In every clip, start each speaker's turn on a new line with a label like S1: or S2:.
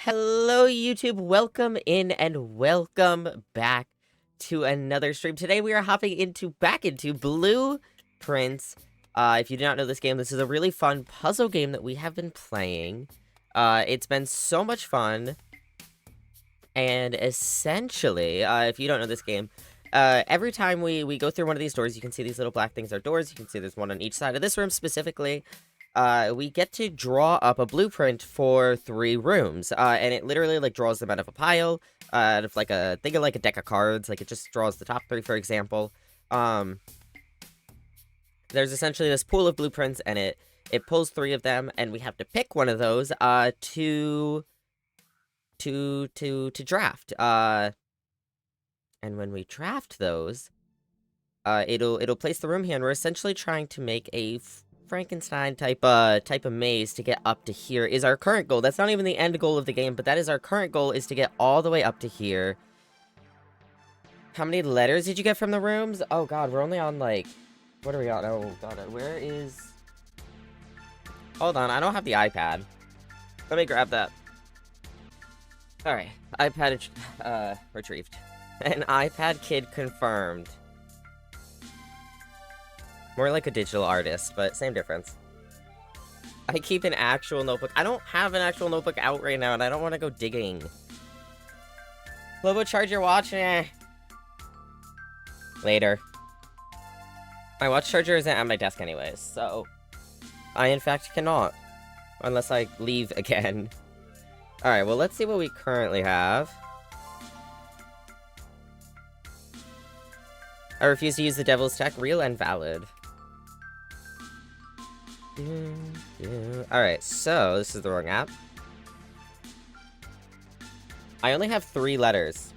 S1: Hello, YouTube. Welcome in and welcome back to another stream. Today we are hopping back into Blueprints. If you do not know this game, this is a really fun puzzle game that we have been playing. It's been so much fun. And essentially, if you don't know this game, every time we go through one of these doors, you can see these little black things are doors. You can see there's one on each side of this room specifically. We get to draw up a blueprint for 3 rooms, and it literally, like, draws them out of a pile, out of, like, think of, like, a deck of cards, like, it just draws the top 3, for example. There's essentially this pool of blueprints, and it pulls 3 of them, and we have to pick one of those, to draft, and when we draft those, it'll place the room here, and we're essentially trying to make a Frankenstein type of maze to get up to here is our current goal. That's not even the end goal of the game, but that is our current goal, is to get all the way up to here. How many letters did you get from the rooms? Oh god, we're only on, like, what are we on? Oh god, where is... Hold on, I don't have the iPad. Let me grab that. Alright, iPad, retrieved. An iPad kid confirmed. More like a digital artist, but same difference. I keep an actual notebook. I don't have an actual notebook out right now, and I don't want to go digging. Lobo, charge your watch? Eh. Later. My watch charger isn't at my desk anyways, so... I, in fact, cannot. Unless I leave again. Alright, well, let's see what we currently have. I refuse to use the devil's tech. Real and valid. Alright, so this is the wrong app. I only have 3 letters.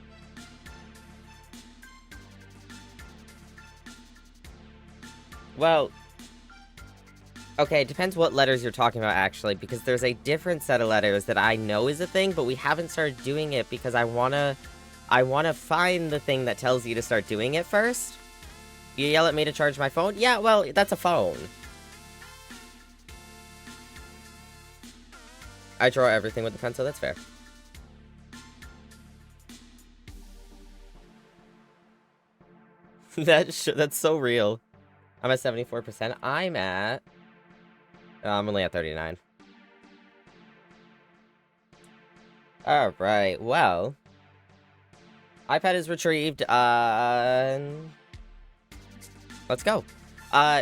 S1: Well, okay, it depends what letters you're talking about, actually, because there's a different set of letters that I know is a thing, but we haven't started doing it because I wanna find the thing that tells you to start doing it first. You yell at me to charge my phone? Yeah, well, that's a phone. I draw everything with a pencil, that's fair. That's so real. I'm at 74%. I'm at... I'm only at 39. Alright, well... iPad is retrieved, let's go.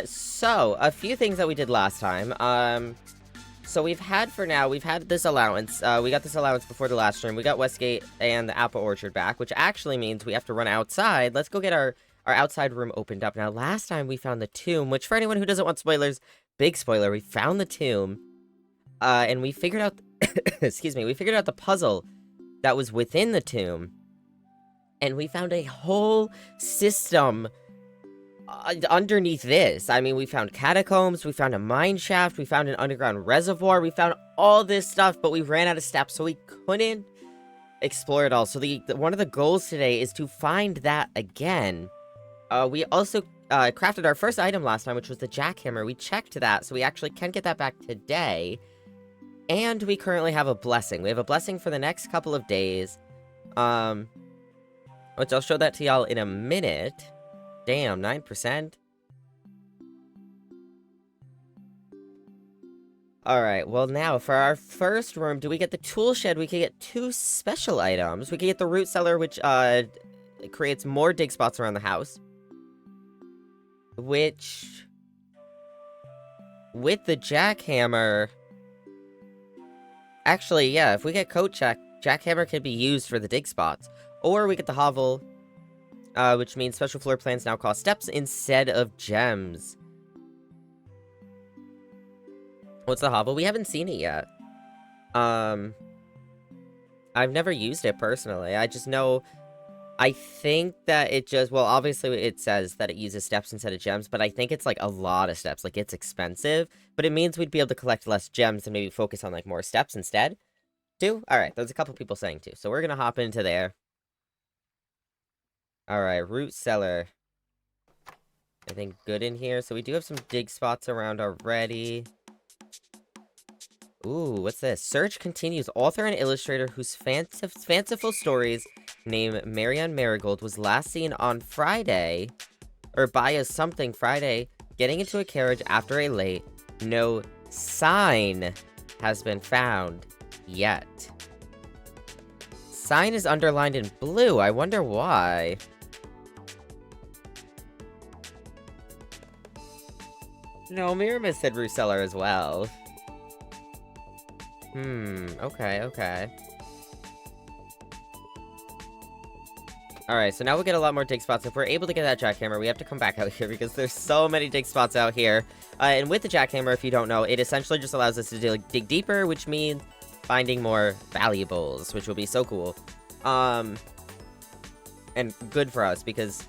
S1: So, a few things that we did last time, so we've had this allowance. We got this allowance before the last stream. We got Westgate and the Apple Orchard back, which actually means we have to run outside. Let's go get our outside room opened up. Now, last time we found the tomb, which for anyone who doesn't want spoilers, big spoiler, we found the tomb, and we figured out, excuse me, we figured out the puzzle that was within the tomb, and we found a whole system underneath this. I mean, we found catacombs, we found a mine shaft, we found an underground reservoir, we found all this stuff, but we ran out of steps, so we couldn't explore it all. So one of the goals today is to find that again. We also crafted our first item last time, which was the jackhammer. We checked that, so we actually can get that back today. And we currently have a blessing. We have a blessing for the next couple of days. Which I'll show that to y'all in a minute. Damn, 9%. Alright, well now, for our first room, do we get the tool shed? We can get 2 special items. We can get the root cellar, which, creates more dig spots around the house. Which... with the jackhammer... Actually, yeah, if we get coat check, jackhammer can be used for the dig spots. Or we get the hovel... which means special floor plans now cost steps instead of gems. What's the hovel? We haven't seen it yet. I've never used it personally. I just know... I think that it just... Well, obviously it says that it uses steps instead of gems, but I think it's, like, a lot of steps. Like, it's expensive, but it means we'd be able to collect less gems and maybe focus on, like, more steps instead. Too? Alright, there's a couple people saying too. So we're gonna hop into there. Alright, root cellar. I think good in here. So we do have some dig spots around already. Ooh, what's this? Search continues. Author and illustrator whose fanciful stories named Marianne Marigold was last seen on Friday, or by a something Friday, getting into a carriage after a late. No sign has been found yet. Sign is underlined in blue. I wonder why. No, Miramis said Ruseller as well. Okay. Alright, so now we'll get a lot more dig spots. If we're able to get that jackhammer, we have to come back out here because there's so many dig spots out here. And with the jackhammer, if you don't know, it essentially just allows us to dig deeper, which means finding more valuables, which will be so cool. And good for us, because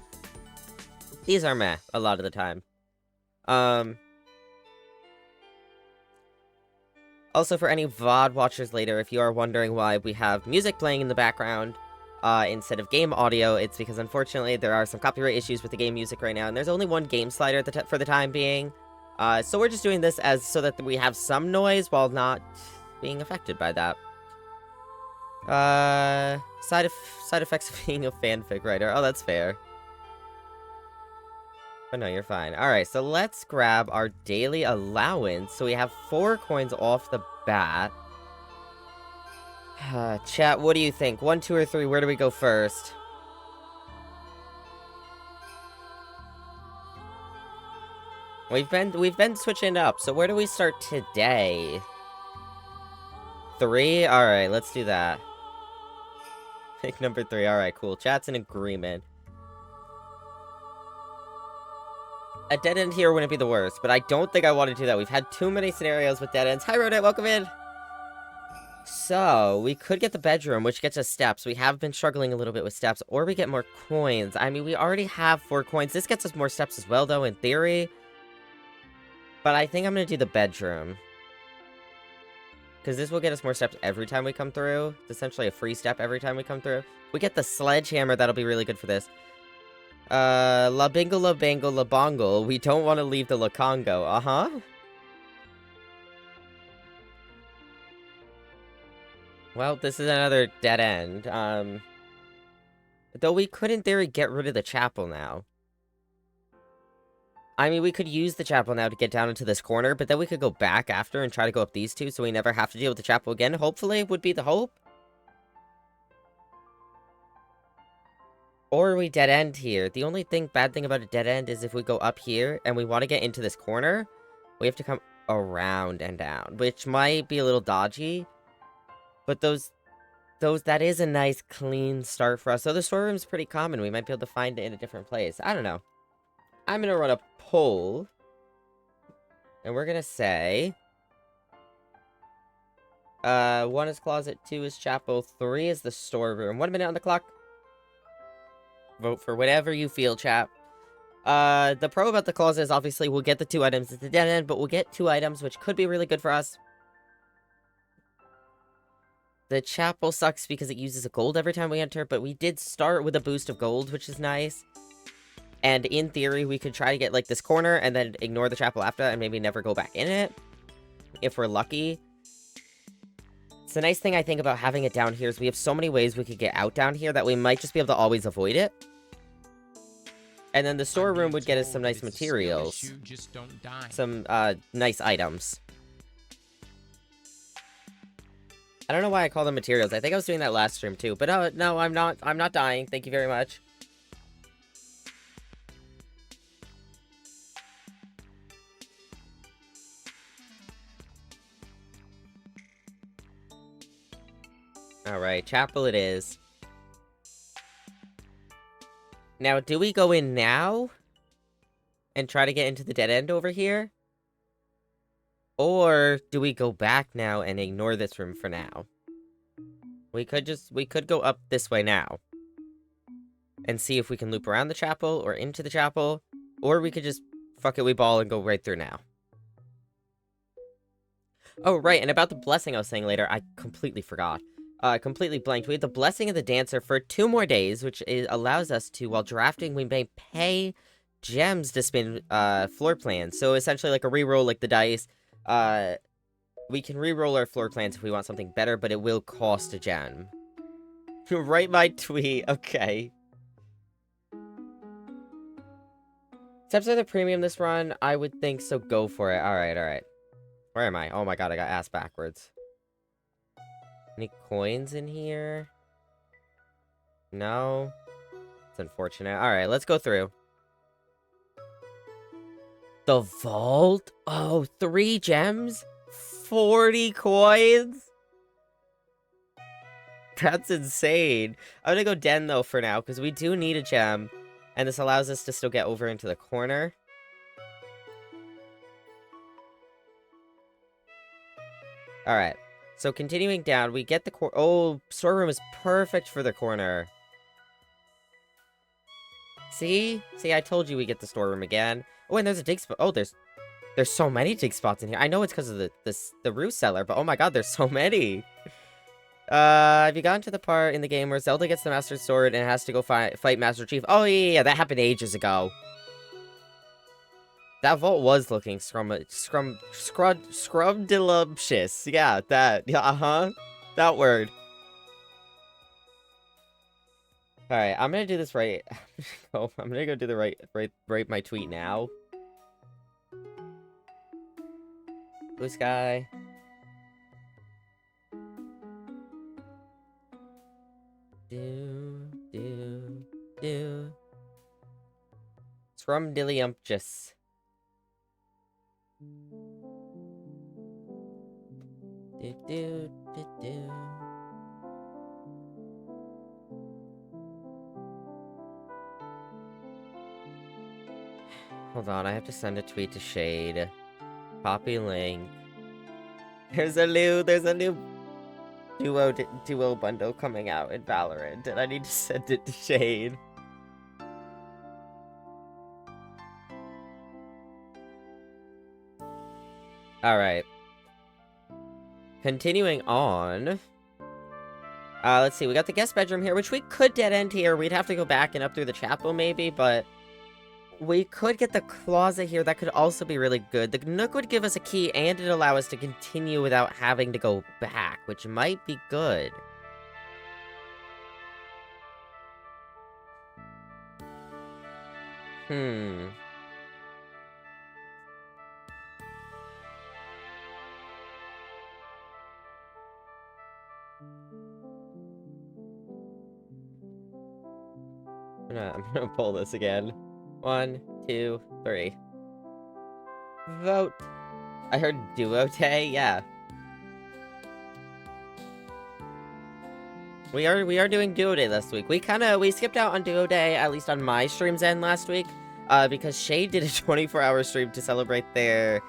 S1: these are meh a lot of the time. Also, for any VOD watchers later, if you are wondering why we have music playing in the background instead of game audio, it's because, unfortunately, there are some copyright issues with the game music right now, and there's only one game slider for the time being. So we're just doing this so that we have some noise while not being affected by that. Side effects of being a fanfic writer. Oh, that's fair. But no, you're fine. Alright, so let's grab our daily allowance. So we have 4 coins off the bat. Chat, what do you think? 1, 2, or 3? Where do we go first? We've been switching up, so where do we start today? 3? Alright, let's do that. Pick number 3. Alright, cool. Chat's in agreement. A dead end here wouldn't be the worst, but I don't think I want to do that. We've had too many scenarios with dead ends. Hi, Rodette, welcome in! So, we could get the bedroom, which gets us steps. We have been struggling a little bit with steps, or we get more coins. I mean, we already have 4 coins. This gets us more steps as well, though, in theory. But I think I'm gonna do the bedroom. Because this will get us more steps every time we come through. It's essentially a free step every time we come through. We get the sledgehammer, that'll be really good for this. La bingle, la bangle, la bongle. We don't want to leave the la Congo. Uh-huh. Well, this is another dead end. Though we could, in theory, get rid of the chapel now. I mean, we could use the chapel now to get down into this corner, but then we could go back after and try to go up these two so we never have to deal with the chapel again. Hopefully, would be the hope. Or we dead end here. The only bad thing about a dead end is if we go up here and we want to get into this corner, we have to come around and down, which might be a little dodgy. But that is a nice clean start for us. So the storeroom's pretty common. We might be able to find it in a different place. I don't know. I'm gonna run a poll. And we're gonna say 1 is closet, 2 is chapel, 3 is the storeroom. 1 minute on the clock. Vote for whatever you feel, chat. The pro about the closet is obviously we'll get the 2 items at the dead end, but we'll get 2 items, which could be really good for us. The chapel sucks because it uses a gold every time we enter, but we did start with a boost of gold, which is nice. And in theory, we could try to get, like, this corner and then ignore the chapel after and maybe never go back in it. If we're lucky. It's the nice thing I think about having it down here is we have so many ways we could get out down here that we might just be able to always avoid it. And then the storeroom would get us some nice materials. Some, nice items. I don't know why I call them materials. I think I was doing that last stream too. But no, I'm not. I'm not dying. Thank you very much. Alright, chapel it is. Now, do we go in now? And try to get into the dead end over here? Or do we go back now and ignore this room for now? We could go up this way now. And see if we can loop around the chapel or into the chapel. Or we could just fuck it, we ball and go right through now. Oh, right, and about the blessing I was saying later, I completely forgot. Completely blanked. We have the blessing of the dancer for 2 more days, which allows us to, while drafting, we may pay gems to spin floor plans. So essentially like a reroll, like the dice. We can re-roll our floor plans if we want something better, but it will cost a gem. Write my tweet. Okay. Steps are the premium this run? I would think so. Go for it. Alright, alright. Where am I? Oh my god, I got ass backwards. Any coins in here? No. It's unfortunate. Alright, let's go through. The vault? Oh, 3 gems? 40 coins? That's insane. I'm gonna go Den, though, for now, because we do need a gem. And this allows us to still get over into the corner. Alright. So, continuing down, we get the oh, storeroom is perfect for the corner. See? See, I told you we get the storeroom again. Oh, and there's a dig spot. Oh, there's so many dig spots in here. I know it's because of the root cellar, but oh my god, there's so many. Have you gotten to the part in the game where Zelda gets the Master Sword and has to go fight Master Chief? Oh, yeah, that happened ages ago. That vault was looking scrubdilumptious. Yeah, that. Yeah, uh-huh. That word. Alright, I'm gonna do this right. Oh, I'm gonna go do the right my tweet now. Blue sky. Do. Scrumdiddlyumptious. Do. Hold on, I have to send a tweet to Shade. Copy link. There's a new duo bundle coming out in Valorant, and I need to send it to Shade. Alright. Continuing on. Let's see, we got the guest bedroom here, which we could dead end here. We'd have to go back and up through the chapel, maybe, but we could get the closet here. That could also be really good. The nook would give us a key, and it'd allow us to continue without having to go back, which might be good. I'm gonna pull this again. 1, 2, 3. Vote. I heard duo day. Yeah. We are doing duo day this week. We skipped out on duo day, at least on my stream's end last week, because Shade did a 24-hour stream to celebrate their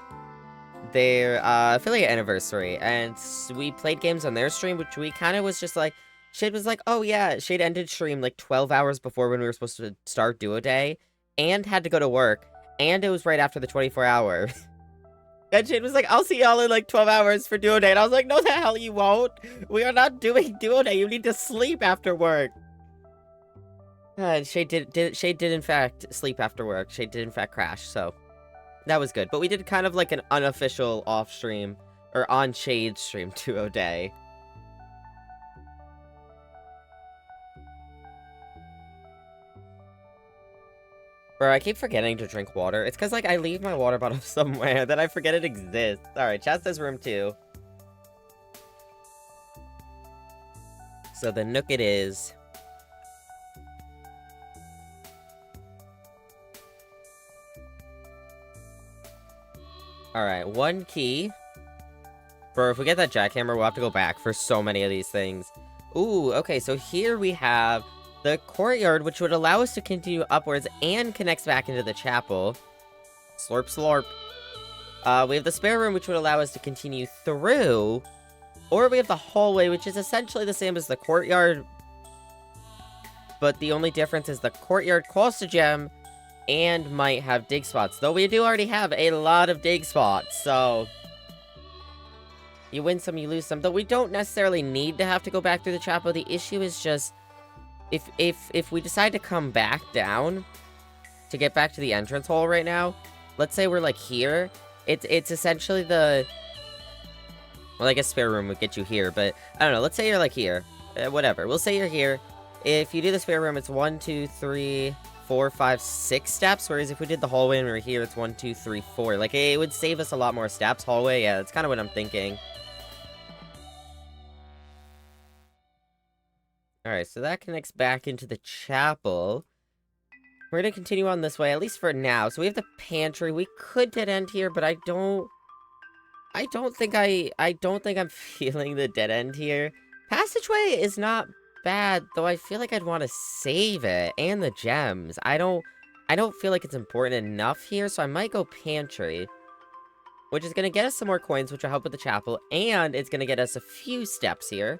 S1: affiliate anniversary, and we played games on their stream, which we kind of was just like, Shade was like, oh yeah, Shade ended stream like 12 hours before when we were supposed to start duo day, and had to go to work, and it was right after the 24-hour. And Shade was like, I'll see y'all in like 12 hours for duo day, and I was like, no the hell you won't. We are not doing duo day, you need to sleep after work. Shade did in fact sleep after work. Shade did in fact crash, so that was good. But we did kind of like an unofficial off stream, or on Shade stream duo day. Bro, I keep forgetting to drink water. It's because, like, I leave my water bottle somewhere, then I forget it exists. Alright, chat says room 2. So the nook it is. Alright, 1 key. Bro, if we get that jackhammer, we'll have to go back for so many of these things. Ooh, okay, so here we have the courtyard, which would allow us to continue upwards and connects back into the chapel. Slurp, slurp. We have the spare room, which would allow us to continue through. Or we have the hallway, which is essentially the same as the courtyard. But the only difference is the courtyard costs a gem and might have dig spots. Though we do already have a lot of dig spots, so you win some, you lose some. Though we don't necessarily need to have to go back through the chapel. The issue is just if we decide to come back down to get back to the entrance hole right now, let's say we're like here, it's essentially Well, I guess spare room would get you here, but I don't know. Let's say you're like here. Whatever. We'll say you're here. If you do the spare room, it's 1, 2, 3, 4, 5, 6 steps. Whereas if we did the hallway and we were here, it's 1, 2, 3, 4. Like, it would save us a lot more steps. Hallway, yeah, that's kind of what I'm thinking. Alright, so that connects back into the chapel. We're gonna continue on this way, at least for now. So we have the pantry. We could dead end here, but I don't think I'm feeling the dead end here. Passageway is not bad, though I feel like I'd want to save it, and the gems. I don't feel like it's important enough here, so I might go pantry. Which is gonna get us some more coins, which will help with the chapel, and it's gonna get us a few steps here.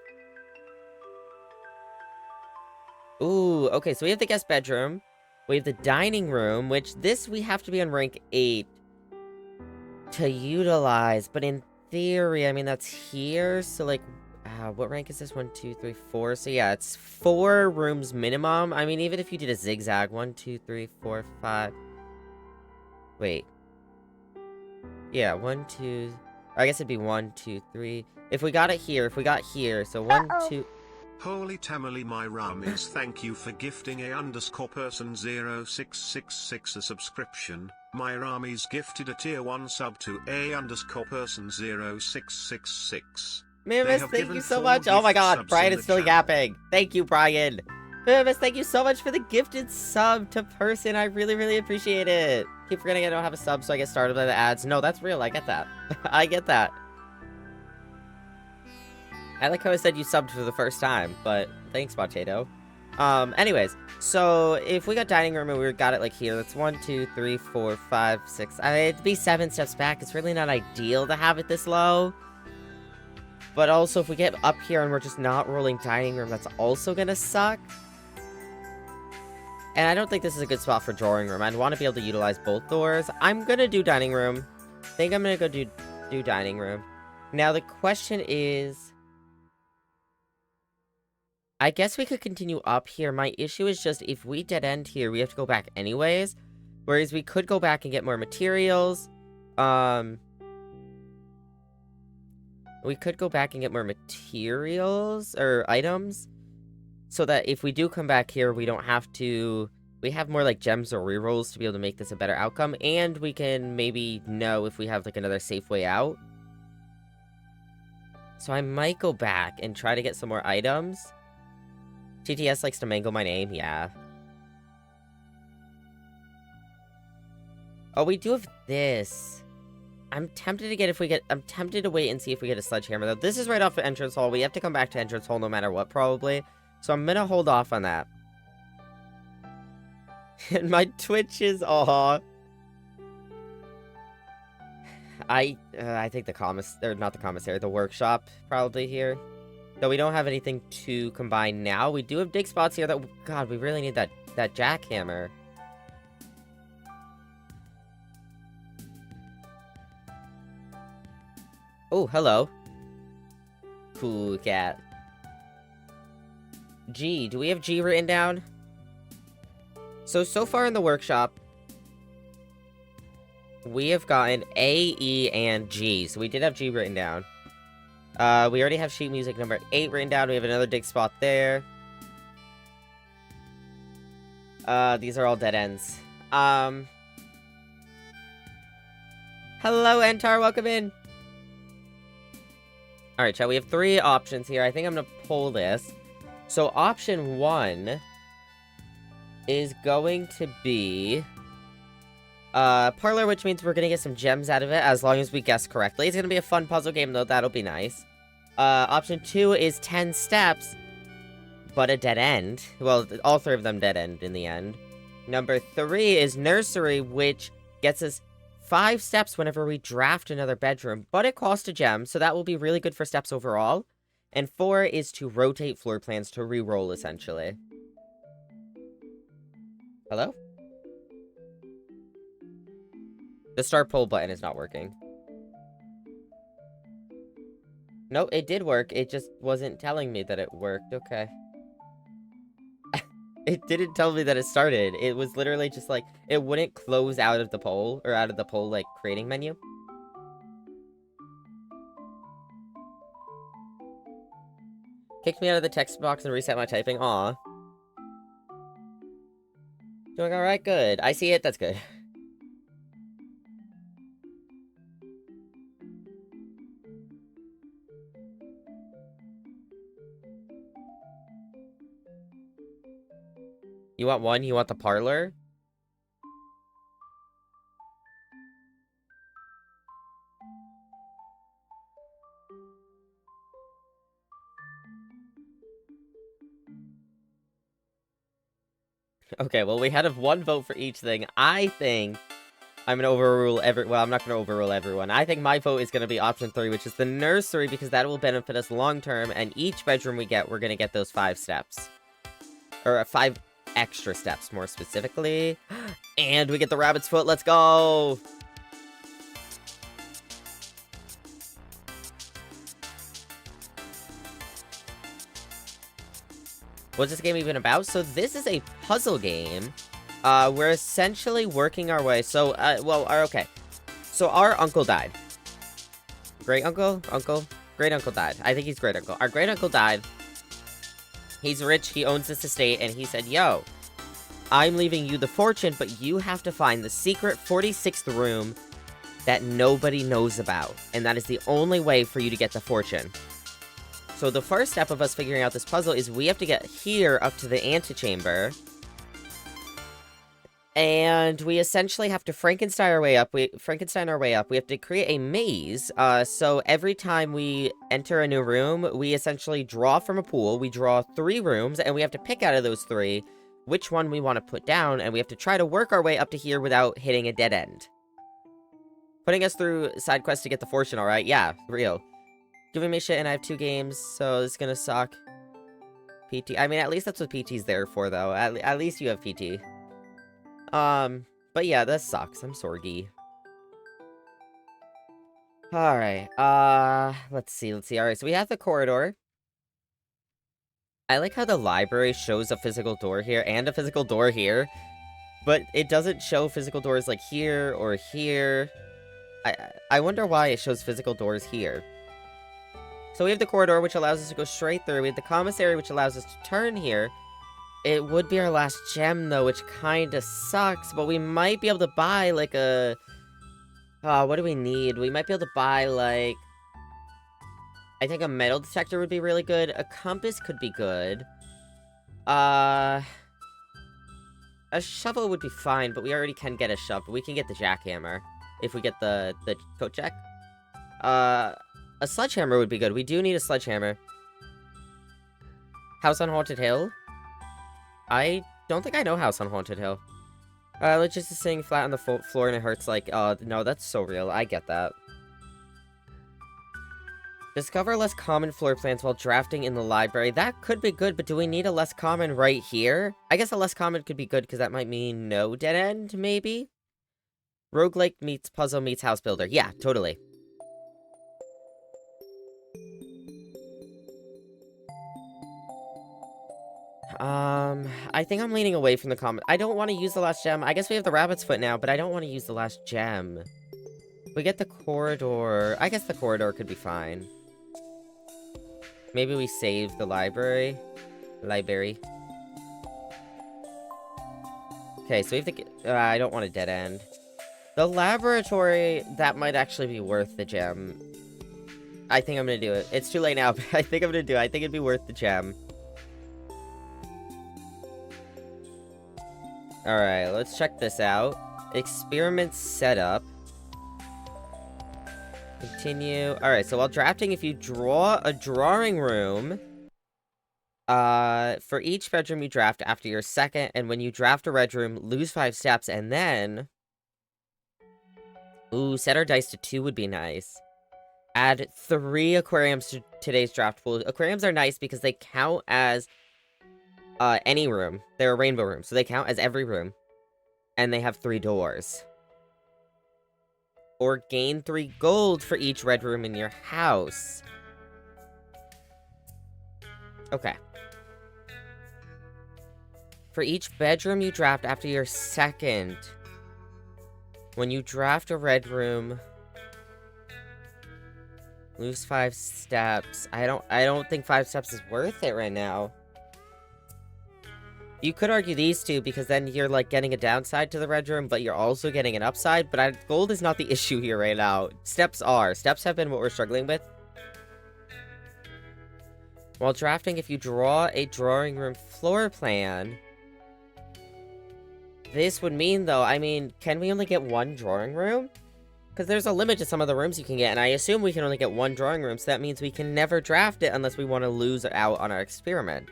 S1: Ooh, okay, so we have the guest bedroom. We have the dining room, which this we have to be on rank 8 to utilize, but in theory, I mean, that's here, so, like, what rank is this? 1, 2, 3, 4, so yeah, it's 4 rooms minimum. I mean, even if you did a zigzag, 1, 2, 3, 4, 5, wait, yeah, 1, 2, I guess it'd be 1, 2, 3, if we got here, so 1, 2,
S2: Holy Tamale my Ramis, thank you for gifting a_person 0666 a subscription. My Ramis gifted a tier 1 sub to a_person 0666.
S1: Mimus, thank you so much. Oh my god, Brian is still yapping. Thank you, Brian. Mimus, thank you so much for the gifted sub to person. I really, really appreciate it. Keep forgetting I don't have a sub, so I get started by the ads. No, that's real. I get that. I get that. I like how I said you subbed for the first time, but thanks, Potato. Anyways, so if we got dining room and we got it like here, that's 1, 2, 3, 4, 5, 6. It'd be 7 steps back. It's really not ideal to have it this low. But also, if we get up here and we're just not rolling dining room, that's also gonna suck. And I don't think this is a good spot for drawing room. I'd want to be able to utilize both doors. I'm gonna do dining room. I think I'm gonna go do dining room. Now, the question is, I guess we could continue up here. My issue is just if we dead end here, we have to go back anyways. Whereas we could go back and get more materials. We could go back and get more materials or items. So that if we do come back here, we don't have to... We have more like gems or rerolls to be able to make this a better outcome. And we can maybe know if we have like another safe way out. So I might go back and try to get some more items. TTS likes to mangle my name, yeah. Oh, we do have this. I'm tempted to get I'm tempted to wait and see if we get a sledgehammer, though. This is right off the entrance hall. We have to come back to entrance hall no matter what, probably. So I'm gonna hold off on that. And my Twitch is, aw. I think the workshop probably here. Though we don't have anything to combine now. We do have dig spots here that, god, we really need that jackhammer. Oh, hello. Cool cat. G, do we have G written down? So far in the workshop, we have gotten A, E, and G. So we did have G written down. We already have sheet music number 8 written down. We have another dig spot there. These are all dead ends. Hello, Entar, welcome in. Alright, chat, we have 3 options here. I think I'm gonna pull this. So, option 1 is going to be... Parlor, which means we're gonna get some gems out of it, as long as we guess correctly. It's gonna be a fun puzzle game, though. That'll be nice. Option 2 is 10 steps, but a dead end. Well, all 3 of them dead end in the end. Number 3 is nursery, which gets us 5 steps whenever we draft another bedroom, but it costs a gem, so that will be really good for steps overall. And 4 is to rotate floor plans to re-roll, essentially. Hello? The start poll button is not working. No, it did work. It just wasn't telling me that it worked. Okay. It didn't tell me that it started. It was literally just like, it wouldn't close out of the poll, or out of the poll, like, creating menu. Kicked me out of the text box and reset my typing. Aw. Doing alright? Good. I see it. That's good. You want one? You want the parlor? Okay, well, we had one vote for each thing. I think I'm gonna overrule well, I'm not gonna overrule everyone. I think my vote is gonna be option 3, which is the nursery, because that will benefit us long term, and each bedroom we get, we're gonna get those 5 steps. Or 5 extra steps, more specifically. And we get the rabbit's foot, let's go! What's this game even about? So this is a puzzle game. We're essentially working our way. So, okay. So our uncle died. Great-uncle? Uncle? Great-uncle died. I think he's great-uncle. Our great-uncle died. He's rich, he owns this estate, and he said, yo, I'm leaving you the fortune, but you have to find the secret 46th room that nobody knows about. And that is the only way for you to get the fortune. So the first step of us figuring out this puzzle is we have to get here up to the antechamber. And we essentially have to Frankenstein our way up. We have to create a maze. So every time we enter a new room, we essentially draw from a pool. We draw 3 rooms, and we have to pick out of those 3 which one we want to put down, and we have to try to work our way up to here without hitting a dead end. Putting us through side quests to get the fortune, alright? Yeah, real. Giving me shit, and I have 2 games, so it's gonna suck. PT. I mean, at least that's what PT's there for, though. At least you have PT. But yeah, that sucks. I'm sorry. Alright, let's see. Alright, so we have the corridor. I like how the library shows a physical door here and a physical door here, but it doesn't show physical doors like here or here. I wonder why it shows physical doors here. So we have the corridor, which allows us to go straight through. We have the commissary, which allows us to turn here. It would be our last gem, though, which kinda sucks, but we might be able to buy, like, a... what do we need? We might be able to buy, like... I think a metal detector would be really good. A compass could be good. A shovel would be fine, but we already can get a shovel. We can get the jackhammer if we get the coat check. A sledgehammer would be good. We do need a sledgehammer. House on Haunted Hill? I don't think I know House on Haunted Hill. Let's just sitting flat on the floor and it hurts like, no, that's so real. I get that. Discover less common floor plans while drafting in the library. That could be good, but do we need a less common right here? I guess a less common could be good, because that might mean no dead end, maybe? Roguelike meets puzzle meets house builder. Yeah, totally. I think I'm leaning away from the common. I don't want to use the last gem. I guess we have the rabbit's foot now, but I don't want to use the last gem. We get the corridor. I guess the corridor could be fine. Maybe we save the library. Okay, so we have to... I don't want a dead end. The laboratory, that might actually be worth the gem. I think I'm gonna do it. It's too late now, but I think I'm gonna do it. I think it'd be worth the gem. Alright, let's check this out. Experiment setup. Continue. Alright, so while drafting, if you draw a drawing room, for each bedroom you draft after your second, and when you draft a red room, lose 5 steps, and then... Ooh, set our dice to 2 would be nice. Add 3 aquariums to today's draft pool. Aquariums are nice because they count as... any room. They're a rainbow room, so they count as every room. And they have 3 doors. Or gain 3 gold for each red room in your house. Okay. For each bedroom you draft after your second. When you draft a red room... Lose 5 steps. I don't think 5 steps is worth it right now. You could argue these two, because then you're, like, getting a downside to the red room, but you're also getting an upside, but gold is not the issue here right now. Steps are. Steps have been what we're struggling with. While drafting, if you draw a drawing room floor plan... This would mean, though, I mean, can we only get one drawing room? Because there's a limit to some of the rooms you can get, and I assume we can only get one drawing room, so that means we can never draft it unless we want to lose out on our experiment.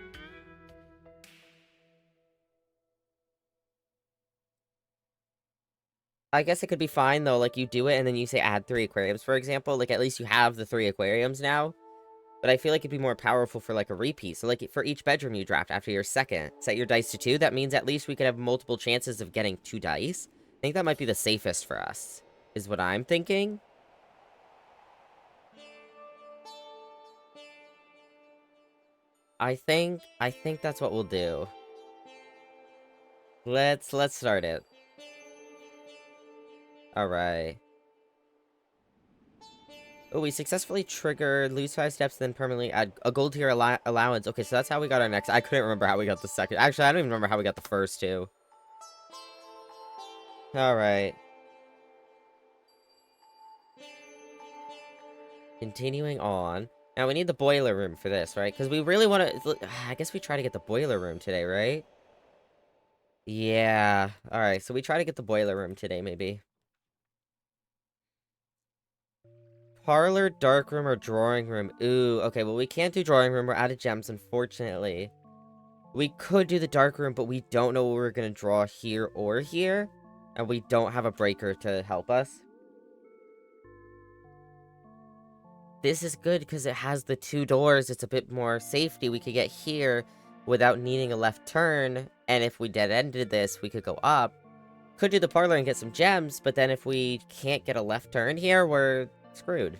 S1: I guess it could be fine, though, like, you do it, and then you say add 3 aquariums, for example. Like, at least you have the 3 aquariums now. But I feel like it'd be more powerful for, like, a repeat. So, like, for each bedroom you draft after your second, set your dice to 2. That means at least we could have multiple chances of getting 2 dice. I think that might be the safest for us, is what I'm thinking. I think that's what we'll do. Let's start it. Alright. Oh, we successfully triggered lose 5 steps, then permanently add a gold tier allowance. Okay, so that's how we got our next. I couldn't remember how we got the second. Actually, I don't even remember how we got the first two. Alright. Continuing on. Now, we need the boiler room for this, right? Because we really want to... I guess we try to get the boiler room today, right? Yeah. Alright, so we try to get the boiler room today, maybe. Parlor, dark room, or drawing room? Ooh, okay, well, we can't do drawing room. We're out of gems, unfortunately. We could do the dark room, but we don't know what we're gonna draw here or here. And we don't have a breaker to help us. This is good because it has the 2 doors. It's a bit more safety. We could get here without needing a left turn. And if we dead-ended this, we could go up. Could do the parlor and get some gems, but then if we can't get a left turn here, we're screwed.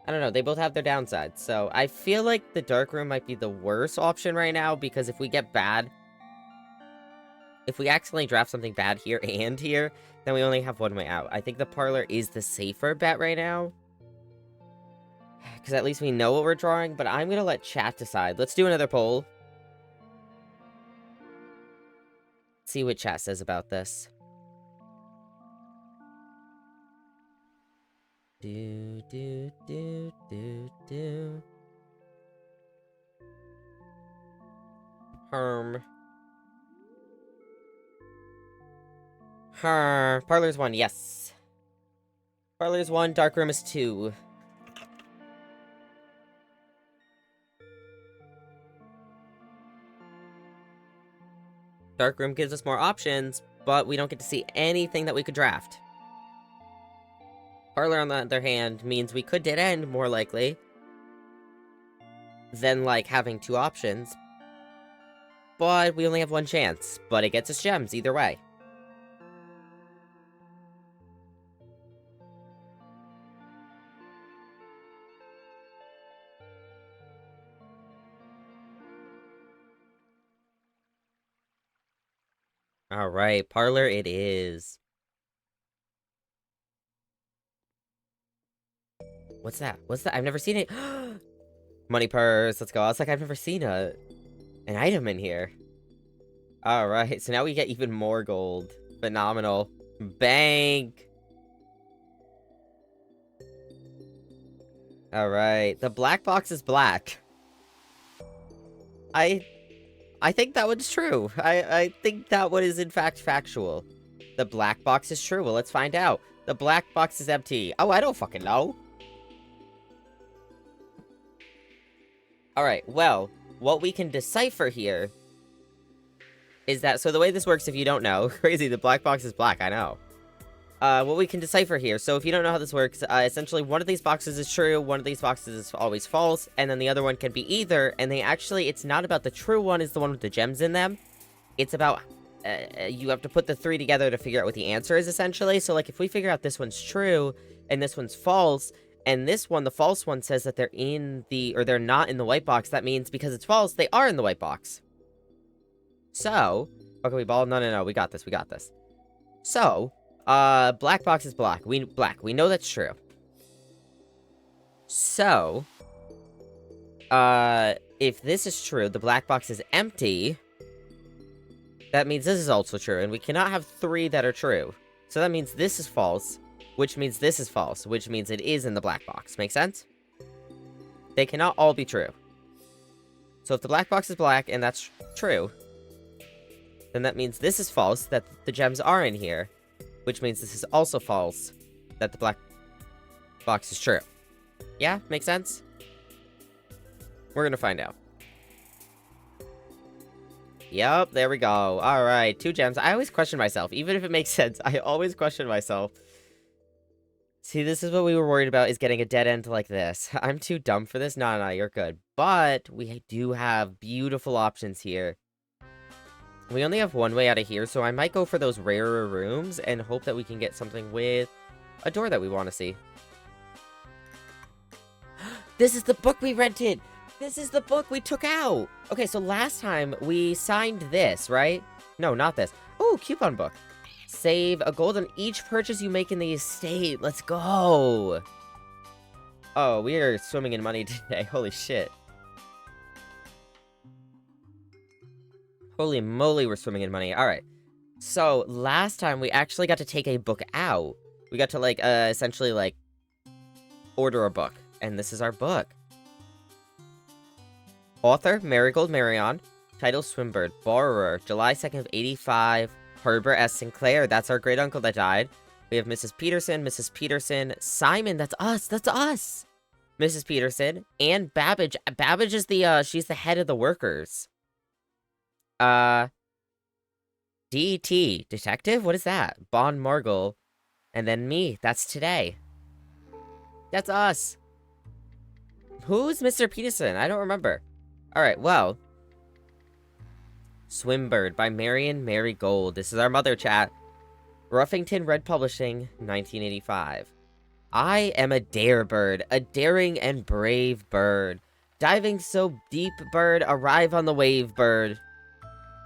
S1: I don't know, they both have their downsides, so I feel like the dark room might be the worst option right now, because if we get bad... If we accidentally draft something bad here and here, then we only have one way out. I think the parlor is the safer bet right now. Because at least we know what we're drawing, but I'm gonna let chat decide. Let's do another poll. See what chat says about this. Do. Parlor's 1, yes. Parlor's 1, dark room is 2. Dark room gives us more options, but we don't get to see anything that we could draft. Parlor, on the other hand, means we could dead end, more likely, than, like, having 2 options. But we only have 1 chance, but it gets us gems either way. Alright, parlor it is. What's that? What's that? I've never seen it. Money purse, let's go. I was like, I've never seen an item in here. Alright, so now we get even more gold. Phenomenal. Bank! Alright, the black box is black. I think that one's true. I think that one is in fact factual. The black box is true. Well, let's find out. The black box is empty. Oh, I don't fucking know. Alright, well, what we can decipher here is that, so the way this works, if you don't know, crazy, the black box is black, I know. What we can decipher here, so if you don't know how this works, essentially one of these boxes is true, one of these boxes is always false, and then the other one can be either, and they actually, it's not about the true one is the one with the gems in them, it's about, you have to put the 3 together to figure out what the answer is, essentially, so like, if we figure out this one's true, and this one's false, and this one, the false one, says that they're in the, or they're not in the white box, that means because it's false, they are in the white box. So, okay, we ball, no, we got this, So, Black box is black. We know that's true. So, if this is true, the black box is empty. That means this is also true, and we cannot have 3 that are true. So that means this is false, which means this is false, which means it is in the black box. Make sense? They cannot all be true. So if the black box is black, and that's true, then that means this is false, that the gems are in here, which means this is also false, that the black box is true. Yeah? Make sense? We're gonna find out. Yep, there we go. Alright, 2 gems. I always question myself. Even if it makes sense, I always question myself. See, this is what we were worried about, is getting a dead end like this. I'm too dumb for this. No, you're good. But we do have beautiful options here. We only have one way out of here, so I might go for those rarer rooms and hope that we can get something with a door that we want to see. This is the book we rented! This is the book we took out! Okay, so last time we signed this, right? No, not this. Oh, coupon book. Save a gold on each purchase you make in the estate. Let's go! Oh, we are swimming in money today. Holy shit. Holy moly, we're swimming in money. Alright. So, last time we actually got to take a book out. We got to, like, essentially, like, order a book. And this is our book. Author, Marigold Marion. Title, Swimbird. Borrower, July 2nd of 85. Herbert S. Sinclair. That's our great uncle that died. We have Mrs. Peterson. Simon, that's us. Mrs. Peterson. And Babbage. Babbage is the, she's the head of the workers. D.T. Detective? What is that? Bon Margle. And then me. That's today. That's us. Who's Mr. Peterson? I don't remember. Alright, well. Swimbird by Marion Marigold. This is our mother chat. Ruffington Red Publishing, 1985. I am a dare bird, a daring and brave bird. Diving so deep, bird, arrive on the wave, bird.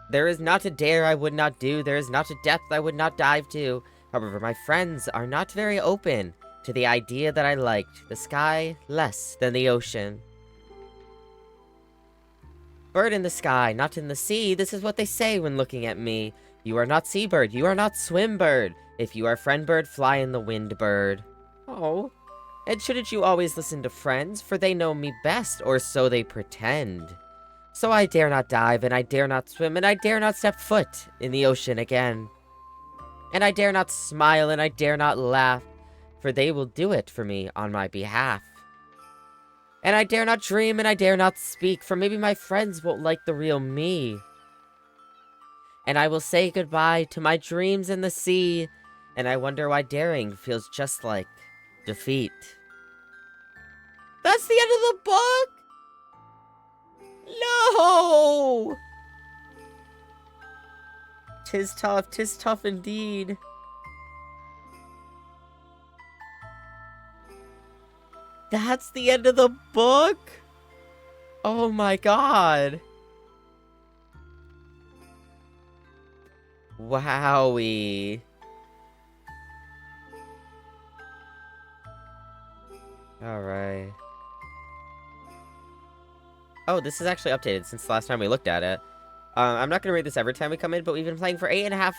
S1: There is not a dare I would not do, there is not a depth I would not dive to. However, my friends are not very open to the idea that I liked the sky less than the ocean. Bird in the sky, not in the sea, this is what they say when looking at me. You are not seabird, you are not swimbird. If you are friend bird, fly in the wind, bird. Oh, and shouldn't you always listen to friends, for they know me best, or so they pretend. So I dare not dive, and I dare not swim, and I dare not step foot in the ocean again. And I dare not smile, and I dare not laugh, for they will do it for me on my behalf. And I dare not dream, and I dare not speak, for maybe my friends won't like the real me. And I will say goodbye to my dreams in the sea, and I wonder why daring feels just like defeat. That's the end of the book? No! 'Tis tough indeed. That's the end of the book? Oh my god. Wowie. Alright. Oh, this is actually updated since the last time we looked at it. I'm not gonna read this every time we come in, but we've been playing for 8.5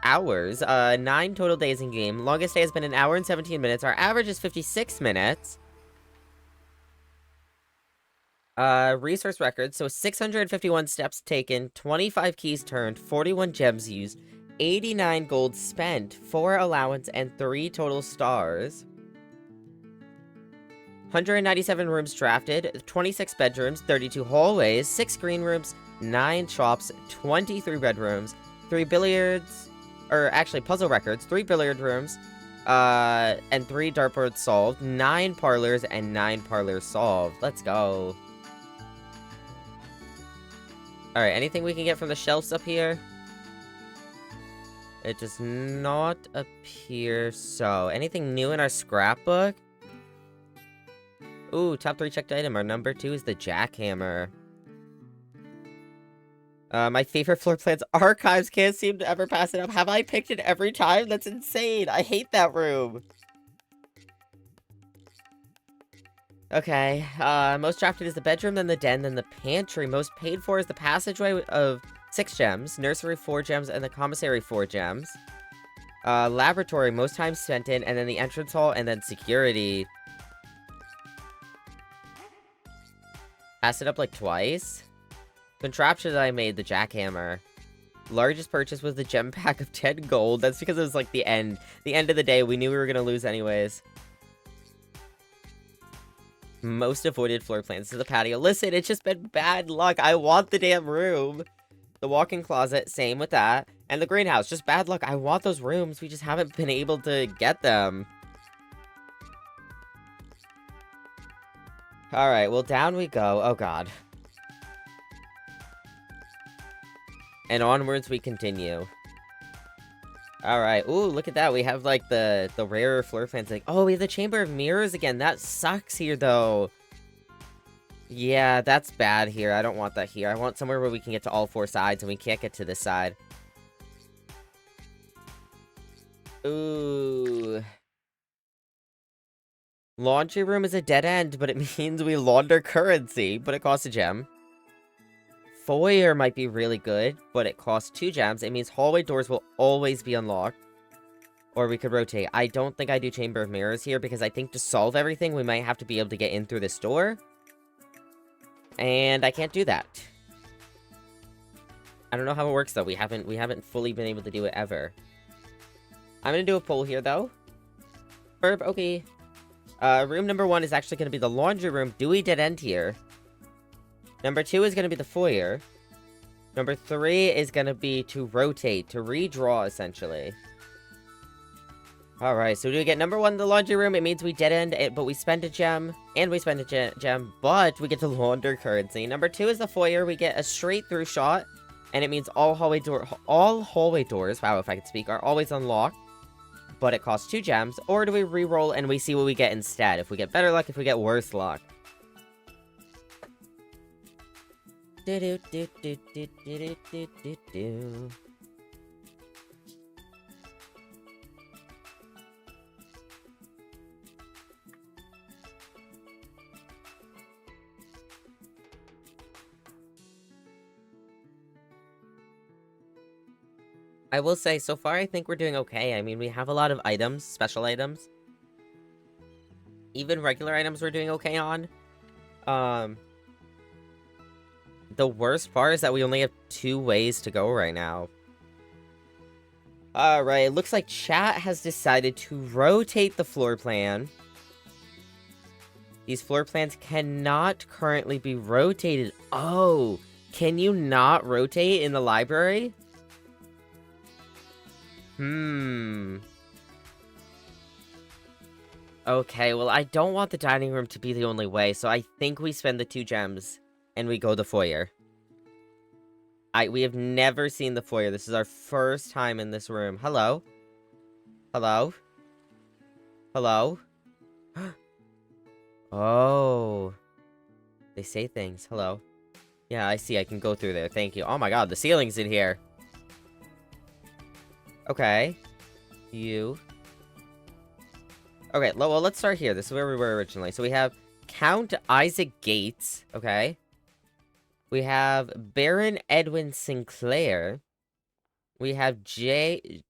S1: hours. 9 total days in game. Longest day has been 1 hour and 17 minutes. Our average is 56 minutes. Resource records. So 651 steps taken, 25 keys turned, 41 gems used, 89 gold spent, 4 allowance, and 3 total stars. 197 rooms drafted, 26 bedrooms, 32 hallways, 6 green rooms, 9 shops, 23 bedrooms, 3 billiards, or actually puzzle records, 3 billiard rooms, and 3 dartboards solved, 9 parlors, and 9 parlors solved. Let's go. Alright, anything we can get from the shelves up here? It does not appear so. Anything new in our scrapbook? Ooh, top 3 checked item. Our number 2 is the jackhammer. My favorite floor plan's archives. Can't seem to ever pass it up. Have I picked it every time? That's insane. I hate that room. Okay, most drafted is the bedroom, then the den, then the pantry. Most paid for is the passageway of 6 gems, nursery 4 gems, and the commissary 4 gems. Laboratory, most time spent in, and then the entrance hall, and then security. Pass it up like twice. Contraption that I made, the jackhammer. Largest purchase was the gem pack of 10 gold. That's because it was like the end. The end of the day, we knew we were gonna lose anyways. Most avoided floor plans to the patio. Listen, it's just been bad luck. I want the damn room. The walk-in closet, same with that. And the greenhouse, just bad luck. I want those rooms. We just haven't been able to get them. Alright, well, down we go. Oh, God. And onwards we continue. Alright. Ooh, look at that. We have, like, the rarer floor plans. Like, oh, we have the Chamber of Mirrors again. That sucks here, though. Yeah, that's bad here. I don't want that here. I want somewhere where we can get to all 4 sides, and we can't get to this side. Ooh. Laundry room is a dead end, but it means we launder currency, but it costs a gem. Foyer might be really good, but it costs 2 gems. It means hallway doors will always be unlocked. Or we could rotate. I don't think I do Chamber of Mirrors here, because I think to solve everything, we might have to be able to get in through this door. And I can't do that. I don't know how it works, though. We haven't fully been able to do it ever. I'm gonna do a poll here, though. Burp, okay. Room number 1 is actually gonna be the laundry room. Do we dead end here? Number 2 is going to be the foyer. Number 3 is going to be to rotate, to redraw, essentially. Alright, so do we get number 1 in the laundry room? It means we dead end it, but we spend a gem, and we spend a gem, but we get to launder currency. Number 2 is the foyer. We get a straight through shot, and it means all hallway doors, wow, if I could speak, are always unlocked, but it costs 2 gems. Or do we re-roll and we see what we get instead? If we get better luck, if we get worse luck. Do. I will say, so far, I think we're doing okay. I mean, we have a lot of items, special items. Even regular items we're doing okay on. The worst part is that we only have 2 ways to go right now. Alright, it looks like chat has decided to rotate the floor plan. These floor plans cannot currently be rotated. Oh, can you not rotate in the library? Okay, well, I don't want the dining room to be the only way, so I think we spend the 2 gems. And we go the foyer. We have never seen the foyer. This is our first time in this room. Hello? Hello? Hello? Oh. They say things. Hello? Yeah, I see. I can go through there. Thank you. Oh my god, the ceiling's in here. Okay. You. Okay, well, let's start here. This is where we were originally. So we have Count Isaac Gates. Okay. We have Baron Edwin Sinclair. We have J.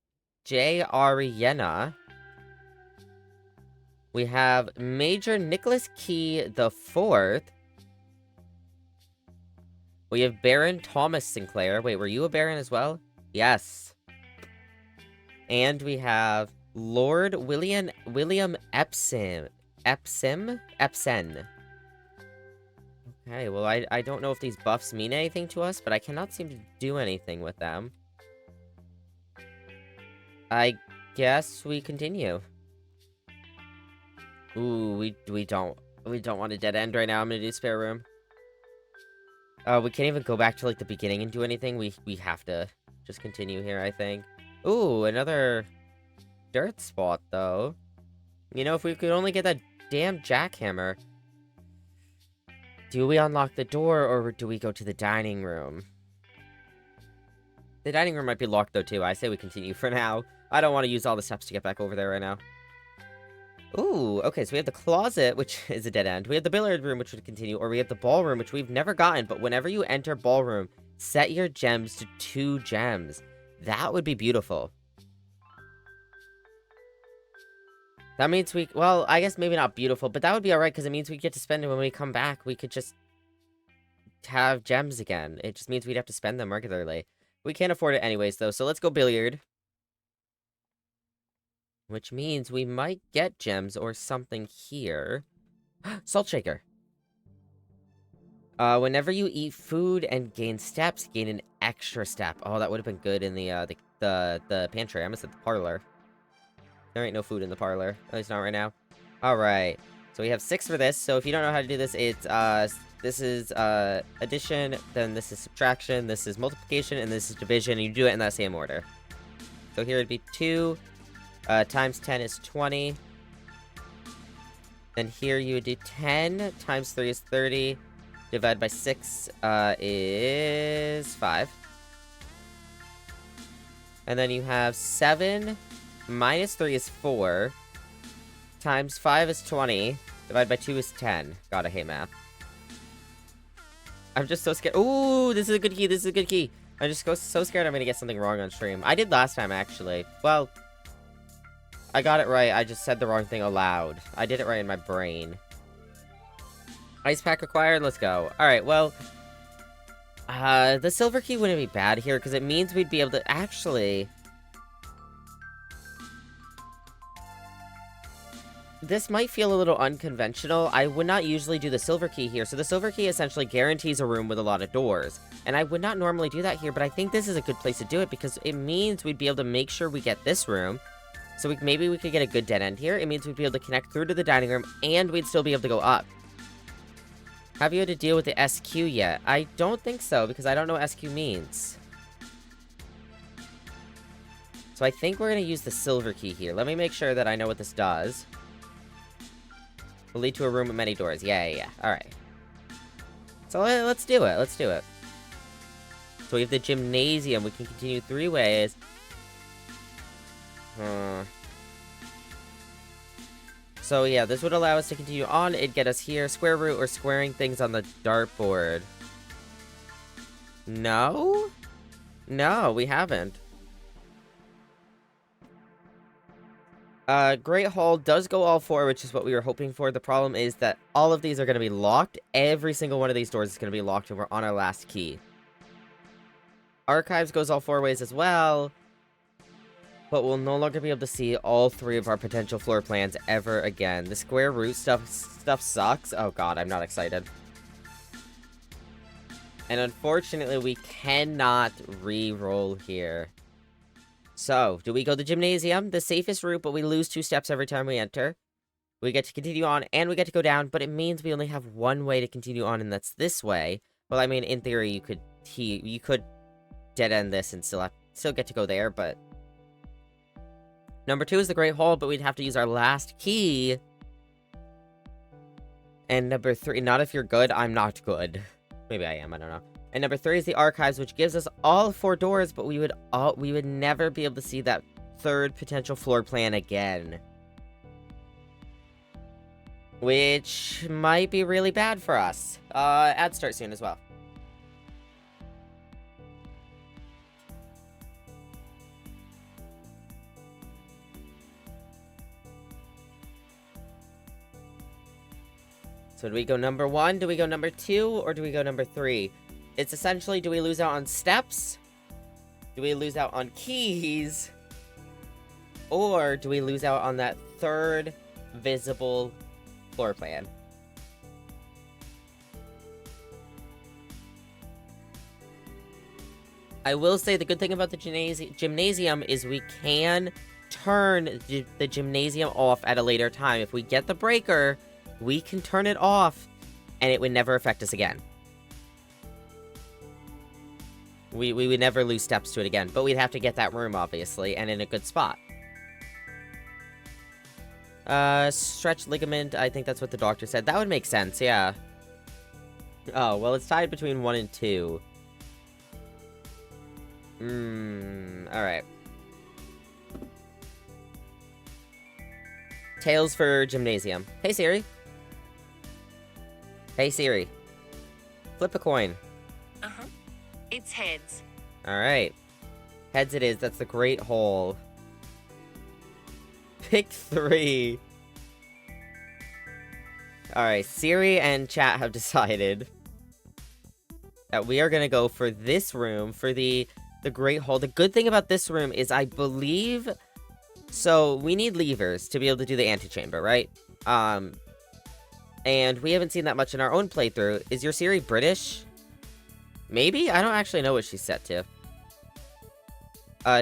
S1: Ariana. We have Major Nicholas Key the Fourth. We have Baron Thomas Sinclair. Wait, were you a Baron as well? Yes. And we have Lord William Epson. Okay, well, I don't know if these buffs mean anything to us, but I cannot seem to do anything with them. I guess we continue. Ooh, we don't want a dead end right now. I'm gonna do spare room. We can't even go back to, like, the beginning and do anything. We have to just continue here, I think. Ooh, another dirt spot, though. You know, if we could only get that damn jackhammer. Do we unlock the door, or do we go to the dining room? The dining room might be locked, though, too. I say we continue for now. I don't want to use all the steps to get back over there right now. Ooh, okay, so we have the closet, which is a dead end. We have the billiard room, which would continue, or we have the ballroom, which we've never gotten, but whenever you enter ballroom, set your gems to 2 gems. That would be beautiful. That means well, I guess maybe not beautiful, but that would be alright, because it means we get to spend it when we come back. We could just have gems again. It just means we'd have to spend them regularly. We can't afford it anyways, though, so let's go billiard. Which means we might get gems or something here. Salt shaker. Whenever you eat food and gain steps, gain an extra step. Oh, that would have been good in the pantry. I almost said the parlor. There ain't no food in the parlor. At least not right now. Alright. So we have 6 for this. So if you don't know how to do this, it's, this is, addition, then this is subtraction, this is multiplication, and this is division, and you do it in that same order. So here it'd be 2, times 10 is 20. Then here you would do 10, times 3 is 30. Divided by 6, is 5. And then you have 7, minus 3 is 4. Times 5 is 20. Divided by 2 is 10. God, I hate math. I'm just so scared. Ooh, this is a good key. This is a good key. I'm just so scared I'm gonna get something wrong on stream. I did last time, actually. Well, I got it right. I just said the wrong thing aloud. I did it right in my brain. Ice pack required? Let's go. Alright, well, the silver key wouldn't be bad here, because it means we'd be able to actually... This might feel a little unconventional. I would not usually do the silver key here, so the silver key essentially guarantees a room with a lot of doors. And I would not normally do that here, but I think this is a good place to do it, because it means we'd be able to make sure we get this room. So maybe we could get a good dead end here. It means we'd be able to connect through to the dining room, and we'd still be able to go up. Have you had to deal with the SQ yet? I don't think so, because I don't know what SQ means. So I think we're going to use the silver key here. Let me make sure that I know what this does. Will lead to a room with many doors. Yeah. Alright. So let's do it. Let's do it. So we have the gymnasium. We can continue 3 ways. So yeah, this would allow us to continue on. It'd get us here. Square root or squaring things on the dartboard. No? No, we haven't. Great Hall does go all 4, which is what we were hoping for. The problem is that all of these are going to be locked. Every single one of these doors is going to be locked, and we're on our last key. Archives goes all 4 ways as well. But we'll no longer be able to see all 3 of our potential floor plans ever again. The square root stuff sucks. Oh god, I'm not excited. And unfortunately, we cannot re-roll here. So, do we go to the gymnasium? The safest route, but we lose 2 steps every time we enter. We get to continue on, and we get to go down, but it means we only have 1 way to continue on, and that's this way. Well, I mean, in theory, you could dead end this and still get to go there, but... Number 2 is the Great Hall, but we'd have to use our last key. And number 3, not if you're good, I'm not good. Maybe I am, I don't know. And number 3 is the Archives, which gives us all 4 doors, but we would never be able to see that 3rd potential floor plan again. Which might be really bad for us. Ads start soon as well. So do we go number 1, do we go number 2, or do we go number 3? It's essentially, do we lose out on steps? Do we lose out on keys? Or do we lose out on that 3rd visible floor plan? I will say the good thing about the gymnasium is we can turn the gymnasium off at a later time. If we get the breaker, we can turn it off, and it would never affect us again. We would never lose steps to it again, but we'd have to get that room, obviously, and in a good spot. Stretched ligament, I think that's what the doctor said. That would make sense, yeah. Oh, well, it's tied between 1 and 2. Alright. Tails for gymnasium. Hey, Siri. Hey, Siri. Flip a coin.
S3: Uh-huh. It's heads.
S1: Alright. Heads it is. That's the great hole. Pick 3. Alright, Siri and chat have decided that we are gonna go for this room, for the great hole. The good thing about this room is I believe... So, we need levers to be able to do the antechamber, right? And we haven't seen that much in our own playthrough. Is your Siri British? Maybe? I don't actually know what she's set to.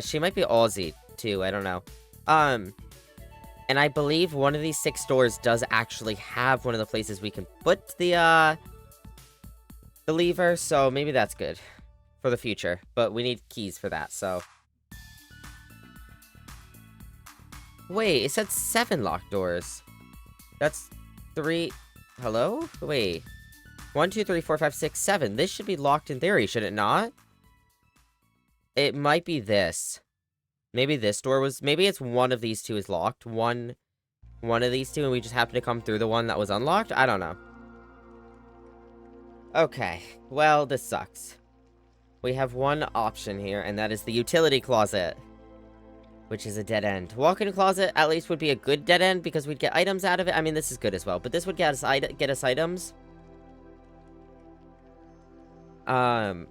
S1: She might be Aussie, too. I don't know. And I believe one of these 6 doors does actually have one of the places we can put the lever, so maybe that's good for the future. But we need keys for that, so... Wait, it said 7 locked doors. That's 3... Hello? Wait. 1, 2, 3, 4, 5, 6, 7. This should be locked in theory, should it not? It might be this. Maybe this door was... Maybe it's one of these 2 is locked. One of these 2, and we just happen to come through the one that was unlocked? I don't know. Okay. Well, this sucks. We have one option here, and that is the utility closet. Which is a dead end. Walk-in closet, at least, would be a good dead end, because we'd get items out of it. I mean, this is good as well, but this would get us items. But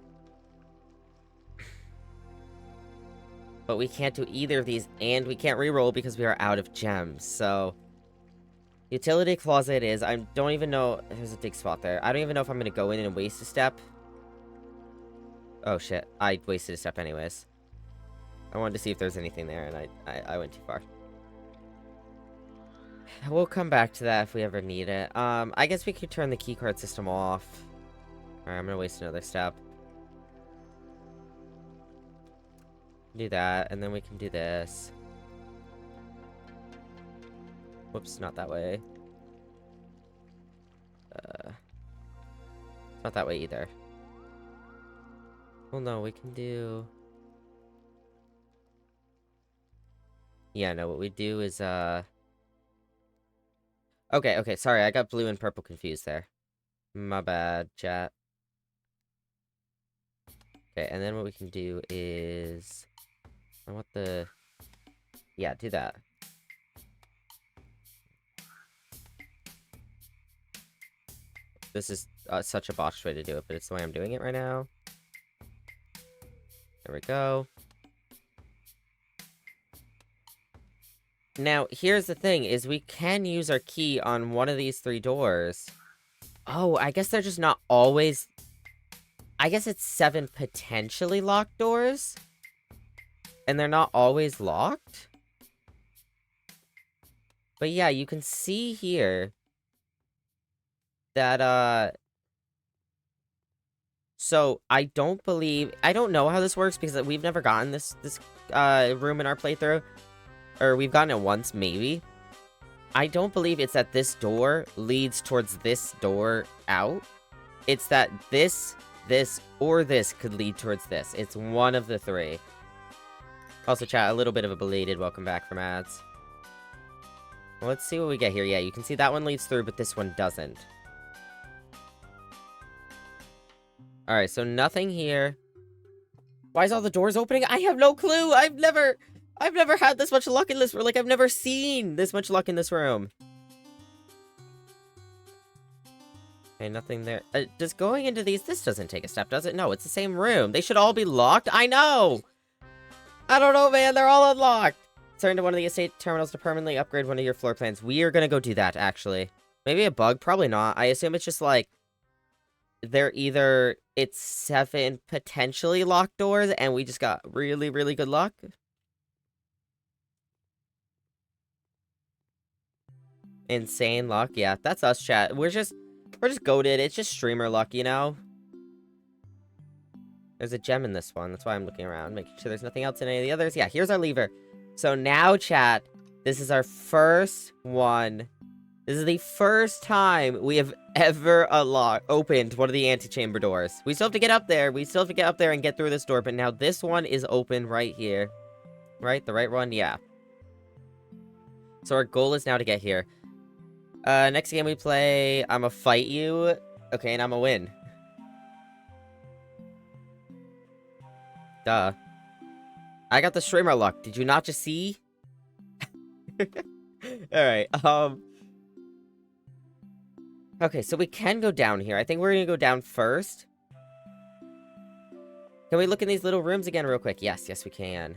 S1: we can't do either of these, and we can't reroll because we are out of gems, so... Utility closet is... I don't even know... There's a dig spot there. I don't even know if I'm gonna go in and waste a step. Oh, shit. I wasted a step anyways. I wanted to see if there's anything there, and I went too far. We'll come back to that if we ever need it. I guess we could turn the keycard system off. Alright, I'm gonna waste another step. Do that, and then we can do this. Whoops, not that way. Not that way either. Well, no, we can do... Yeah, no, what we do is, Okay, sorry, I got blue and purple confused there. My bad, chat. Okay, and then what we can do is... I want the... Yeah, do that. This is such a botched way to do it, but it's the way I'm doing it right now. There we go. Now, here's the thing, is we can use our key on one of these 3 doors. Oh, I guess they're just not always... I guess it's 7 potentially locked doors? And they're not always locked? But yeah, you can see here... that, So, I don't know how this works, because we've never gotten this room in our playthrough. Or we've gotten it once, maybe. I don't believe it's that this door leads towards this door out. It's that this, or this could lead towards this. It's one of the 3. Also, chat, a little bit of a belated welcome back from ads. Well, let's see what we get here. Yeah, you can see that one leads through, but this one doesn't. Alright, so nothing here. Why is all the doors opening? I have no clue! I've never had this much luck in this room. Like, I've never seen this much luck in this room. Okay, nothing there. Just going into these, this doesn't take a step, does it? No, it's the same room. They should all be locked. I know! I don't know, man. They're all unlocked. Turn to one of the estate terminals to permanently upgrade one of your floor plans. We are gonna go do that, actually. Maybe a bug? Probably not. I assume it's just, like... It's 7 potentially locked doors, and we just got really, really good luck. Insane luck. Yeah, that's us, chat. We're just goated. It's just streamer luck, you know? There's a gem in this one. That's why I'm looking around, making sure there's nothing else in any of the others. Yeah, here's our lever. So now, chat, this is our first one This is the first time we have ever opened one of the antechamber doors. We still have to get up there. We still have to get up there and get through this door, but now this one is open right here. Right? The right one? Yeah. So our goal is now to get here. Next game we play, I'ma fight you. Okay, and I'ma win. Duh. I got the streamer luck. Did you not just see? Alright, okay, so we can go down here. I think we're gonna go down first. Can we look in these little rooms again real quick? Yes, yes we can.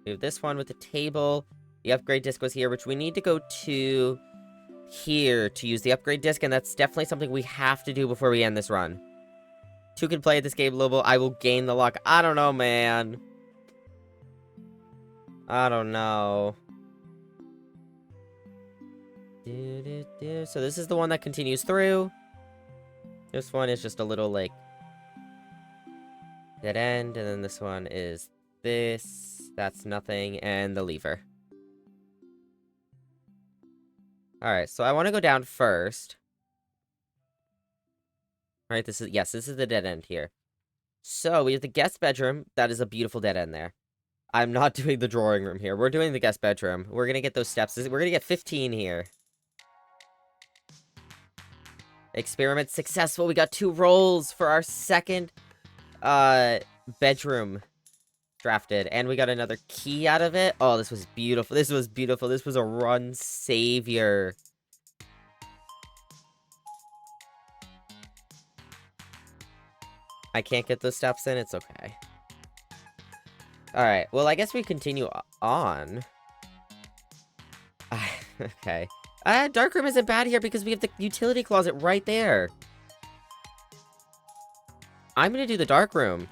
S1: We have this one with the table. The upgrade disc was here, which we need to go to here to use the upgrade disc, and that's definitely something we have to do before we end this run. 2 can play this game, Lobo. I will gain the luck. I don't know, man. I don't know. So this is the one that continues through. This one is just a little, like, dead end, and then this one is this. That's nothing, and the lever. Alright, so I want to go down first. Alright, this is the dead end here. So, we have the guest bedroom. That is a beautiful dead end there. I'm not doing the drawing room here. We're doing the guest bedroom. We're gonna get those steps. We're gonna get 15 here. Experiment successful. We got 2 rolls for our second, bedroom drafted. And we got another key out of it. Oh, this was beautiful. This was beautiful. This was a run savior. I can't get those steps in. It's okay. Alright, well, I guess we continue on. Okay. Dark room isn't bad here because we have the utility closet right there. I'm gonna do the dark room.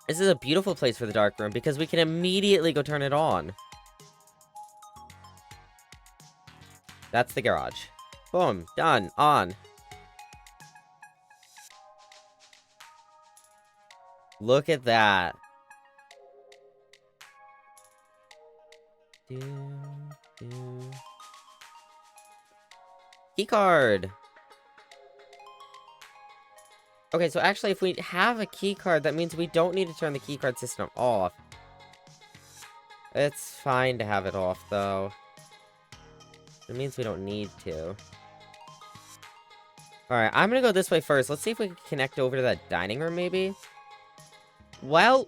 S1: This is a beautiful place for the dark room because we can immediately go turn it on. That's the garage. Boom. Done. On. Look at that. Keycard. Okay, so actually, if we have a keycard, that means we don't need to turn the keycard system off. It's fine to have it off, though. It means we don't need to. Alright, I'm gonna go this way first. Let's see if we can connect over to that dining room, maybe. Well...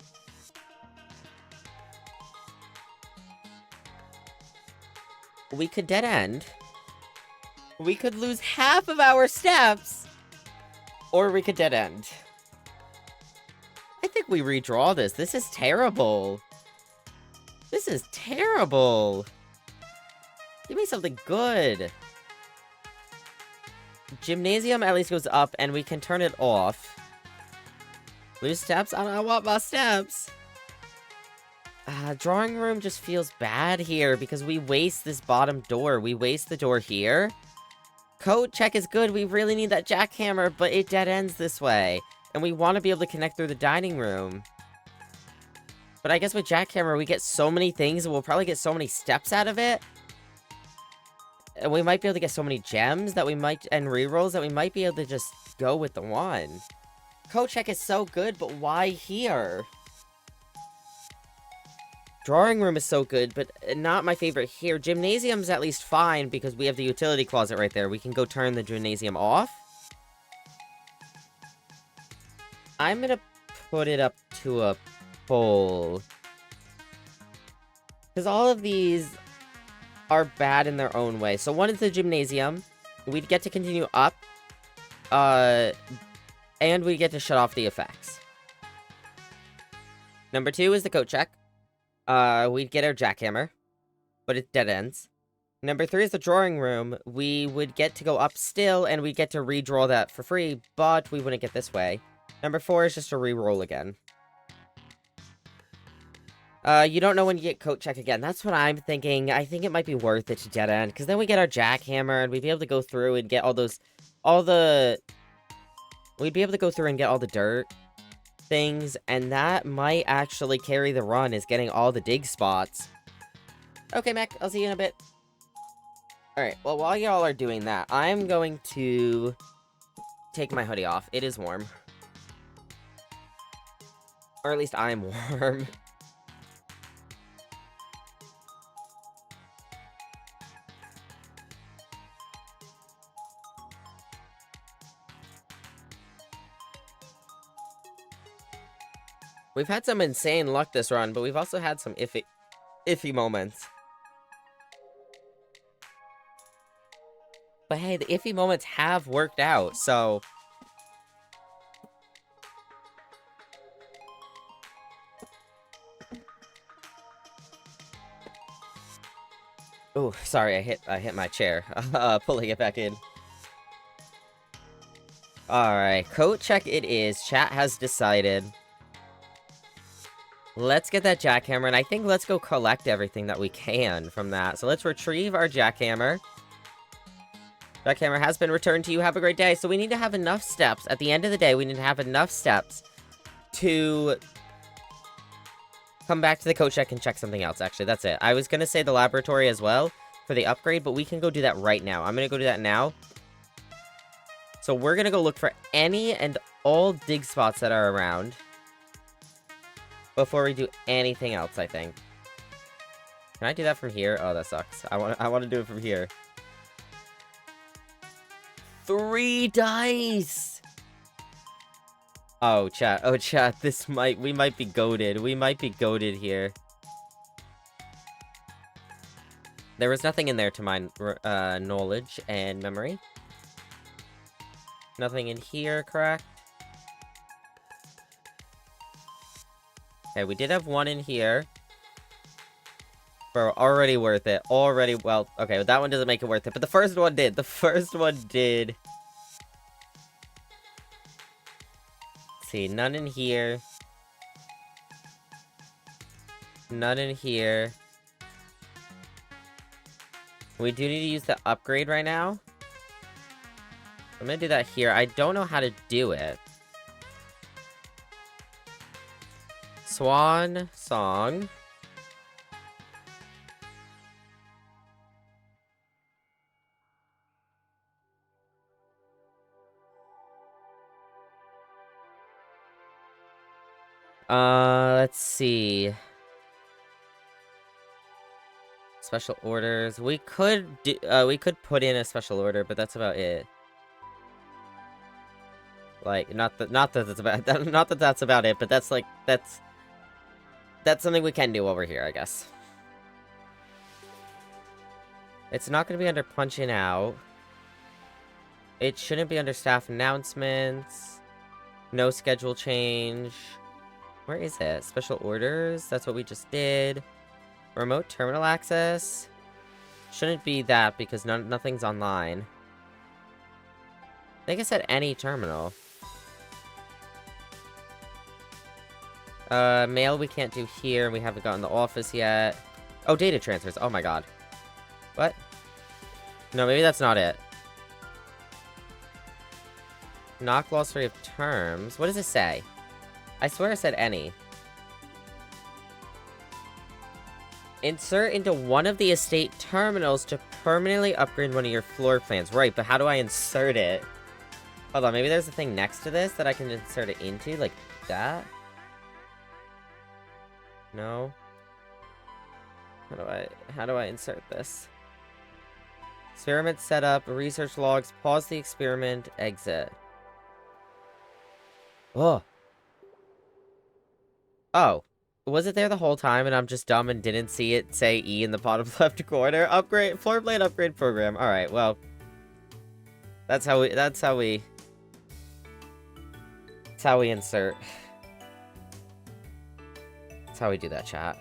S1: we could dead end. We could lose half of our steps. Or we could dead end. I think we redraw this. This is terrible. This is terrible. Give me something good. Gymnasium at least goes up, and we can turn it off. Lose steps? I don't want my steps. Drawing room just feels bad here, because we waste this bottom door. We waste the door here. Code check is good. We really need that jackhammer, but it dead ends this way. And we want to be able to connect through the dining room. But I guess with jackhammer, we get so many things, and we'll probably get so many steps out of it. And we might be able to get so many gems that we might, and rerolls, that we might be able to just go with the one. Code check is so good, but why here? Drawing room is so good, but not my favorite here. Gymnasium's at least fine, because we have the utility closet right there. We can go turn the gymnasium off. I'm gonna put it up to a poll. Because all of these are bad in their own way. So one is the gymnasium. We'd get to continue up. And we get to shut off the effects. Number 2 is the coat check. We'd get our jackhammer, but it dead ends. Number 3 is the drawing room. We would get to go up still, and we'd get to redraw that for free, but we wouldn't get this way. Number 4 is just a reroll again. You don't know when you get coat check again. That's what I'm thinking. I think it might be worth it to dead end, because then we get our jackhammer, and we'd be able to go through and get we'd be able to go through and get all the dirt things, and that might actually carry the run, is getting all the dig spots. Okay, Mac, I'll see you in a bit. Alright, well, while y'all are doing that, I'm going to take my hoodie off. It is warm. Or at least I'm warm. We've had some insane luck this run, but we've also had some iffy moments. But hey, the iffy moments have worked out, so... Oh, sorry, I hit my chair. Pulling it back in. Alright, coat check it is. Chat has decided. Let's get that jackhammer, and I think let's go collect everything that we can from that. So let's retrieve our jackhammer. Jackhammer has been returned to you. Have a great day. So we need to have enough steps. At the end of the day, we need to have enough steps to come back to the coat check and check something else, actually. That's it. I was going to say the laboratory as well for the upgrade, but we can go do that right now. I'm going to go do that now. So we're going to go look for any and all dig spots that are around before we do anything else, I think. Can I do that from here? Oh, that sucks. I want to do it from here. 3 dice! Oh, chat. Oh, chat. We might be goated. We might be goated here. There was nothing in there to my knowledge and memory. Nothing in here, correct? Okay, we did have one in here. Bro, already worth it. Already, well, okay, but that one doesn't make it worth it. But the first one did. The first one did. Let's see, none in here. None in here. We do need to use the upgrade right now. I'm gonna do that here. I don't know how to do it. Swan song. Let's see. Special orders. We could put in a special order, but that's about it. Like, not that that's about not that that's about it, but that's like that's something we can do over here, I guess. It's not gonna be under punching out. It shouldn't be under staff announcements. No schedule change. Where is it? Special orders? That's what we just did. Remote terminal access? Shouldn't be that because nothing's online. I think I said any terminal. Mail we can't do here. We haven't gotten the office yet. Oh, data transfers. Oh my god. What? No, maybe that's not it. Knock glossary of terms. What does it say? I swear I said any. Insert into one of the estate terminals to permanently upgrade one of your floor plans. Right, but how do I insert it? Hold on, maybe there's a thing next to this that I can insert it into, like that? No? How do I insert this? Experiment setup, research logs, pause the experiment, exit. Oh. Oh. Was it there the whole time and I'm just dumb and didn't see it say E in the bottom left corner? Upgrade, floor plan upgrade program. Alright, well. That's how we insert. That's how we do that, chat.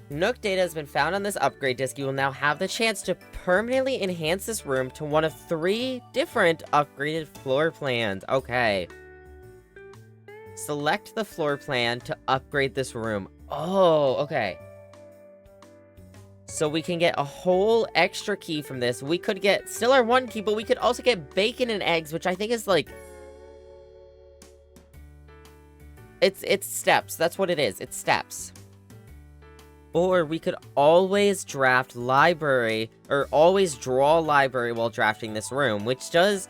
S1: Nook data has been found on this upgrade disk. You will now have the chance to permanently enhance this room to one of 3 different upgraded floor plans. Okay. Select the floor plan to upgrade this room. Oh, okay. So we can get a whole extra key from this. We could get still our 1 key, but we could also get bacon and eggs, which I think is like... It's steps. That's what it is. It's steps. Or we could always draft library, or always draw library while drafting this room, which does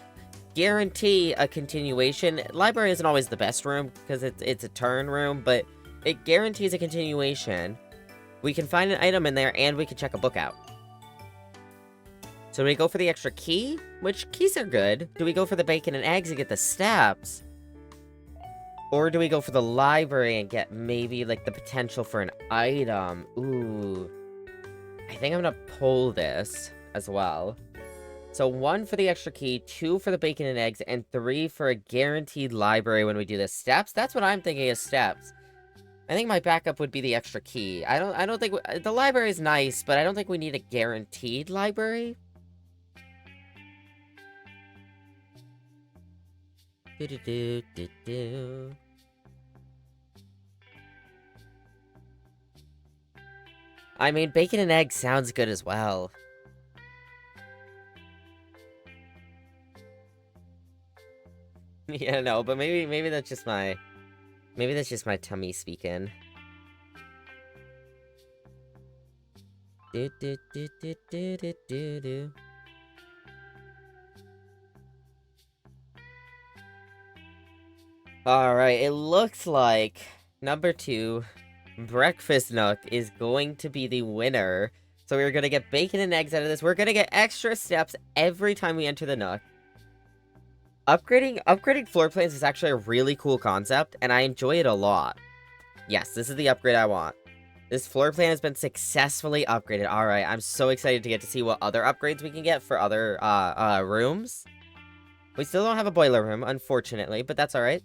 S1: guarantee a continuation. Library isn't always the best room, because it's a turn room, but it guarantees a continuation. We can find an item in there, and we can check a book out. So do we go for the extra key? Which keys are good. Do we go for the bacon and eggs and get the steps? Or do we go for the library and get maybe, like, the potential for an item? Ooh. I think I'm gonna pull this as well. So 1 for the extra key, 2 for the bacon and eggs, and 3 for a guaranteed library when we do the steps. That's what I'm thinking is steps. I think my backup would be the extra key. I don't think... the library is nice, but I don't think we need a guaranteed library. Do-do-do-do-do. I mean, bacon and eggs sounds good as well. Yeah, no, but maybe that's just my... maybe that's just my tummy speaking. Do do do do do do do do. Alright, it looks like number 2, Breakfast Nook, is going to be the winner. So we're gonna get bacon and eggs out of this. We're gonna get extra steps every time we enter the Nook. Upgrading floor plans is actually a really cool concept, and I enjoy it a lot. Yes, this is the upgrade I want. This floor plan has been successfully upgraded. Alright, I'm so excited to get to see what other upgrades we can get for other, rooms. We still don't have a boiler room, unfortunately, but that's alright.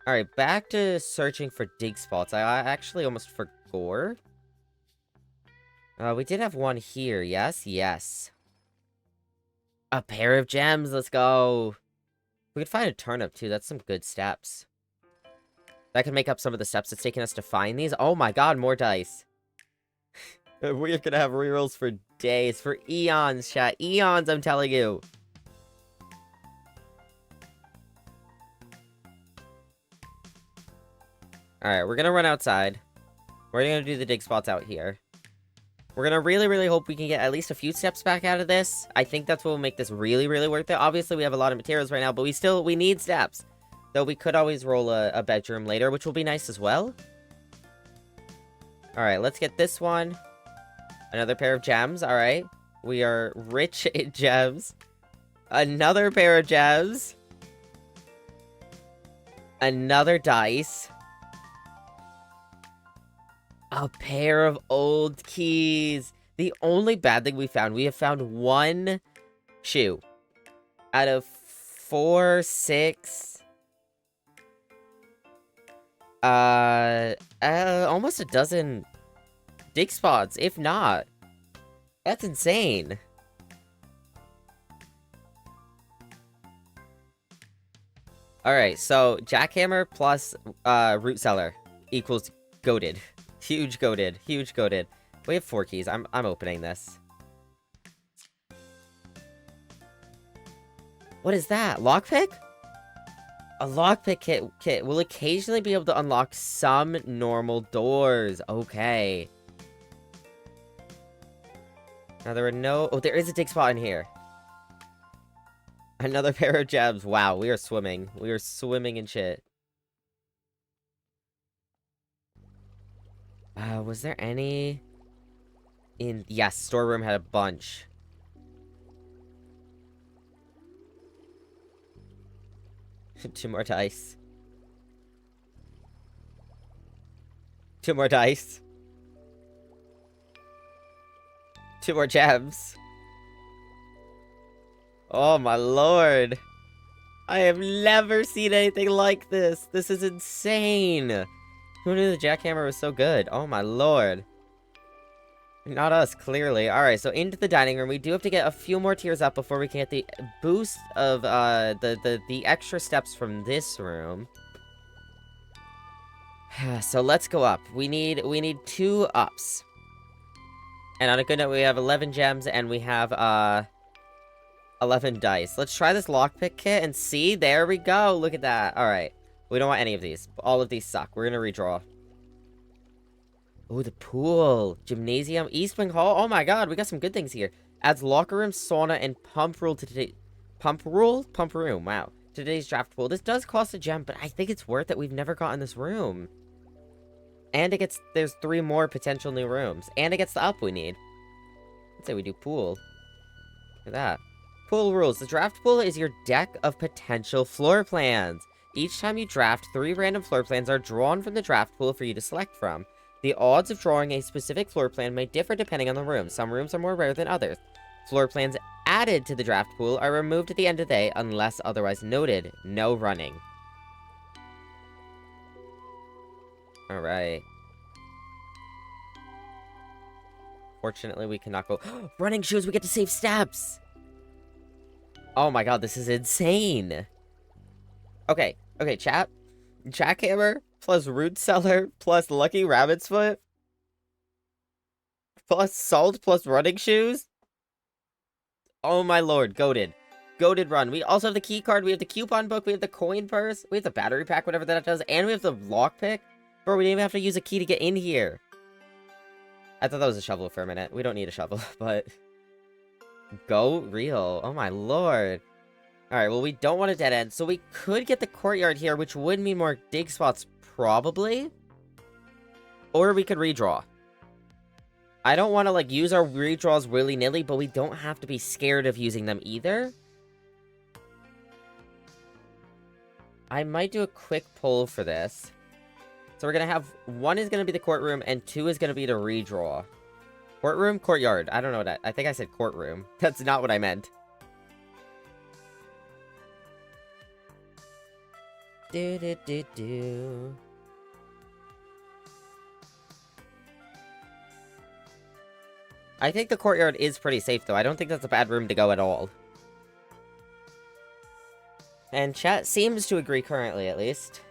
S1: Alright, back to searching for dig spots. I actually almost forgot. We did have one here, yes? Yes. A pair of gems, let's go! We could find a turnip, too. That's some good steps. That could make up some of the steps it's taken us to find these. Oh my god, more dice. We're gonna have rerolls for days, for eons, chat. Eons, I'm telling you. Alright, we're gonna run outside. We're gonna do the dig spots out here. We're gonna really, really hope we can get at least a few steps back out of this. I think that's what will make this really, really worth it. Obviously, we have a lot of materials right now, but we need steps. Though we could always roll a bedroom later, which will be nice as well. Alright, let's get this one. Another pair of gems, alright. We are rich in gems. Another pair of gems. Another dice. A pair of old keys. The only bad thing we have found 1 shoe. Out of 4, 6... almost a dozen dig spots, if not. That's insane. Alright, so jackhammer plus root cellar equals goated. Huge goated. Huge goated. We have 4 keys. I'm opening this. What is that? Lockpick? A lockpick kit will occasionally be able to unlock some normal doors. Okay. Now there are no... oh, there is a dig spot in here. Another pair of gems. Wow, we are swimming. We are swimming in shit. Was there any... in... yes, storeroom had a bunch. Two more dice. 2 more dice. 2 more gems. Oh my lord. I have never seen anything like this. This is insane. Who knew the jackhammer was so good? Oh my lord. Not us, clearly. Alright, so into the dining room. We do have to get a few more tiers up before we can get the boost of, the extra steps from this room. So let's go up. We need 2 ups. And on a good note, we have 11 gems, and we have, 11 dice. Let's try this lockpick kit and see. There we go. Look at that. Alright. We don't want any of these. All of these suck. We're gonna redraw. Oh, the pool. Gymnasium. East Wing Hall. Oh my god, we got some good things here. Adds locker room, sauna, and pump rule to today. Pump rule? Pump room. Wow. Today's draft pool. This does cost a gem, but I think it's worth it. We've never gotten this room. And there's 3 more potential new rooms. And it gets the up we need. Let's say we do pool. Look at that. Pool rules. The draft pool is your deck of potential floor plans. Each time you draft, 3 random floor plans are drawn from the draft pool for you to select from. The odds of drawing a specific floor plan may differ depending on the room. Some rooms are more rare than others. Floor plans added to the draft pool are removed at the end of the day unless otherwise noted. No running. Alright. Fortunately, we cannot go... Running shoes, we get to save steps! Oh my god, this is insane! Okay, chat. Jackhammer plus Root Cellar plus Lucky Rabbit's Foot plus Salt plus Running Shoes? Oh my lord, goated. Goated run. We also have the key card, we have the coupon book, we have the coin purse, we have the battery pack, whatever that does, and we have the lockpick. Bro, we didn't even have to use a key to get in here. I thought that was a shovel for a minute. We don't need a shovel, but... Go real. Oh my lord. Alright, well, we don't want a dead end, so we could get the courtyard here, which would mean more dig spots, probably. Or we could redraw. I don't want to, like, use our redraws willy-nilly, but we don't have to be scared of using them either. I might do a quick poll for this. So we're gonna have... 1 is gonna be the courtroom, and 2 is gonna be the redraw. Courtroom? Courtyard. I don't know what I think I said courtroom. That's not what I meant. Do. I think the courtyard is pretty safe, though. I don't think that's a bad room to go at all. And chat seems to agree currently, at least.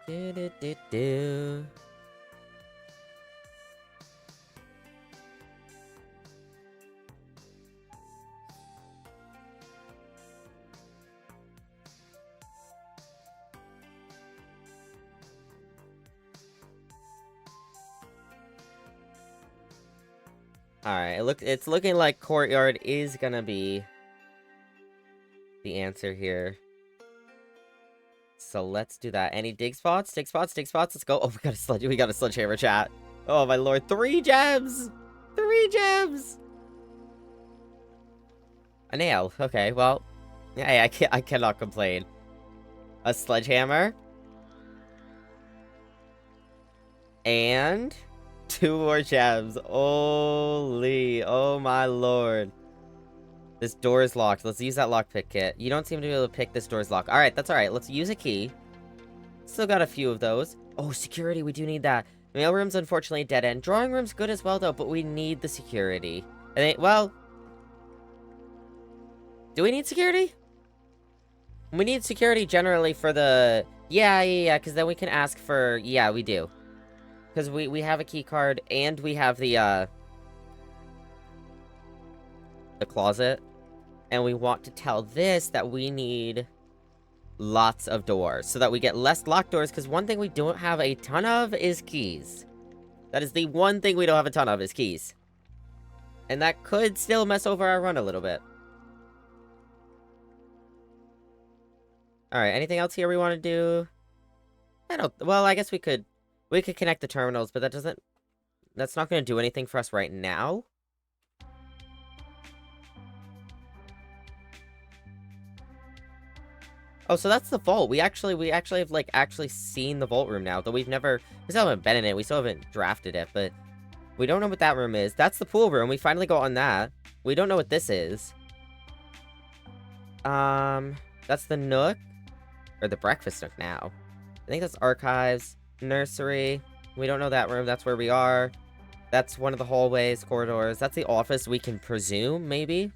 S1: Do. Alright, it's looking like courtyard is gonna be the answer here. So let's do that. Any dig spots? Dig spots, let's go. Oh, we got a sledgehammer, chat. Oh my lord, 3 gems! 3 gems! A nail. Okay, well, hey, I cannot complain. A sledgehammer. And 2 more gems. Holy, oh my lord. This door is locked. Let's use that lockpick kit. You don't seem to be able to pick this door's lock. Alright, that's alright. Let's use a key. Still got a few of those. Oh, security. We do need that. Mailroom's unfortunately dead end. Drawing room's good as well, though, but we need the security. Well... Do we need security? We need security generally for the... Yeah, because then we can ask for... Yeah, we do. Because we have a key card, and we have the closet. And we want to tell this that we need lots of doors, so that we get less locked doors, because one thing we don't have a ton of is keys. That is the one thing we don't have a ton of, is keys. And that could still mess over our run a little bit. Alright, anything else here we want to do? Well, I guess we could connect the terminals, but that's not going to do anything for us right now. Oh, so that's the vault. We actually have, like, seen the vault room now, though we still haven't been in it. We still haven't drafted it, but we don't know what that room is. That's the pool room. We finally got on that. We don't know what this is. That's the nook, or the breakfast nook now. I think that's archives, nursery. We don't know that room. That's where we are. That's one of the hallways, corridors. That's the office, we can presume, maybe.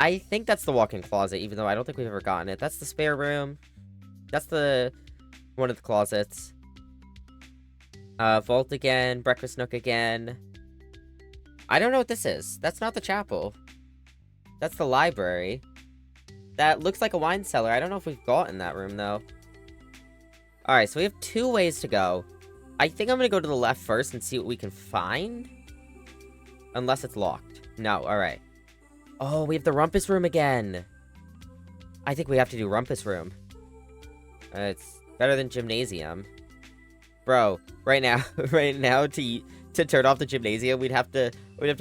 S1: I think that's the walk-in closet, even though I don't think we've ever gotten it. That's the spare room. That's one of the closets. Vault again. Breakfast nook again. I don't know what this is. That's not the chapel. That's the library. That looks like a wine cellar. I don't know if we've gotten that room, though. Alright, so we have 2 ways to go. I think I'm gonna go to the left first and see what we can find. Unless it's locked. No, alright. Oh, we have the rumpus room again. I think we have to do rumpus room. It's better than gymnasium. Bro, right now, to turn off the gymnasium, we'd have to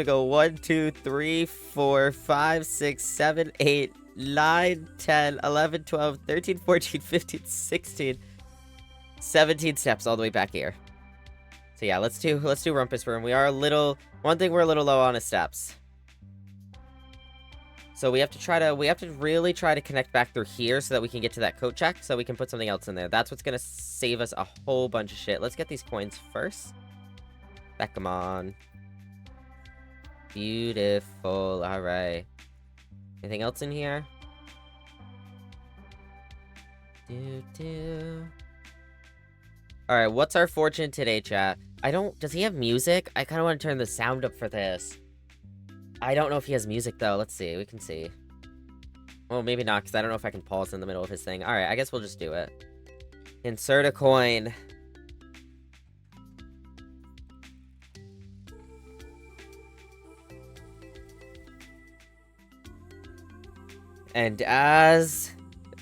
S1: go 1, 2, 3, 4, 5, 6, 7, 8, 9, 10, 11, 12, 13, 14, 15, 16, 17 steps all the way back here. So yeah, let's do rumpus room. We are a little, one thing we're a little low on is steps. So we have to really try to connect back through here so that we can get to that coat check so we can put something else in there. That's what's gonna save us a whole bunch of shit. Let's get these coins first. Back them on. Beautiful. Alright. Anything else in here? Alright, what's our fortune today, chat? Does he have music? I kind of want to turn the sound up for this. I don't know if he has music, though. Let's see. We can see. Well, maybe not, because I don't know if I can pause in the middle of his thing. Alright, I guess we'll just do it. Insert a coin. And as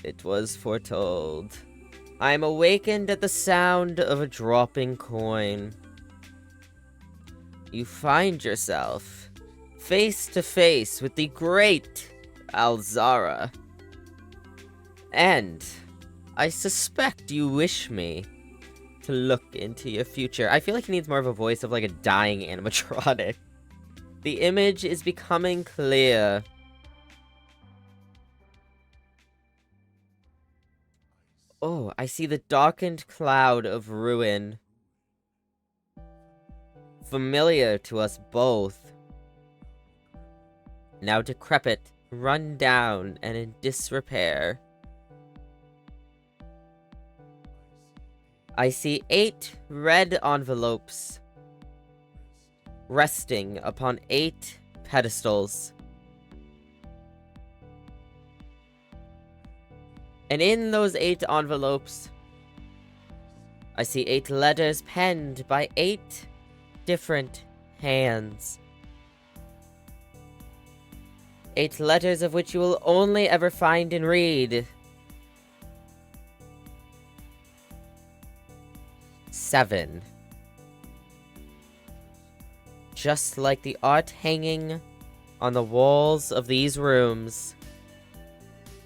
S1: it was foretold, I am awakened at the sound of a dropping coin. You find yourself face to face with the great Alzara. And I suspect you wish me to look into your future. I feel like he needs more of a voice of like a dying animatronic. The image is becoming clear. Oh, I see the darkened cloud of ruin. Familiar to us both. Now decrepit, run down, and in disrepair. I see 8 red envelopes resting upon 8 pedestals. And in those 8 envelopes, I see 8 letters penned by 8 different hands. 8 letters of which you will only ever find and read. 7. Just like the art hanging on the walls of these rooms,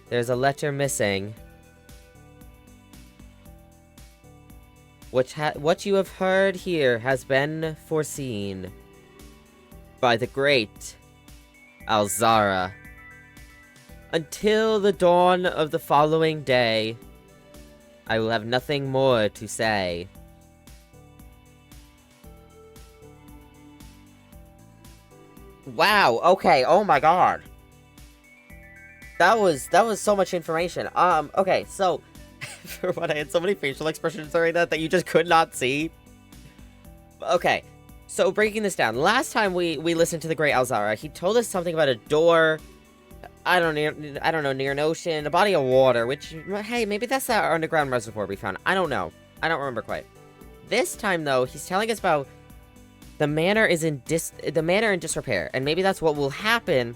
S1: there's a letter missing. What you have heard here has been foreseen by the great Alzara. Until the dawn of the following day, I will have nothing more to say. Wow, okay, oh my god. That was so much information. Okay, so for what I had so many facial expressions during that you just could not see. Okay, so breaking this down. Last time we listened to the Great Alzara, he told us something about a door. I don't know, near an ocean, a body of water. Which, hey, maybe that's that underground reservoir we found. I don't know. I don't remember quite. This time though, he's telling us about the manor in disrepair, and maybe that's what will happen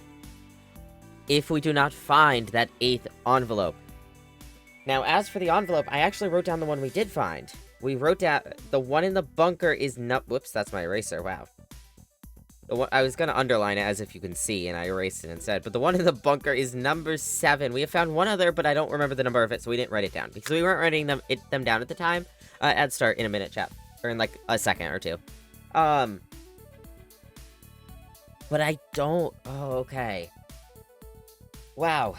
S1: if we do not find that 8th envelope. Now, as for the envelope, I actually wrote down the one we did find. We wrote down the one in the bunker is whoops, that's my eraser, wow. The one, I was gonna underline it as if you can see, and I erased it instead, but the one in the bunker is number 7. We have found one other, but I don't remember the number of it, so we didn't write it down, because we weren't writing them down at the time. Add start in a minute, chat. Or in, like, a second or two. But I don't... Oh, okay. Wow,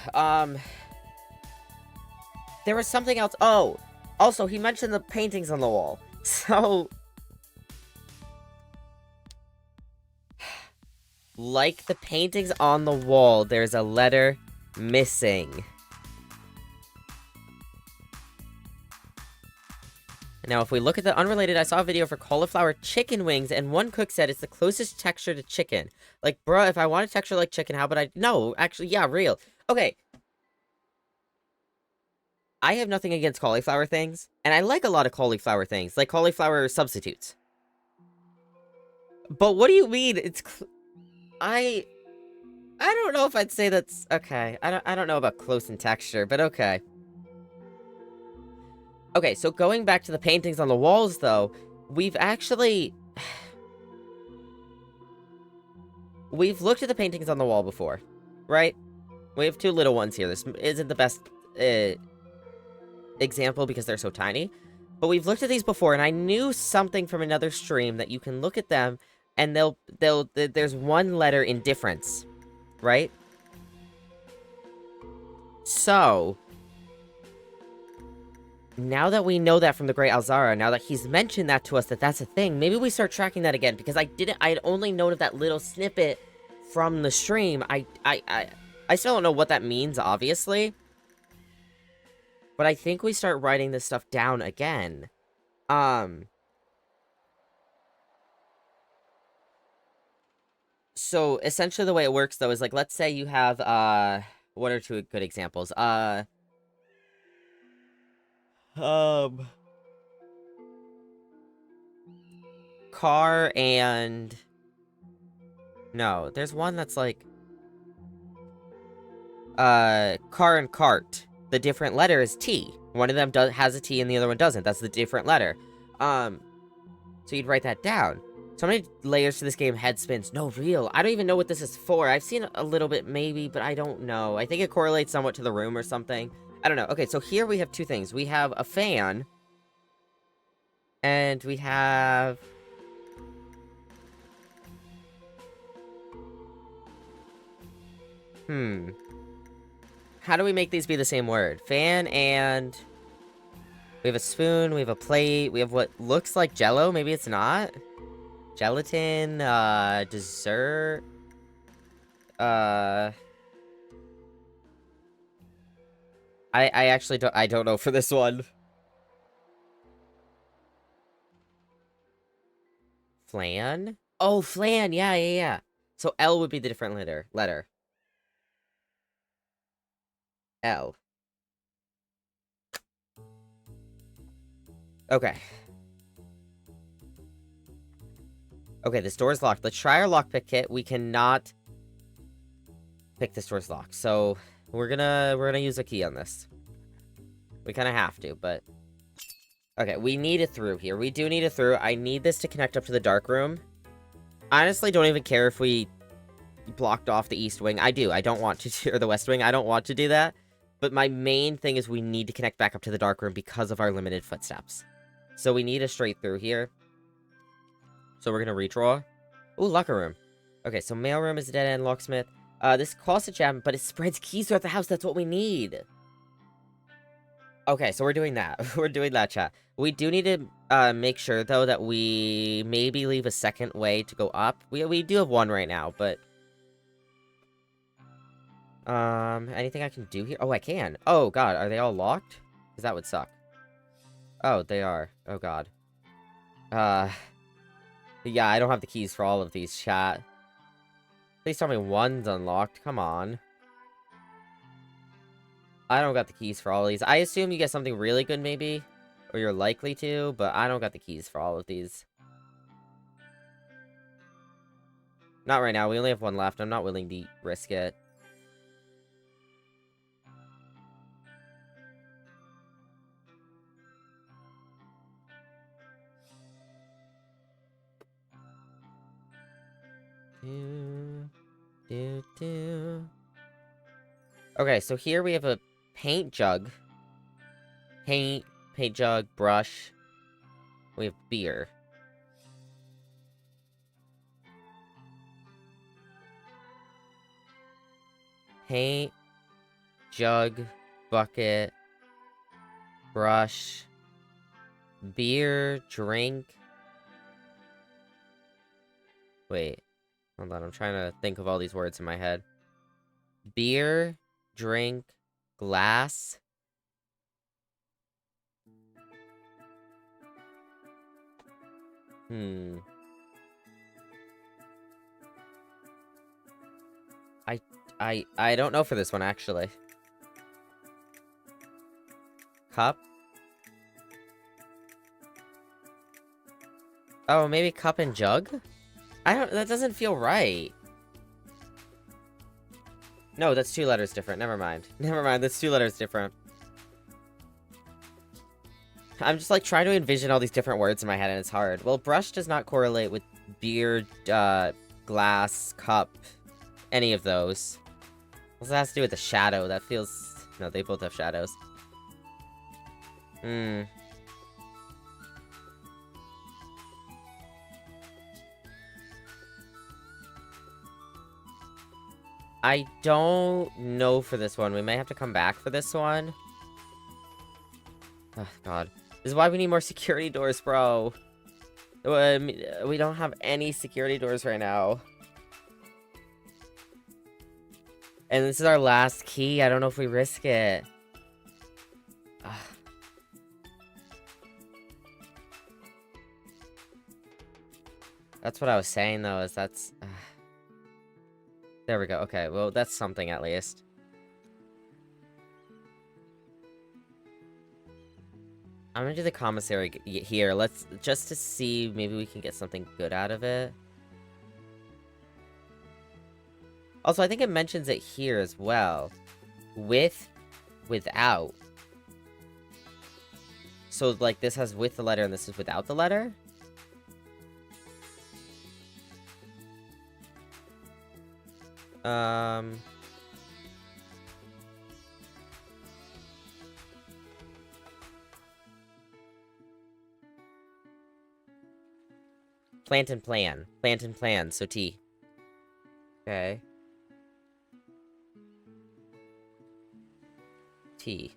S1: there was something else. Oh, also, he mentioned the paintings on the wall. So... like the paintings on the wall, there's a letter missing. Now, if we look at the unrelated, I saw a video for cauliflower chicken wings, and one cook said it's the closest texture to chicken. Like, bruh, if I want a texture like chicken, how about I... No, actually, yeah, real. Okay. I have nothing against cauliflower things, and I like a lot of cauliflower things, like cauliflower substitutes. But what do you mean? I don't know if I'd say that's okay. I don't know about close in texture, but okay. Okay, so going back to the paintings on the walls, though, we've actually we've looked at the paintings on the wall before, right? We have two little ones here. This isn't the best example because they're so tiny, but we've looked at these before, and I knew something from another stream that you can look at them, and there's one letter in difference, right? So now that we know that from the Great Alzara, now that he's mentioned that to us, that's a thing, maybe we start tracking that again, because I had only known of that little snippet from the stream. I still don't know what that means, obviously. But I think we start writing this stuff down again. So, essentially the way it works, though, is, like, let's say you have, what are two good examples? Car and... No, there's one that's, like... car and cart. The different letter is T. One of them has a T and the other one doesn't. That's the different letter. So you'd write that down. So many layers to this game, head spins. No, real. I don't even know what this is for. I've seen a little bit, maybe, but I don't know. I think it correlates somewhat to the room or something. I don't know. Okay, so here we have two things. We have a fan. And we have... How do we make these be the same word? Fan and... We have a spoon, we have a plate, we have what looks like Jell-O, maybe it's not? Gelatin, dessert... I actually don't know for this one. Flan? Oh, flan, yeah. So L would be the different letter. L. Okay. Okay, this door's locked. Let's try our lockpick kit. We cannot pick this door's lock. So we're gonna use a key on this. We kind of have to, but... Okay, we need it through here. We do need it through. I need this to connect up to the dark room. Honestly, don't even care if we blocked off the east wing. I do. I don't want to, or the west wing. I don't want to do that. But my main thing is we need to connect back up to the dark room because of our limited footsteps. So we need a straight through here. So we're gonna redraw. Ooh, locker room. Okay, so mailroom is a dead end, locksmith. This costs a gem, but it spreads keys throughout the house. That's what we need. Okay, so we're doing that. We're doing that, chat. We do need to make sure, though, that we maybe leave a second way to go up. We do have one right now, but... anything I can do here? Oh, I can. Oh, God, are they all locked? Because that would suck. Oh, they are. Oh, God. Yeah, I don't have the keys for all of these, chat. Please tell me one's unlocked. Come on. I don't got the keys for all of these. I assume you get something really good, maybe? Or you're likely to, but I don't got the keys for all of these. Not right now. We only have one left. I'm not willing to risk it. Okay, so here we have a paint jug. Paint jug, brush. We have beer. Paint, jug, bucket, brush, beer, drink. Wait, hold on, I'm trying to think of all these words in my head. Beer, drink, glass. I don't know for this one, actually. Cup? Oh, maybe cup and jug? That doesn't feel right. No, that's 2 letters different. Never mind. Never mind, that's 2 letters different. I'm just, like, trying to envision all these different words in my head, and it's hard. Well, brush does not correlate with beer, glass, cup, any of those. Also has to do with the shadow. That feels... No, they both have shadows. Hmm. I don't know for this one. We may have to come back for this one. Oh, God. This is why we need more security doors, bro. We don't have any security doors right now. And this is our last key. I don't know if we risk it. Ugh. That's what I was saying, though, is that's... There we go. Okay, well, that's something at least. I'm gonna do the commissary here. Let's... Just to see, maybe we can get something good out of it. Also, I think it mentions it here as well. With, without. So, like, this has with the letter and this is without the letter? Plant and plan. Plant and plan, so T. Okay. T.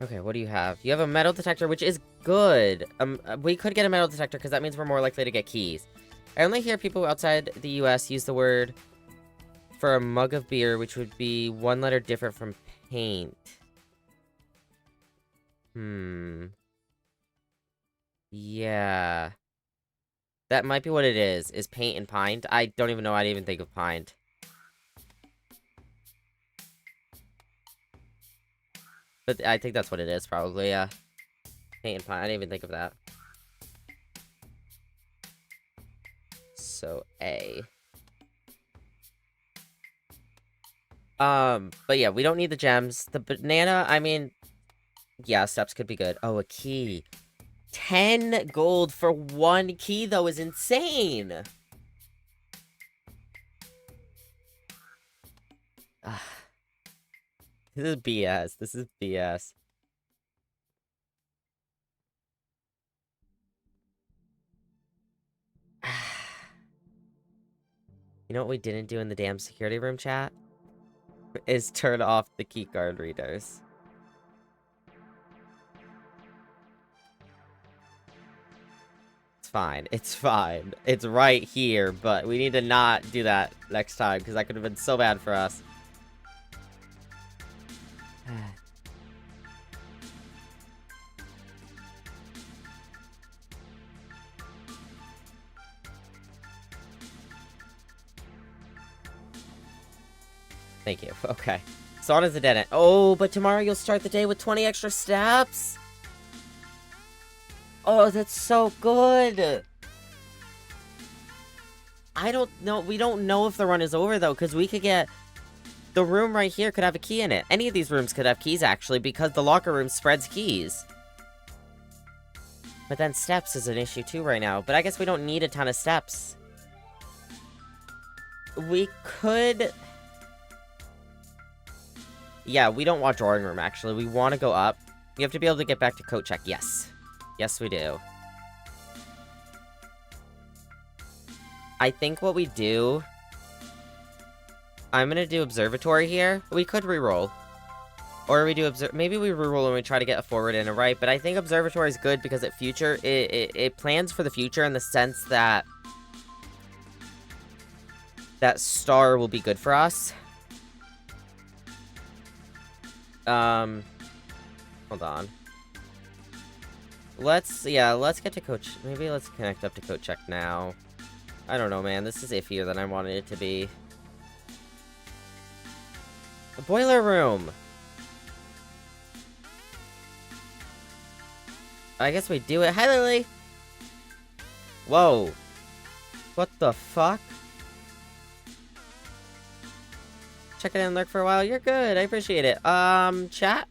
S1: Okay, what do you have? You have a metal detector, which is good. We could get a metal detector, because that means we're more likely to get keys. I only hear people outside the US use the word for a mug of beer, which would be 1 letter different from paint. Yeah. That might be what it is paint and pint. I don't even know I'd even think of pint. But I think that's what it is, probably, yeah. Paint and pint, I didn't even think of that. So, A. But yeah, we don't need the gems. The banana, I mean... Yeah, steps could be good. Oh, a key. 10 gold for 1 key, though, is insane! This is BS. This is BS. You know what we didn't do in the damn security room chat? Is turn off the keycard readers. It's fine. It's fine. It's right here, but we need to not do that next time, because that could have been so bad for us. Thank you. Okay. Sauna's a dead end. Oh, but tomorrow you'll start the day with 20 extra steps? Oh, that's so good! I don't know. We don't know if the run is over, though, because we could get... The room right here could have a key in it. Any of these rooms could have keys, actually, because the locker room spreads keys. But then steps is an issue, too, right now. But I guess we don't need a ton of steps. We could... Yeah, we don't want drawing room, actually. We want to go up. You have to be able to get back to coat check. Yes. Yes, we do. I think what we do... I'm gonna do observatory here. We could reroll. Or we do maybe we reroll and we try to get a forward and a right, but I think observatory is good because it plans for the future in the sense that that star will be good for us. Hold on. Let's get to coach. Maybe let's connect up to coat check now. I don't know, man. This is iffier than I wanted it to be. The boiler room! I guess we do it. Hi, Lily! Whoa. What the fuck? Check it in and lurk for a while. You're good. I appreciate it. Chat?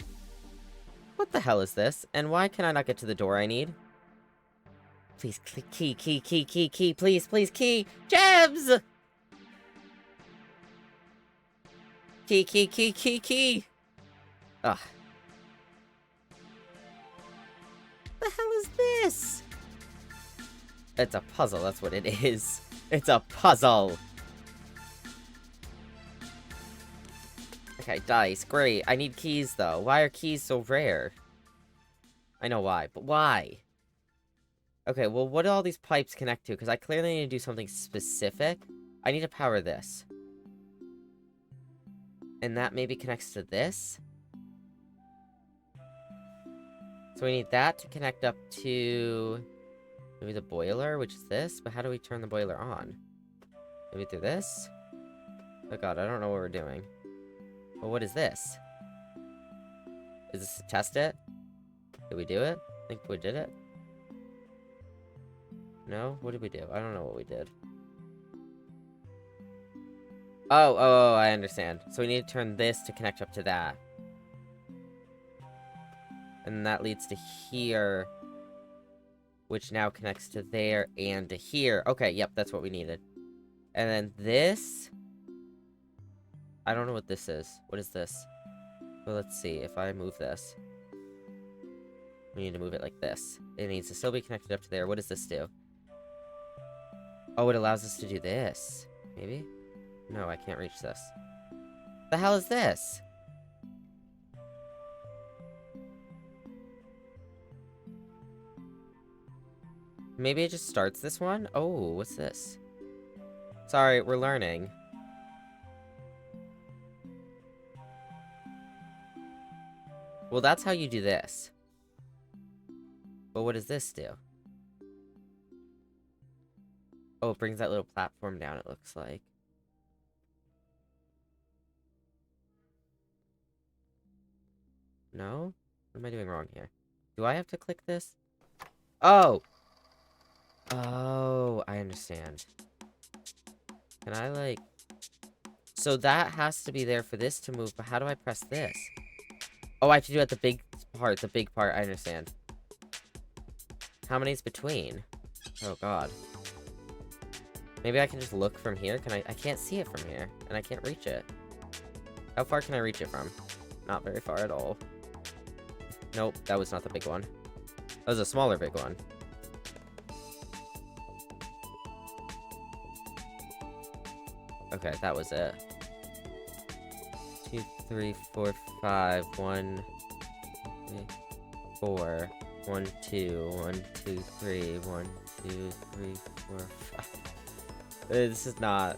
S1: What the hell is this? And why can I not get to the door I need? Please, key, please, please, key! Jebs! Key! Ugh. What the hell is this? It's a puzzle, that's what it is. It's a puzzle! Okay, dice, great. I need keys, though. Why are keys so rare? I know why, but why? Okay, well, what do all these pipes connect to? Because I clearly need to do something specific. I need to power this. And that maybe connects to this? So we need that to connect up to... maybe the boiler, which is this? But how do we turn the boiler on? Maybe through this? Oh god, I don't know what we're doing. Well, what is this? Is this to test it? Did we do it? I think we did it. No? What did we do? I don't know what we did. Oh, I understand. So we need to turn this to connect up to that. And that leads to here, which now connects to there and to here. Okay, yep, that's what we needed. And then this... I don't know what this is. What is this? Well, let's see. If I move this... we need to move it like this. It needs to still be connected up to there. What does this do? Oh, it allows us to do this. Maybe? No, I can't reach this. The hell is this? Maybe it just starts this one? Oh, what's this? Sorry, we're learning. Well, that's how you do this. But what does this do? Oh, it brings that little platform down, it looks like. No? What am I doing wrong here? Do I have to click this? Oh! Oh, I understand. Can I, like... so that has to be there for this to move, but how do I press this? Oh, I have to do it at the big part, I understand. How many's between? Oh, god. Maybe I can just look from here? Can I can't see it from here, and I can't reach it. How far can I reach it from? Not very far at all. Nope, that was not the big one. That was a smaller big one. Okay, that was it. 2, 3, 4, 5. 1, 3, 4. 1, 2. 1, 2, 3. 1, 2, 3, 4, 5. This is not...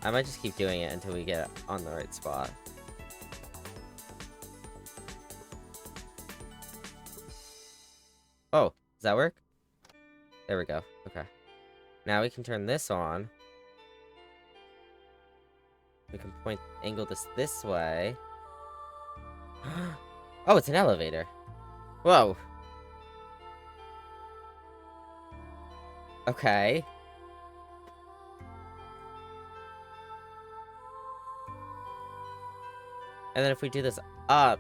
S1: I might just keep doing it until we get on the right spot. Oh, does that work? There we go. Okay. Now we can turn this on. We can angle this way. Oh, it's an elevator. Whoa. Okay. And then if we do this up,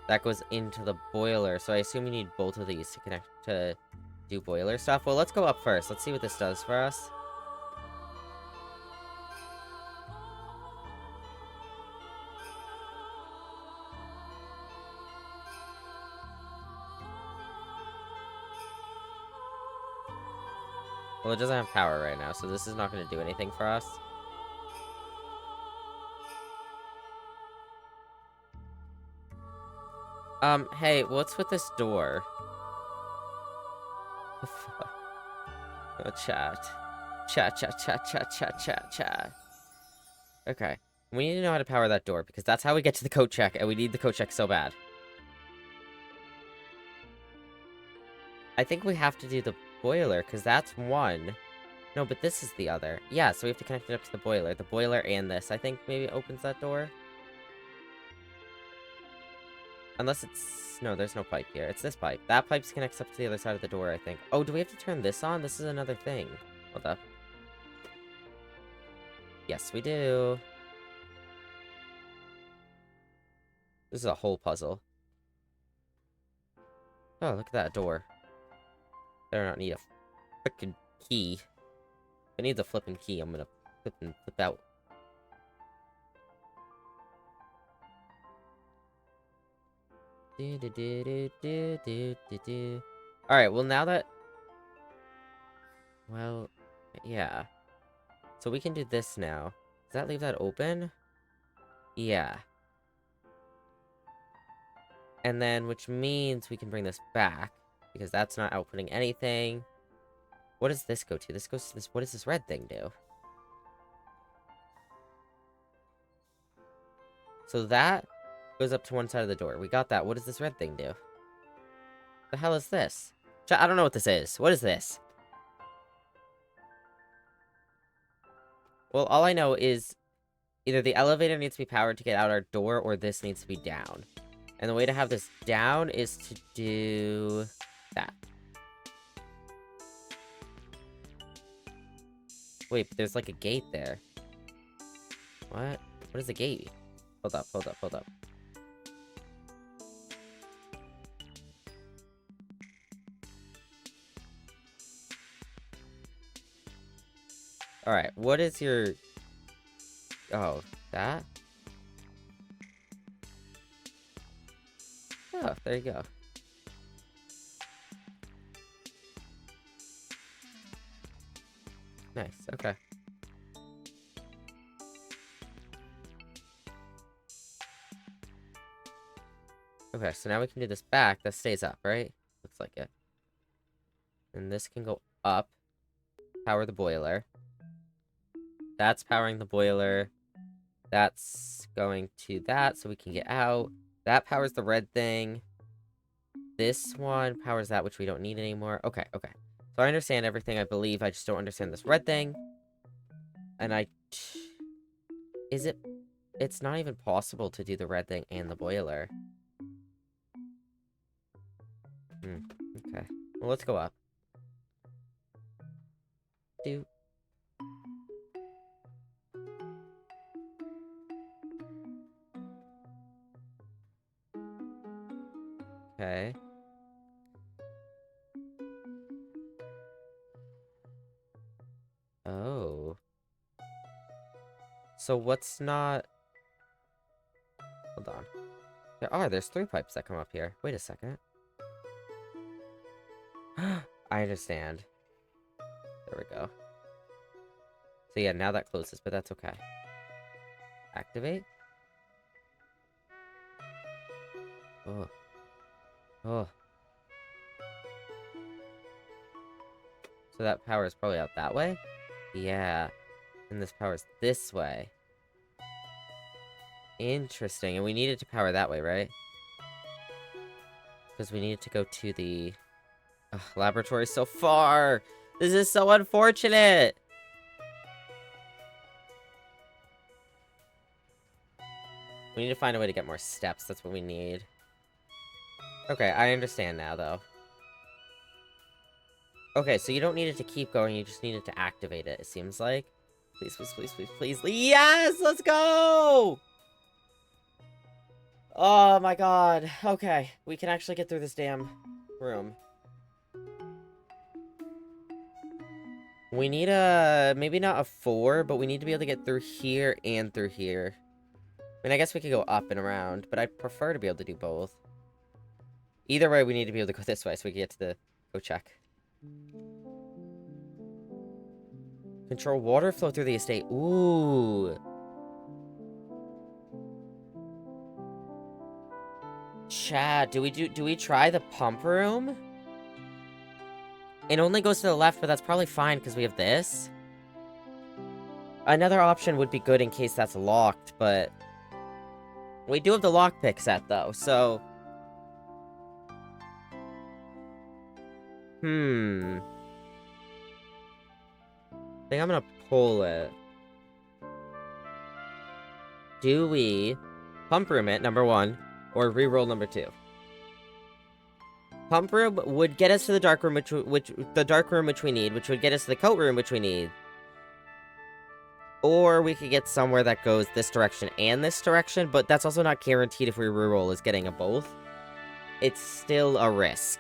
S1: that goes into the boiler. So I assume you need both of these to connect to do boiler stuff. Well, let's go up first. Let's see what this does for us. Well, it doesn't have power right now, so this is not going to do anything for us. Hey, what's with this door? Oh, chat. Chat. Okay. We need to know how to power that door, because that's how we get to the code check, and we need the code check so bad. I think we have to do the boiler, because that's one. No, but this is the other. Yeah, so we have to connect it up to the boiler. The boiler and this, I think, maybe opens that door. Unless it's... No, there's no pipe here. It's this pipe. That pipe connects up to the other side of the door, I think. Oh, do we have to turn this on? This is another thing. Hold up. Yes, we do. This is a whole puzzle. Oh, look at that door. Better not need a frickin' key. If it needs a flippin' key, I'm gonna flip out. Alright, well now that... Well, yeah. So we can do this now. Does that leave that open? Yeah. And then, which means we can bring this back. Because that's not outputting anything. What does this go to? This goes to this... What does this red thing do? So that goes up to one side of the door. We got that. What does this red thing do? The hell is this? I don't know what this is. What is this? Well, all I know is either the elevator needs to be powered to get out our door, or this needs to be down. And the way to have this down is to do that. Wait, but there's like a gate there. What? What is the gate? Hold up, hold up, hold up. Alright, what is your... Oh, that? Oh, there you go. Nice, okay. Okay, so now we can do this back. That stays up, right? Looks like it. And this can go up. Power the boiler. That's powering the boiler. That's going to that, so we can get out. That powers the red thing. This one powers that, which we don't need anymore. Okay, okay. So I understand everything, I believe. I just don't understand this red thing. And is it... It's not even possible to do the red thing and the boiler. Okay. Well, let's go up. Do. Okay. Oh. So what's not... Hold on. There's 3 pipes that come up here. Wait a second. I understand. There we go. So yeah, now that closes, but that's okay. Activate? Oh. Oh. So that power is probably out that way? Yeah. And this power's this way. Interesting. And we needed to power that way, right? Because we needed to go to the... Ugh, laboratory so far! This is so unfortunate! We need to find a way to get more steps. That's what we need. Okay, I understand now, though. Okay, so you don't need it to keep going. You just need it to activate it, it seems like. Please, please, please, please, please. Yes! Let's go! Oh, my God. Okay, we can actually get through this damn room. We need a... Maybe not a 4, but we need to be able to get through here and through here. I mean, I guess we could go up and around, but I prefer to be able to do both. Either way, we need to be able to go this way so we can get to the... Go check. Control water flow through the estate. Ooh. Chad, do we try the pump room? It only goes to the left, but that's probably fine because we have this. Another option would be good in case that's locked, but... We do have the lockpick set, though, so... I think I'm gonna pull it. Do we pump room it, number 1, or reroll number 2? Pump room would get us to the dark room, which we need, which would get us to the coat room, which we need. Or we could get somewhere that goes this direction and this direction, but that's also not guaranteed if we reroll is getting a both. It's still a risk.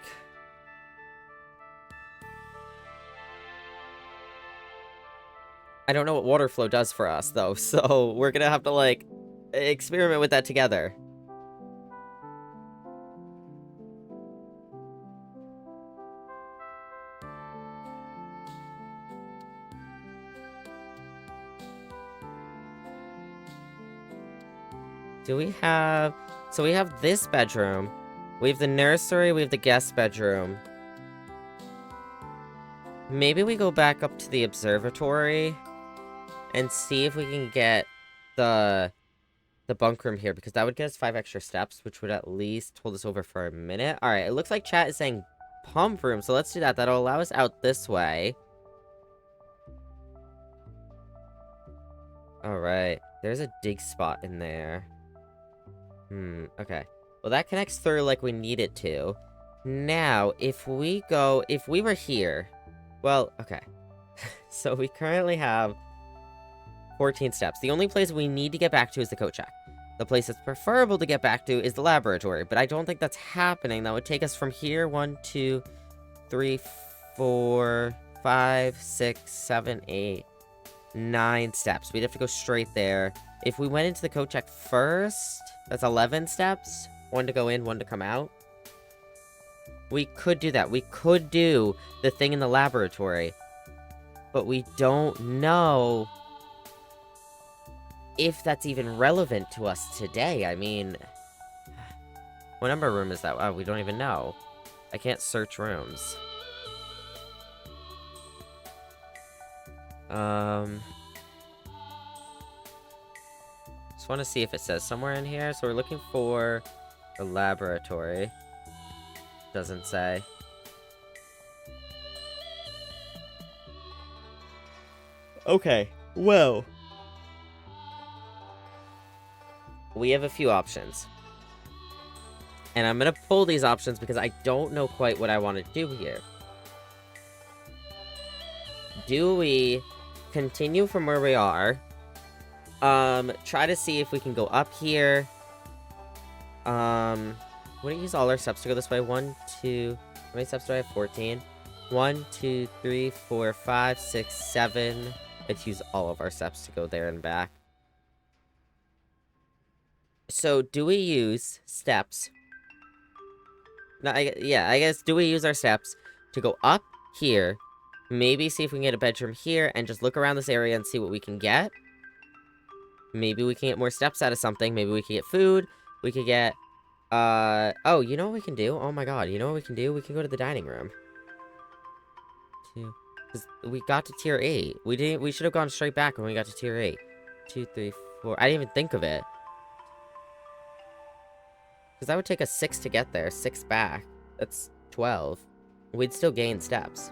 S1: I don't know what water flow does for us, though, so we're gonna have to, like, experiment with that together. Do we have... So we have this bedroom. We have the nursery, we have the guest bedroom. Maybe we go back up to the observatory and see if we can get the bunk room here, because that would get us 5 extra steps, which would at least hold us over for a minute. Alright, it looks like chat is saying pump room, so let's do that. That'll allow us out this way. Alright, there's a dig spot in there. Okay. Well, that connects through like we need it to. Now, if we were here... Well, okay. So we currently have 14 steps. The only place we need to get back to is the coat check. The place that's preferable to get back to is the laboratory, but I don't think that's happening. That would take us from here 1, 2, 3, 4, 5, 6, 7, 8, 9 steps. We'd have to go straight there. If we went into the coat check first, that's 11 steps. 1 to go in, 1 to come out. We could do that. We could do the thing in the laboratory. But we don't know if that's even relevant to us today. I mean... What number room is that? Oh, we don't even know. I can't search rooms. Just want to see if it says somewhere in here. So we're looking for the laboratory. Doesn't say. Okay, well. We have a few options. And I'm gonna pull these options because I don't know quite what I want to do here. Do we continue from where we are? Try to see if we can go up here. Wouldn't use all our steps to go this way. 1, 2... How many steps do I have? 14. 1, 2, 3, 4, 5, 6, 7. Let's use all of our steps to go there and back. So, do we use steps? No, I guess, do we use our steps to go up here, maybe see if we can get a bedroom here, and just look around this area and see what we can get? Maybe we can get more steps out of something. Maybe we can get food. We could get, oh, you know what we can do? Oh my god, you know what we can do? We can go to the dining room. Because we got to tier 8. We should have gone straight back when we got to tier 8. 2, 3, 4. I didn't even think of it. Because that would take us 6 to get there. 6 back. That's 12. We'd still gain steps.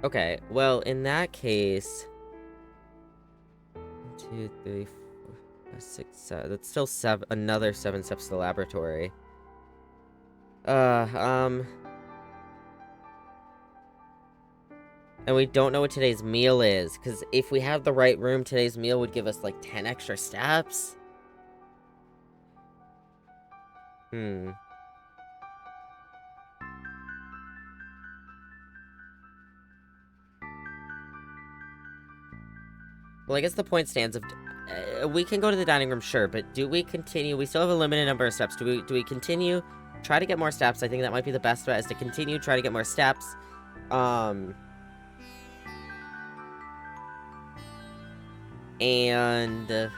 S1: Okay, well, in that case... 1, 2, 3, 4, 5, 6, 7. That's still another 7 steps to the laboratory. And we don't know what today's meal is. Because if we have the right room, today's meal would give us, like, 10 extra steps. Well, I guess the point stands of... we can go to the dining room, sure, but do we continue? We still have a limited number of steps. Do we continue? Try to get more steps. I think that might be the best bet, is to continue, try to get more steps. And...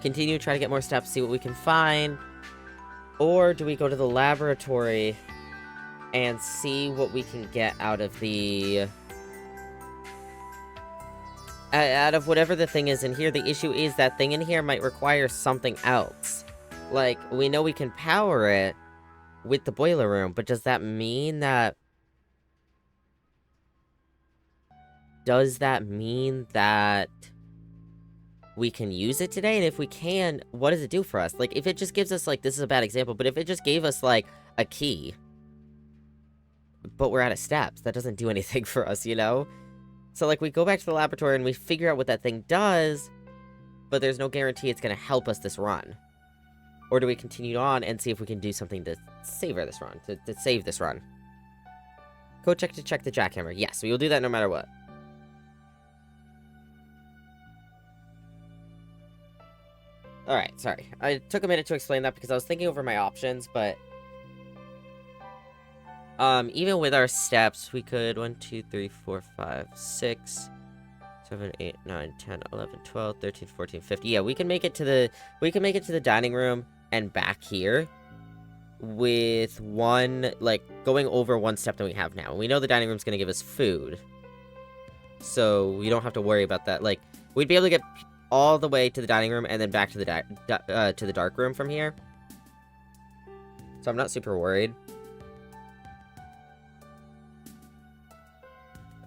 S1: continue, try to get more steps, see what we can find. Or do we go to the laboratory and see what we can get out of the... out of whatever the thing is in here. The issue is that thing in here might require something else. Like, we know we can power it, with the boiler room, but does that mean that... Does that mean that we can use it today? And if we can, what does it do for us? Like, if it just gives us, like, this is a bad example, but if it just gave us, like, a key, but we're out of steps, that doesn't do anything for us, you know? So, like, we go back to the laboratory and we figure out what that thing does, but there's no guarantee it's gonna help us this run. Or do we continue on and see if we can do something to savor this run, to save this run? Go check to check the jackhammer. Yes, we will do that no matter what. Alright, sorry. I took a minute to explain that because I was thinking over my options, but... even with our steps, we could 1, 2, 3, 4, 5, 6, 7, 8, 9, 10, 11, 12, 13, 14, 15. Yeah, we can make it to the dining room and back here with one, like, going over one step that we have now. We know the dining room's gonna give us food, so we don't have to worry about that. Like, we'd be able to get all the way to the dining room and then back to the dark room from here. So I'm not super worried.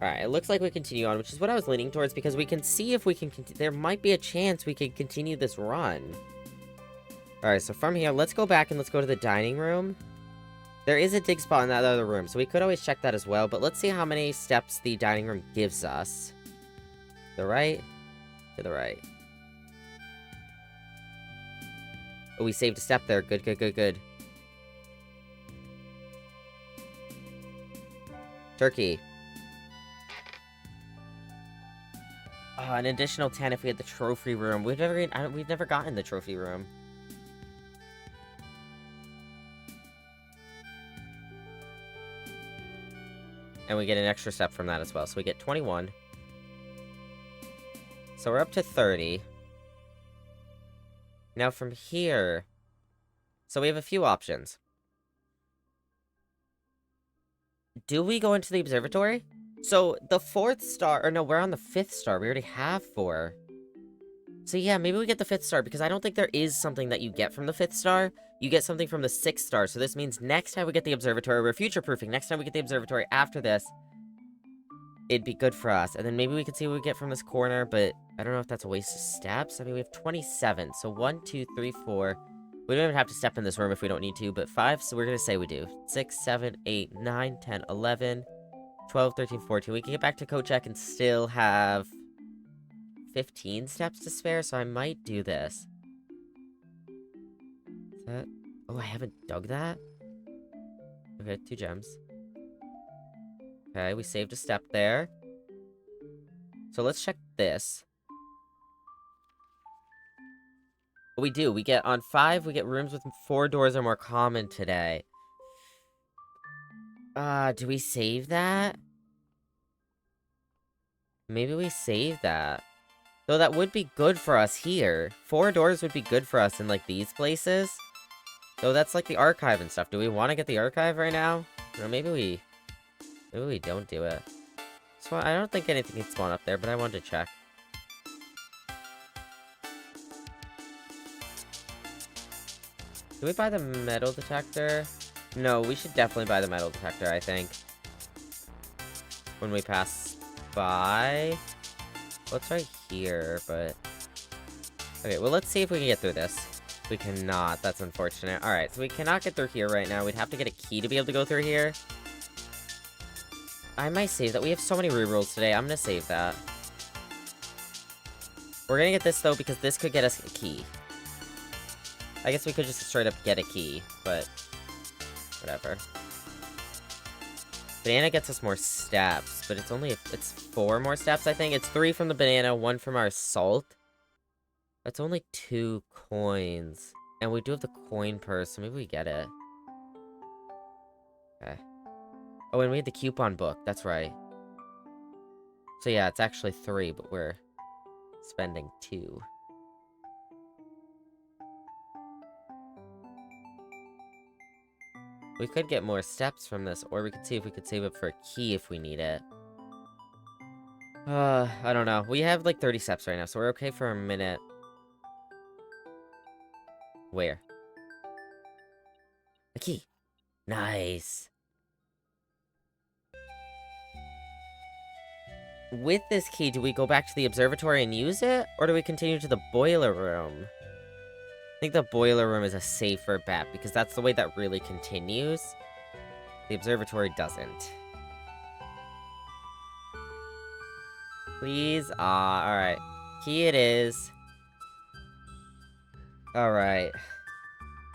S1: Alright, it looks like we continue on, which is what I was leaning towards, because we can see if we can there might be a chance we could continue this run. Alright, so from here, let's go back and let's go to the dining room. There is a dig spot in that other room, so we could always check that as well, but let's see how many steps the dining room gives us. To the right, to the right. Oh, we saved a step there. Good, good, good, good. Turkey. An additional 10 if we had the trophy room. We've never gotten the trophy room. And we get an extra step from that as well. So we get 21. So we're up to 30. Now from here... So we have a few options. Do we go into the observatory? So, the 4th star... Or no, we're on the 5th star. We already have 4. So yeah, maybe we get the 5th star, because I don't think there is something that you get from the 5th star. You get something from the 6th star, so this means next time we get the observatory, we're future-proofing. Next time we get the observatory after this, it'd be good for us. And then maybe we could see what we get from this corner, but I don't know if that's a waste of steps. I mean, we have 27, so 1, 2, 3, 4... We don't even have to step in this room if we don't need to, but 5, so we're gonna say we do. 6, 7, 8, 9, 10, 11... 12, 13, 14. We can get back to Kochek and still have 15 steps to spare, so I might do this. Is that... Oh, I haven't dug that? Okay, 2 gems. Okay, we saved a step there. So let's check this. We do. We get, on 5, we get rooms with 4 doors are more common today. Do we save that? Maybe we save that. Though that would be good for us here. 4 doors would be good for us in, like, these places. Though that's, like, the archive and stuff. Do we want to get the archive right now? Or maybe we don't do it. So I don't think anything can spawn up there, but I wanted to check. Do we buy the metal detector? No, we should definitely buy the metal detector, I think. When we pass by. Well, it's right here, but... Okay, well, let's see if we can get through this. We cannot. That's unfortunate. Alright, so we cannot get through here right now. We'd have to get a key to be able to go through here. I might save that. We have so many rerolls today. I'm gonna save that. We're gonna get this, though, because this could get us a key. I guess we could just straight up get a key, but... Whatever. Banana gets us more steps, but it's 4 more steps, I think. It's 3 from the banana, 1 from our salt. That's only 2 coins. And we do have the coin purse, so maybe we get it. Okay. Oh, and we had the coupon book, that's right. So yeah, it's actually 3, but we're spending 2. We could get more steps from this, or we could see if we could save up for a key if we need it. I don't know. We have like 30 steps right now, so we're okay for a minute. Where? A key. Nice. With this key, do we go back to the observatory and use it? Or do we continue to the boiler room? I think the boiler room is a safer bet, because that's the way that really continues. The observatory doesn't. Please? Ah, alright. Key it is. Alright.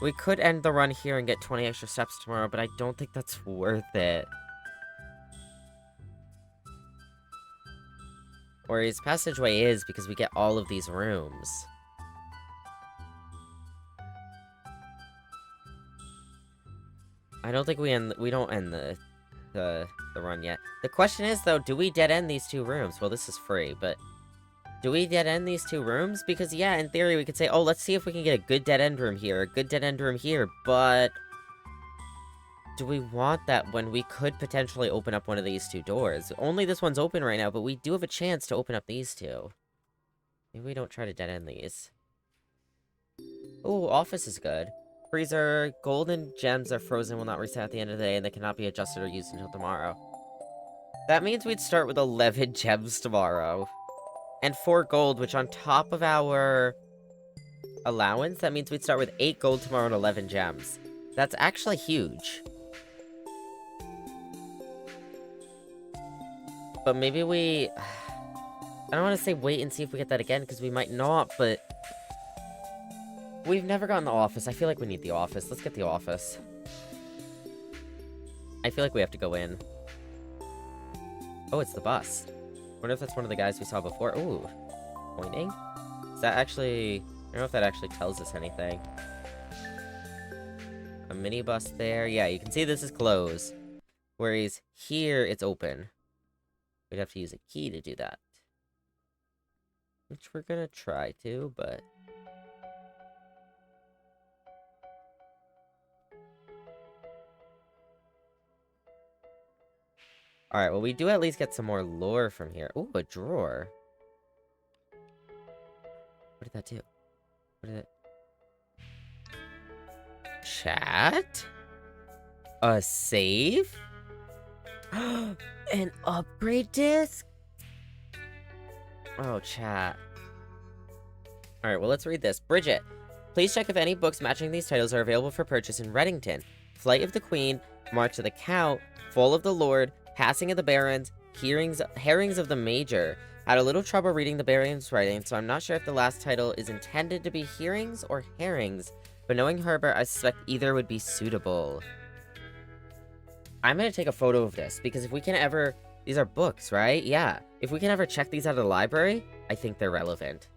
S1: We could end the run here and get 20 extra steps tomorrow, but I don't think that's worth it. Or his passageway is, because we get all of these rooms. I don't think we don't end the run yet. The question is, though, do we dead end these 2 rooms? Well, this is free, but do we dead end these 2 rooms? Because, yeah, in theory, we could say, oh, let's see if we can get a good dead end room here, a good dead end room here, but do we want that when we could potentially open up one of these 2 doors? Only this one's open right now, but we do have a chance to open up these 2. Maybe we don't try to dead end these. Ooh, office is good. Freezer, gold and gems are frozen, will not reset at the end of the day, and they cannot be adjusted or used until tomorrow. That means we'd start with 11 gems tomorrow. And 4 gold, which on top of our allowance, that means we'd start with 8 gold tomorrow and 11 gems. That's actually huge. But maybe we... I don't want to say wait and see if we get that again, because we might not, but... We've never gotten the office. I feel like we need the office. Let's get the office. I feel like we have to go in. Oh, it's the bus. Wonder if that's one of the guys we saw before. Ooh. Pointing? Is that actually... I don't know if that actually tells us anything. A minibus there. Yeah, you can see this is closed. Whereas here, it's open. We'd have to use a key to do that. Which we're gonna try to, but... Alright, well, we do at least get some more lore from here. Ooh, a drawer. What did that do? What did it... Chat? A save? An upgrade disc? Oh, chat. Alright, well, let's read this. Bridget, please check if any books matching these titles are available for purchase in Reddington. Flight of the Queen, March of the Count, Fall of the Lord, Passing of the Barons, Herrings of the Major. Had a little trouble reading the Barons' writing, so I'm not sure if the last title is intended to be Hearings or Herrings, but knowing Herbert, I suspect either would be suitable. I'm gonna take a photo of this, because if we can ever... These are books, right? Yeah. If we can ever check these out of the library, I think they're relevant.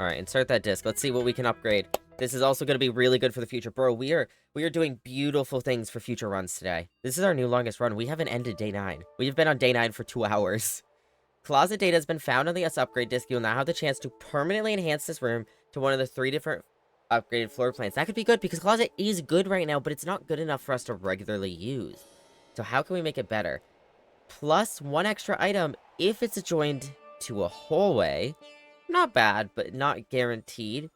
S1: Alright, insert that disc. Let's see what we can upgrade. This is also going to be really good for the future. Bro, we are doing beautiful things for future runs today. This is our new longest run. We haven't ended day 9. We've been on day 9 for 2 hours. Closet data has been found on the S upgrade disc. You'll now have the chance to permanently enhance this room to one of the 3 different upgraded floor plans. That could be good, because closet is good right now, but it's not good enough for us to regularly use. So how can we make it better? Plus 1 extra item if it's adjoined to a hallway. Not bad, but not guaranteed.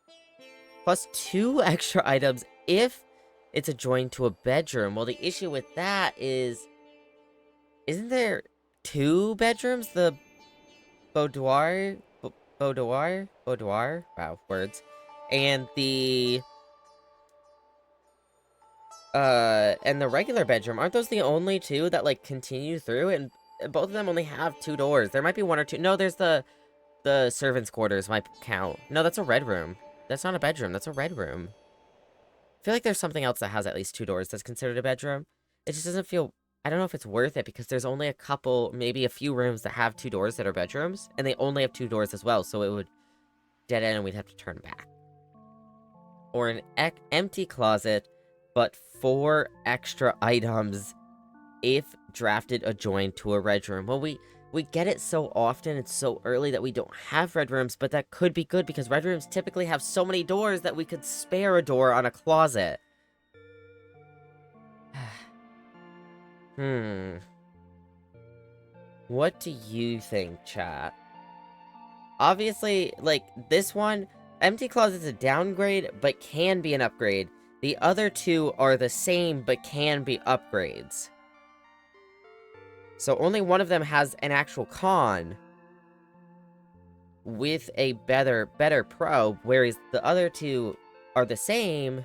S1: Plus 2 extra items if it's adjoined to a bedroom. Well, the issue with that is... Isn't there 2 bedrooms? The boudoir? Boudoir? Wow, words. And the... and the regular bedroom. Aren't those the only 2 that, like, continue through? And both of them only have 2 doors. There might be 1 or 2... No, there's the servants' quarters might count. No, that's a red room. That's not a bedroom. That's a red room. I feel like there's something else that has at least 2 doors that's considered a bedroom. It just doesn't feel... I don't know if it's worth it, because there's only a couple, maybe a few rooms that have 2 doors that are bedrooms, and they only have 2 doors as well, so it would dead end and we'd have to turn back. Or an empty closet, but 4 extra items if drafted adjoined to a red room. Well, we get it so often, it's so early that we don't have red rooms, but that could be good, because red rooms typically have so many doors that we could spare a door on a closet. What do you think, chat? Obviously, like, this one, Empty Closet's a downgrade, but can be an upgrade. The other two are the same, but can be upgrades. So only one of them has an actual con with a better probe, whereas the other two are the same,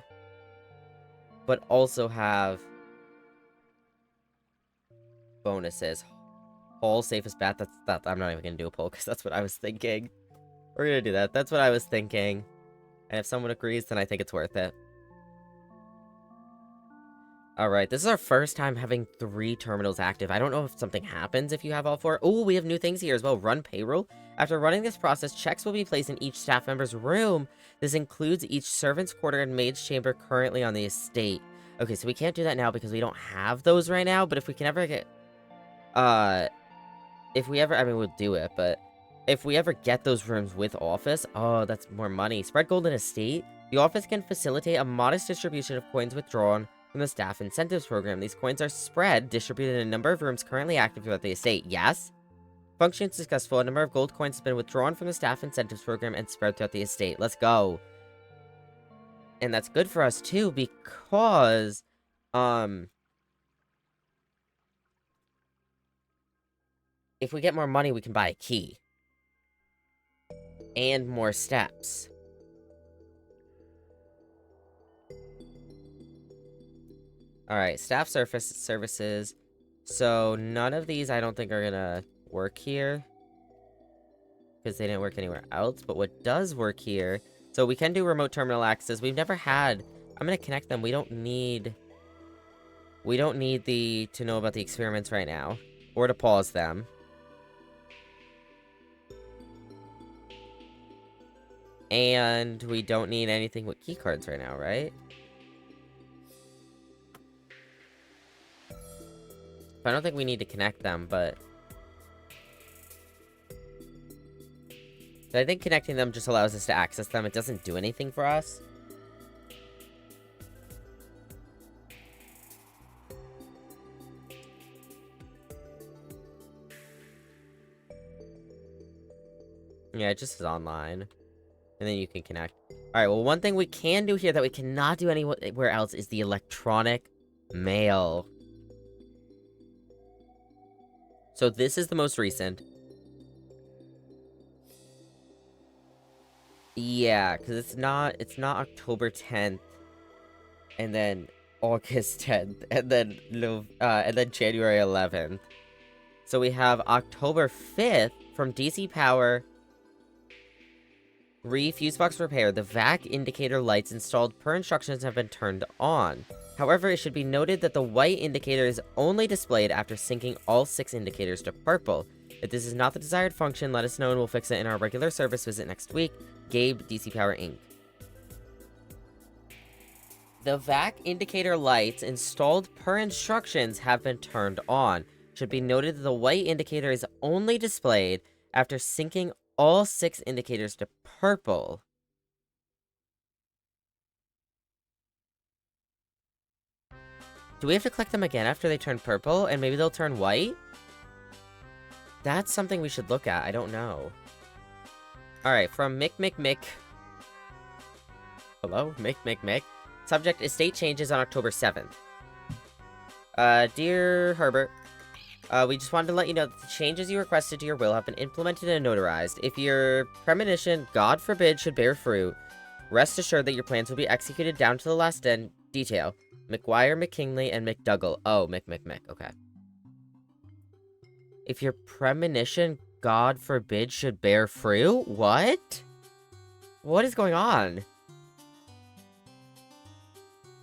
S1: but also have bonuses. All safest bet. That. I'm not even gonna do a poll because that's what I was thinking. We're gonna do that. That's what I was thinking. And if someone agrees, then I think it's worth it. Alright, this is our first time having 3 terminals active. I don't know if something happens if you have all 4. Oh, we have new things here as well. Run payroll. After running this process, checks will be placed in each staff member's room. This includes each servant's quarter and maid's chamber currently on the estate. Okay, so we can't do that now because we don't have those right now, but if we can ever get... if we ever... I mean, we'll do it, but... If we ever get those rooms with office... Oh, that's more money. Spread golden estate. The office can facilitate a modest distribution of coins withdrawn from the staff incentives program. These coins are spread, distributed in a number of rooms currently active throughout the estate. Yes? Function successful. A number of gold coins has been withdrawn from the staff incentives program and spread throughout the estate. Let's go. And that's good for us, too, because... If we get more money, we can buy a key. And more steps. Alright, staff services. So, none of these I don't think are gonna work here. Because they didn't work anywhere else. But what does work here... So, we can do remote terminal access. We've never had... I'm gonna connect them. We don't need... We don't need to know about the experiments right now. Or to pause them. And we don't need anything with keycards right now, right? I don't think we need to connect them, but... I think connecting them just allows us to access them. It doesn't do anything for us. Yeah, it just is online. And then you can connect. Alright, well, one thing we can do here that we cannot do anywhere else is the electronic mail. So this is the most recent. Yeah, because it's not October 10th. And then August 10th. And then January 11th. So we have October 5th from DC Power... Fuse box repair. The VAC indicator lights installed per instructions have been turned on. However, it should be noted that the white indicator is only displayed after syncing all 6 indicators to purple. If this is not the desired function, let us know and we'll fix it in our regular service visit next week. Gabe, DC Power Inc. The VAC indicator lights installed per instructions have been turned on. Should be noted that the white indicator is only displayed after syncing all 6 indicators to purple. Do we have to collect them again after they turn purple? And maybe they'll turn white? That's something we should look at. I don't know. Alright, from Mick. Hello? Mick. Subject, estate changes on October 7th. Dear Herbert, we just wanted to let you know that the changes you requested to your will have been implemented and notarized. If your premonition, God forbid, should bear fruit, rest assured that your plans will be executed down to the last detail. McGuire, McKinley, and McDougall. Oh, Mick. Okay. If your premonition, God forbid, should bear fruit? What? What is going on?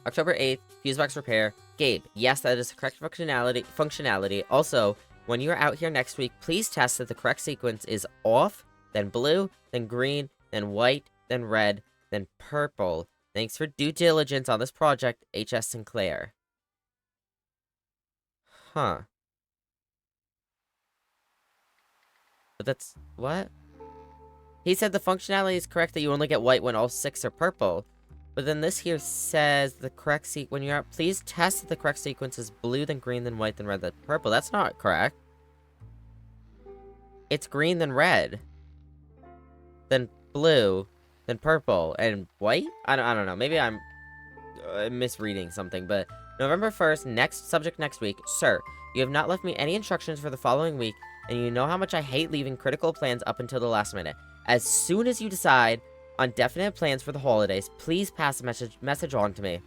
S1: October 8th, Fusebox repair. Gabe, yes, that is the correct functionality. Also, when you are out here next week, please test that the correct sequence is off, then blue, then green, then white, then red, then purple. Thanks for due diligence on this project, H.S. Sinclair. Huh. But that's... what? He said the functionality is correct that you only get white when all 6 are purple. But then this here says the correct when you're out, please test that the correct sequence is blue, then green, then white, then red, then purple. That's not correct. It's green, then red. then blue, then purple, and white? I don't know. Maybe I'm misreading something, but November 1st, next subject next week. Sir, you have not left me any instructions for the following week, and you know how much I hate leaving critical plans up until the last minute. As soon as you decide on definite plans for the holidays, please pass a message on to me.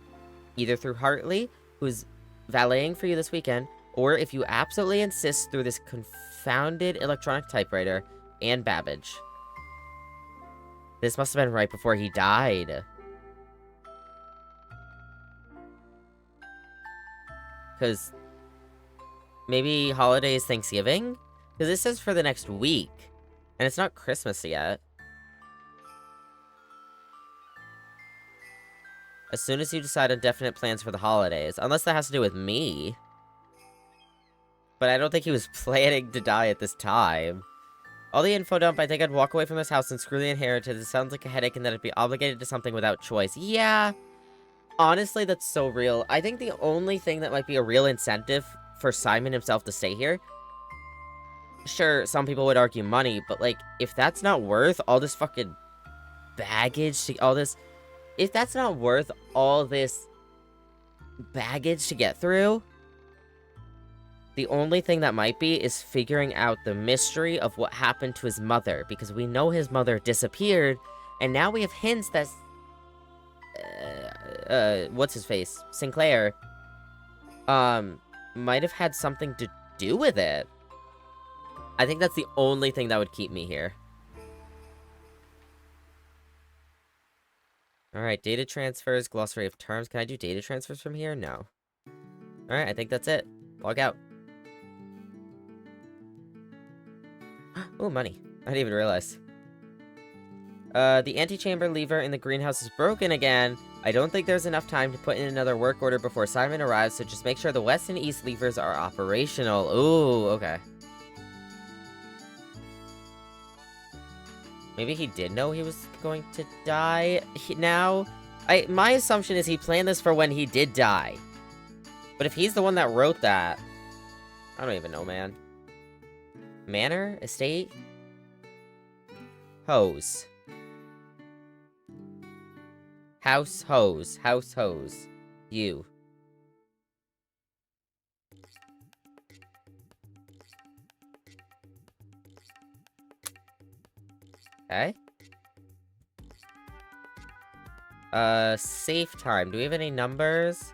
S1: Either through Hartley, who's valeting for you this weekend, or if you absolutely insist, through this confounded electronic typewriter, and Babbage. This must have been right before he died. Because maybe holiday is Thanksgiving? Because this says for the next week. And it's not Christmas yet. As soon as you decide on definite plans for the holidays. Unless that has to do with me. But I don't think he was planning to die at this time. All the info dump, I think I'd walk away from this house and screw the inheritance. It sounds like a headache and that I'd be obligated to something without choice. Yeah. Honestly, that's so real. I think the only thing that might be a real incentive for Simon himself to stay here, sure, some people would argue money, but, like, if that's not worth all this fucking baggage, all this... If that's not worth all this baggage to get through, the only thing that might be is figuring out the mystery of what happened to his mother, because we know his mother disappeared, and now we have hints that... what's his face? Sinclair, might have had something to do with it. I think that's the only thing that would keep me here. Alright, data transfers, glossary of terms. Can I do data transfers from here? No. Alright, I think that's it. Log out. Oh, money. I didn't even realize. The antechamber lever in the greenhouse is broken again. I don't think there's enough time to put in another work order before Simon arrives, so just make sure the west and east levers are operational. Ooh, okay. Maybe he did know he was going to die now? My assumption is he planned this for when he did die. But if he's the one that wrote that... I don't even know, man. Manor? Estate? Hose. House hose. House hose. You. Okay. Safe time. Do we have any numbers?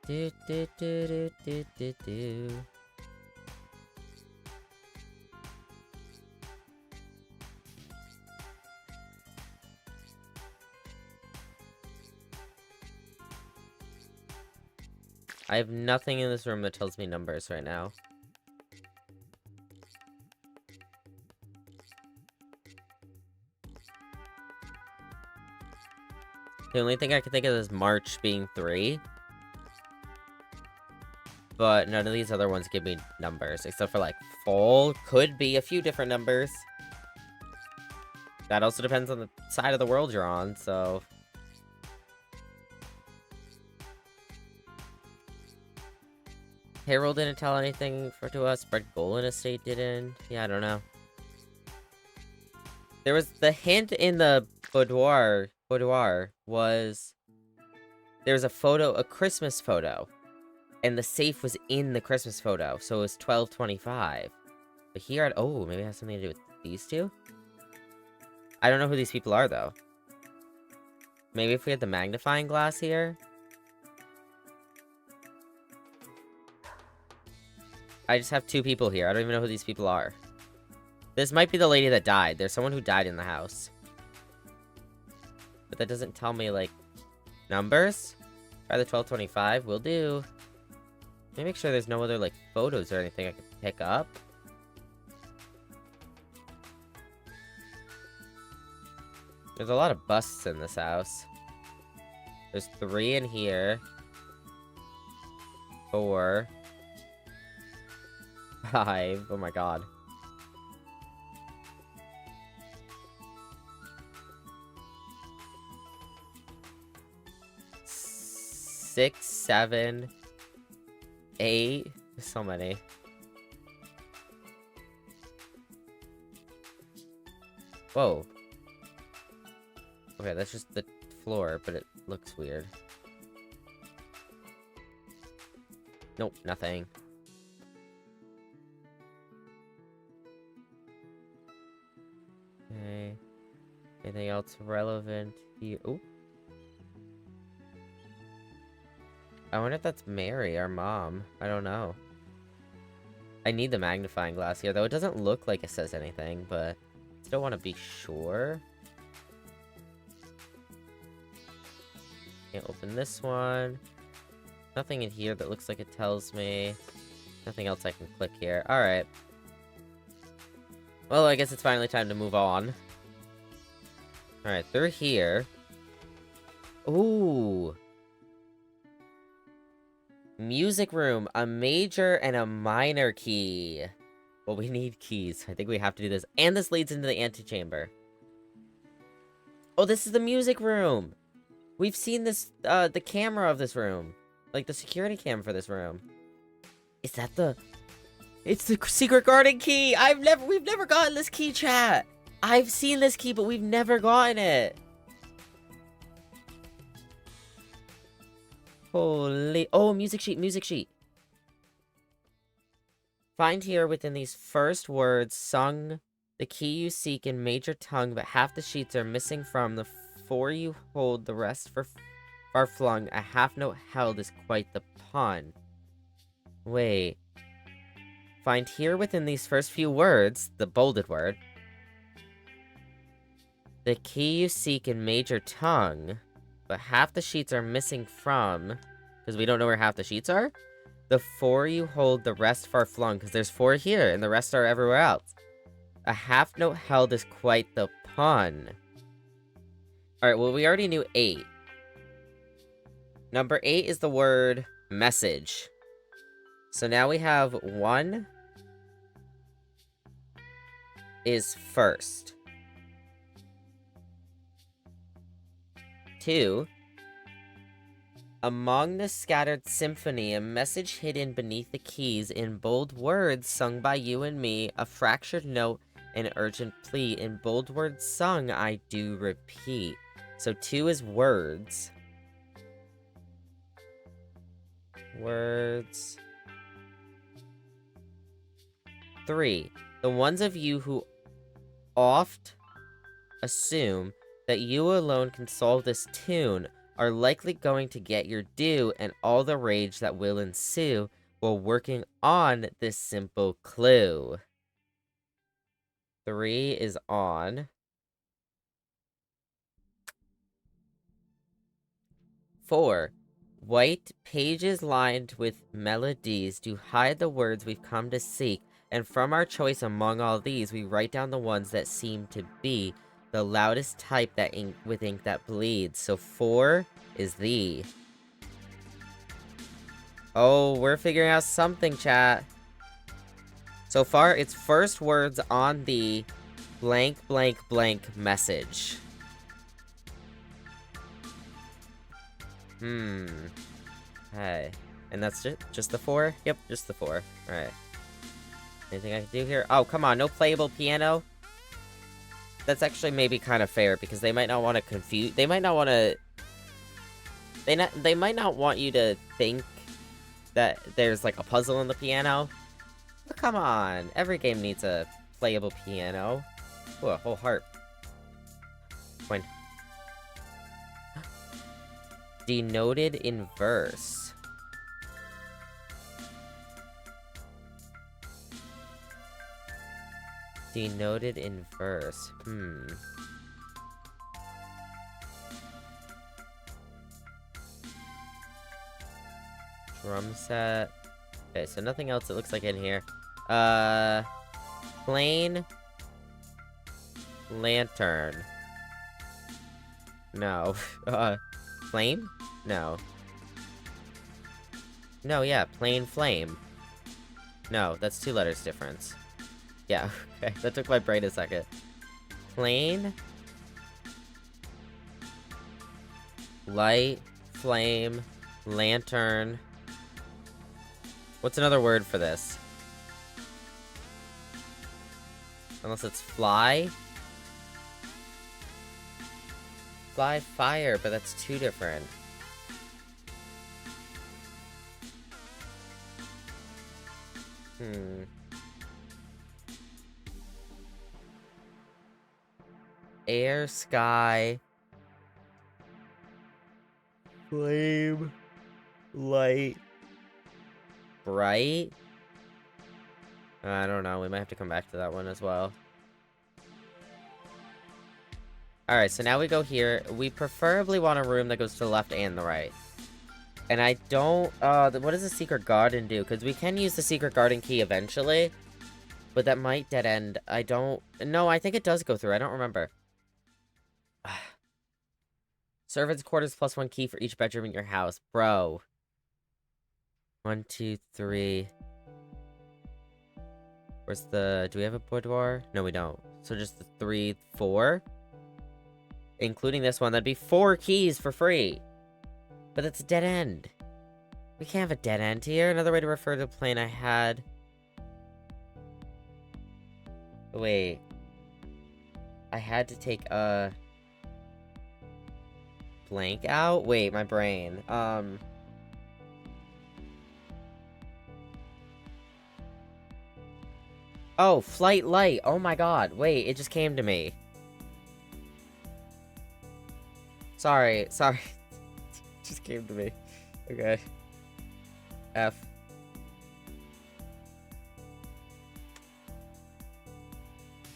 S1: Do, do, do, do, do, do, do. I have nothing in this room that tells me numbers right now. The only thing I can think of is March being 3. But none of these other ones give me numbers, except for, like, fall could be a few different numbers. That also depends on the side of the world you're on, so... Harold didn't tell anything to us. Brett Golan Estate didn't. Yeah, I don't know. There was the hint in the boudoir was... There was a photo, a Christmas photo. And the safe was in the Christmas photo, so it was 12/25. But here, oh, maybe it has something to do with these two? I don't know who these people are, though. Maybe if we had the magnifying glass here? I just have 2 people here. I don't even know who these people are. This might be the lady that died. There's someone who died in the house. But that doesn't tell me, like, numbers? Try the 12/25. Will do. Let me make sure there's no other, like, photos or anything I can pick up. There's a lot of busts in this house. There's 3 in here. 4. 5. Oh my god. 6. 6, 7, 8. So many. Whoa. Okay, that's just the floor, but it looks weird. Nope, nothing. Okay. Anything else relevant here? Ooh. I wonder if that's Mary, our mom. I don't know. I need the magnifying glass here, though. It doesn't look like it says anything, but still want to be sure. Can't open this one. Nothing in here that looks like it tells me. Nothing else I can click here. Alright. Well, I guess it's finally time to move on. Alright, through here. Ooh. Music room. A major and a minor key. Well, we need keys. I think we have to do this. And this leads into the antechamber. Oh, this is the music room. We've seen this, the camera of this room. Like, the security cam for this room. Is that the... It's the secret garden key! We've never gotten this key, chat! I've seen this key, but we've never gotten it! Holy... Oh, music sheet, music sheet! Find here within these first words sung the key you seek in major tongue, but half the sheets are missing from the four you hold, the rest for far flung. A half note held is quite the pun. Wait. Find here within these first few words, the bolded word, the key you seek in major tongue, but half the sheets are missing from, because we don't know where half the sheets are. The four you hold, the rest far flung, because there's four here, and the rest are everywhere else. A half note held is quite the pun. Alright, well, we already knew 8. Number 8 is the word message. So now we have 1 is first. 2, among the scattered symphony, a message hidden beneath the keys in bold words sung by you and me, a fractured note, an urgent plea. In bold words sung, I do repeat. So 2 is words. Words. 3, the ones of you who oft assume that you alone can solve this tune are likely going to get your due and all the rage that will ensue while working on this simple clue. 3 is on. 4, white pages lined with melodies to hide the words we've come to seek, and from our choice among all these, we write down the ones that seem to be the loudest type that with ink that bleeds. So 4 is the... Oh, we're figuring out something, chat. So far, it's first words on the blank, blank, blank message. Hey. And that's just the 4? Yep, just the 4. Alright. Anything I can do here? Oh, come on, no playable piano? That's actually maybe kind of fair, because they might not want to confuse... They might not want to... They might not want you to think that there's, like, a puzzle in the piano. But come on, every game needs a playable piano. Ooh, a whole harp. Coin. Denoted in verse. Denoted in verse. Drum set. Okay, so nothing else it looks like in here. Plain lantern. No. Flame? No. No, yeah, plain flame. No, that's 2 letters difference. Yeah, okay, that took my brain a second. Plain light flame Lantern. What's another word for this? Unless it's fly? Fly fire, but that's two different. Air, sky, flame, light, bright? I don't know. We might have to come back to that one as well. Alright, so now we go here. We preferably want a room that goes to the left and the right. And I don't... what does the secret garden do? Because we can use the secret garden key eventually. But that might dead end. I don't... No, I think it does go through. I don't remember. Servants' quarters plus 1 key for each bedroom in your house. Bro. 1, 2, 3. Where's the... Do we have a boudoir? No, we don't. So just the 3, 4. Including this one. That'd be 4 keys for free. But that's a dead end. We can't have a dead end here. Another way to refer to the plane I had... Wait. I had to take a... blank out? Wait, my brain. Oh, flight light. Oh my god. Wait, it just came to me. Sorry. Just came to me. Okay. F.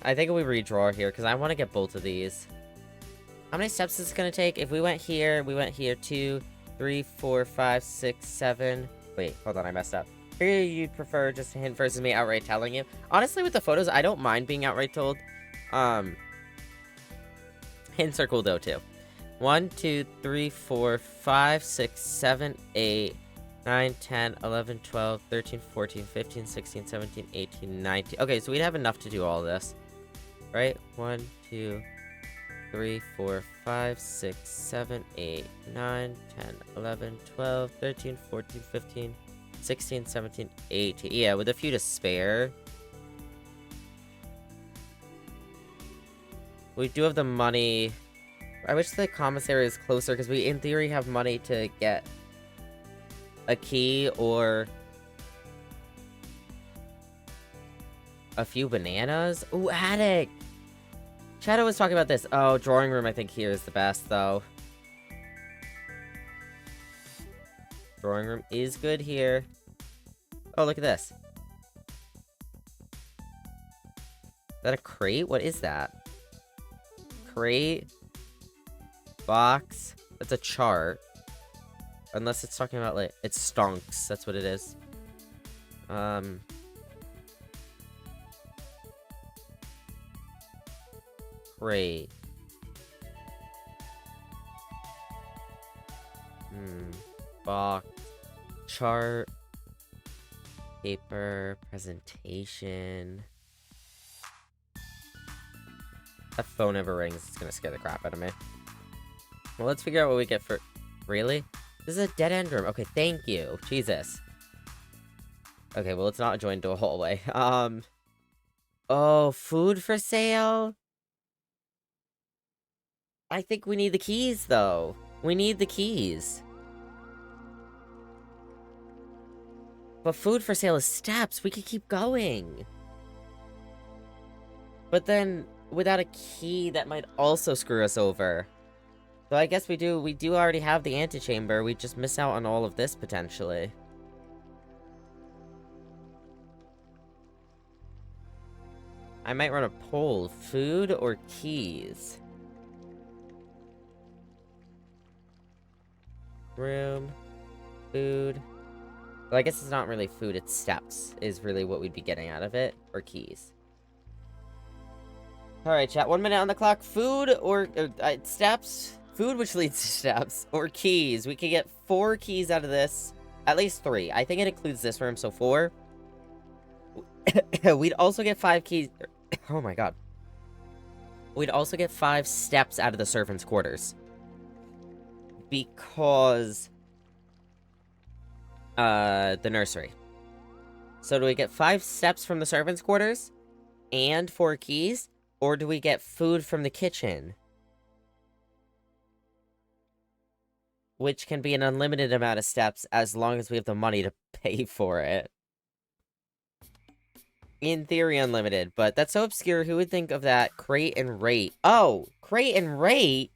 S1: I think we redraw here, because I want to get both of these. How many steps is this going to take? If we went here, 2, 3, 4, 5, 6, 7. Wait, hold on, I messed up. Here you'd prefer just a hint versus me outright telling you. Honestly, with the photos, I don't mind being outright told. Hints are cool, though, too. 1, 2, 3, 4, 5, 6, 7, 8, 9, 10, 11, 12, 13, 14, 15, 16, 17, 18, 19. Okay, so we'd have enough to do all this. Right? 1, 2, 3, 4, 5, 6, 7, 8, 9, 10, 11, 12, 13, 14, 15, 16, 17, 18. Yeah, with a few to spare. We do have the money. I wish the commissary is closer, because we, in theory, have money to get a key or a few bananas. Ooh, attic! Shadow was talking about this. Oh, drawing room, I think here is the best, though. Drawing room is good here. Oh, look at this. Is that a crate? What is that? Crate. Box. That's a chart. Unless it's talking about, like, it's stonks. That's what it is. Crate. Box. Chart. Paper. Presentation. That phone ever rings, it's gonna scare the crap out of me. Well, let's figure out what we get for... Really? This is a dead end room. Okay, thank you. Jesus. Okay, well, it's not joined to a hallway. Oh, food for sale? I think we need the keys, though. We need the keys. But food for sale is steps. We could keep going. But then, without a key, that might also screw us over. So I guess we do already have the antechamber. We just miss out on all of this, potentially. I might run a poll. Food or keys? Room. Food. Well, I guess it's not really food, it's steps, is really what we'd be getting out of it. Or keys. Alright, chat. 1 minute on the clock. Food or steps? Food, which leads to steps. Or keys. We could get 4 keys out of this. At least 3. I think it includes this room, so 4. We'd also get 5 keys. Oh my god. We'd also get 5 steps out of the servants' quarters. Because the nursery. So do we get 5 steps from the servants' quarters and 4 keys? Or do we get food from the kitchen? Which can be an unlimited amount of steps as long as we have the money to pay for it. In theory, unlimited, but that's so obscure. Who would think of that? Crate and rate. Oh, crate and rate?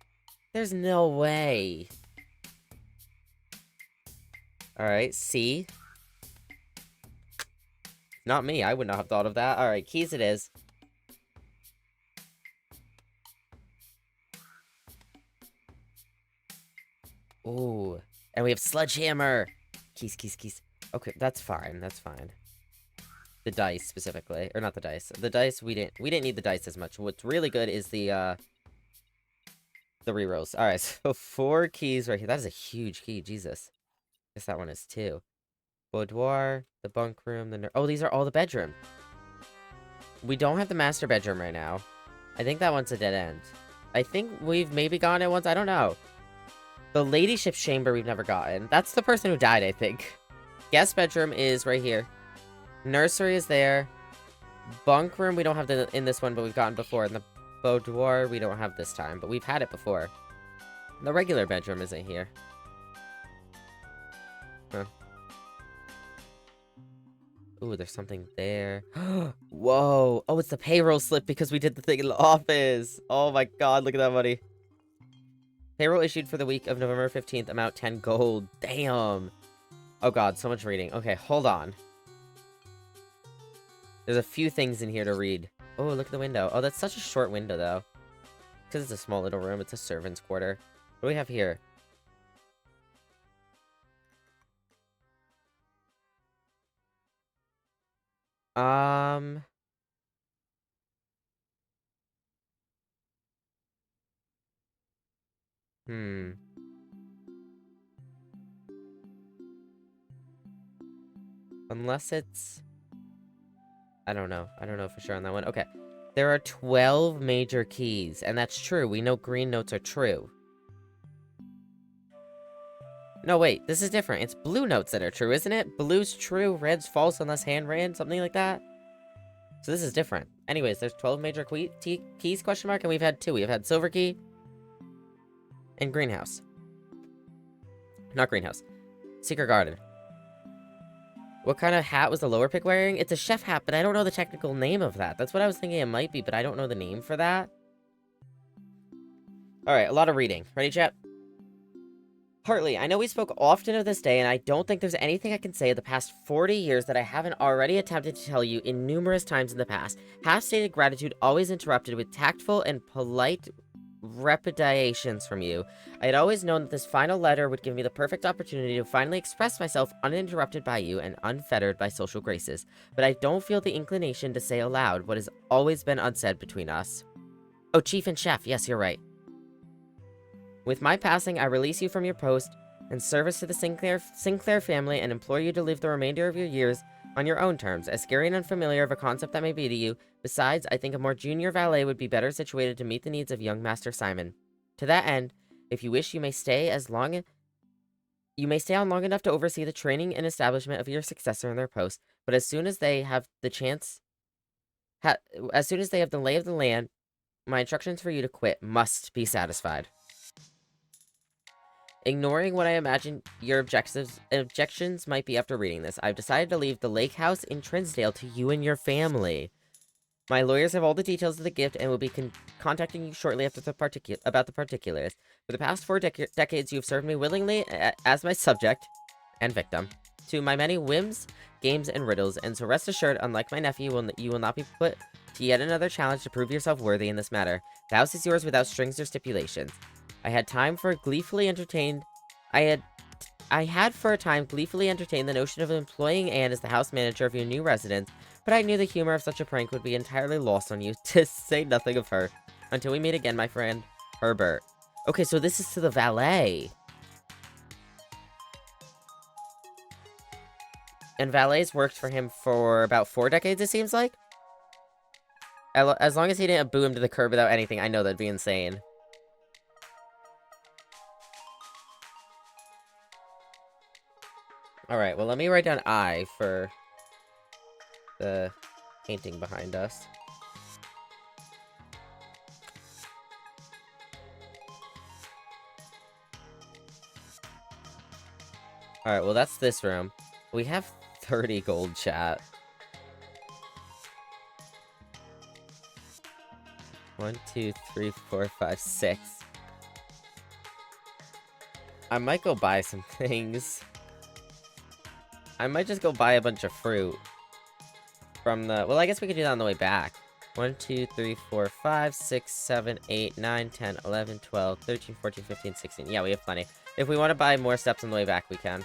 S1: There's no way. Alright, C. Not me. I would not have thought of that. Alright, keys it is. Ooh. And we have sledgehammer. Keys, keys, keys. Okay, that's fine. That's fine. The dice, specifically. Or not the dice. The dice, we didn't need the dice as much. What's really good is the rerolls. Alright, so 4 keys right here. That is a huge key. Jesus. Guess that one is 2. Boudoir, the bunk room, oh, these are all the bedroom. We don't have the master bedroom right now. I think that one's a dead end. I think we've maybe gotten it once. I don't know. The ladyship's chamber we've never gotten. That's the person who died, I think. Guest bedroom is right here. Nursery is there. Bunk room we don't have in this one, but we've gotten before. And the boudoir we don't have this time, but we've had it before. The regular bedroom isn't here. Huh. Ooh, there's something there. Whoa. Oh, it's the payroll slip because we did the thing in the office. Oh my god, look at that money. Payroll issued for the week of November 15th, amount 10 gold. Damn. Oh god, so much reading. Okay, hold on. There's a few things in here to read. Oh, look at the window. Oh, that's such a short window, though. Because it's a small little room. It's a servant's quarter. What do we have here? Hmm. Unless it's... I don't know. I don't know for sure on that one. Okay. There are 12 major keys, and that's true. We know green notes are true. No, wait. This is different. It's blue notes that are true, isn't it? Blue's true, red's false unless hand-ran, something like that. So this is different. Anyways, there's 12 major keys, question mark, and we've had 2. We've had silver key and greenhouse. Not greenhouse. Secret garden. What kind of hat was the lower pick wearing? It's a chef hat, but I don't know the technical name of that. That's what I was thinking it might be, but I don't know the name for that. Alright, a lot of reading. Ready, chat? Hartley, I know we spoke often of this day, and I don't think there's anything I can say of the past 40 years that I haven't already attempted to tell you in numerous times in the past. Half-stated gratitude always interrupted with tactful and polite repudiations from you. I had always known that this final letter would give me the perfect opportunity to finally express myself uninterrupted by you and unfettered by social graces, but I don't feel the inclination to say aloud what has always been unsaid between us. Oh, Chief and Chef, yes, you're right. With my passing, I release you from your post and service to the Sinclair family and implore you to live the remainder of your years on your own terms, as scary and unfamiliar of a concept that may be to you. Besides, I think a more junior valet would be better situated to meet the needs of young Master Simon. To that end, if you wish, you may stay on long enough to oversee the training and establishment of your successor in their post, but as soon as they have the lay of the land, my instructions for you to quit must be satisfied. Ignoring what I imagine your objections might be after reading this, I've decided to leave the lake house in Trinsdale to you and your family. My lawyers have all the details of the gift and will be contacting you shortly after about the particulars. For the past 4 decades, you have served me willingly as my subject and victim to my many whims, games, and riddles, and so rest assured, unlike my nephew, you will not be put to yet another challenge to prove yourself worthy in this matter. The house is yours without strings or stipulations. I had for a time gleefully entertained the notion of employing Anne as the house manager of your new residence, but I knew the humor of such a prank would be entirely lost on you, to say nothing of her. Until we meet again, my friend, Herbert. Okay, so this is to the valet. And valets worked for him for about 4 decades, it seems like? As long as he didn't boo him to the curb without anything, I know that'd be insane. Alright, well, let me write down I for the painting behind us. Alright, well, that's this room. We have 30 gold, chat. 1, 2, 3, 4, 5, 6. I might go buy some things. I might just go buy a bunch of fruit. From the... Well, I guess we could do that on the way back. 1, 2, 3, 4, 5, 6, 7, 8, 9, 10, 11, 12, 13, 14, 15, 16. Yeah, we have plenty. If we want to buy more steps on the way back, we can.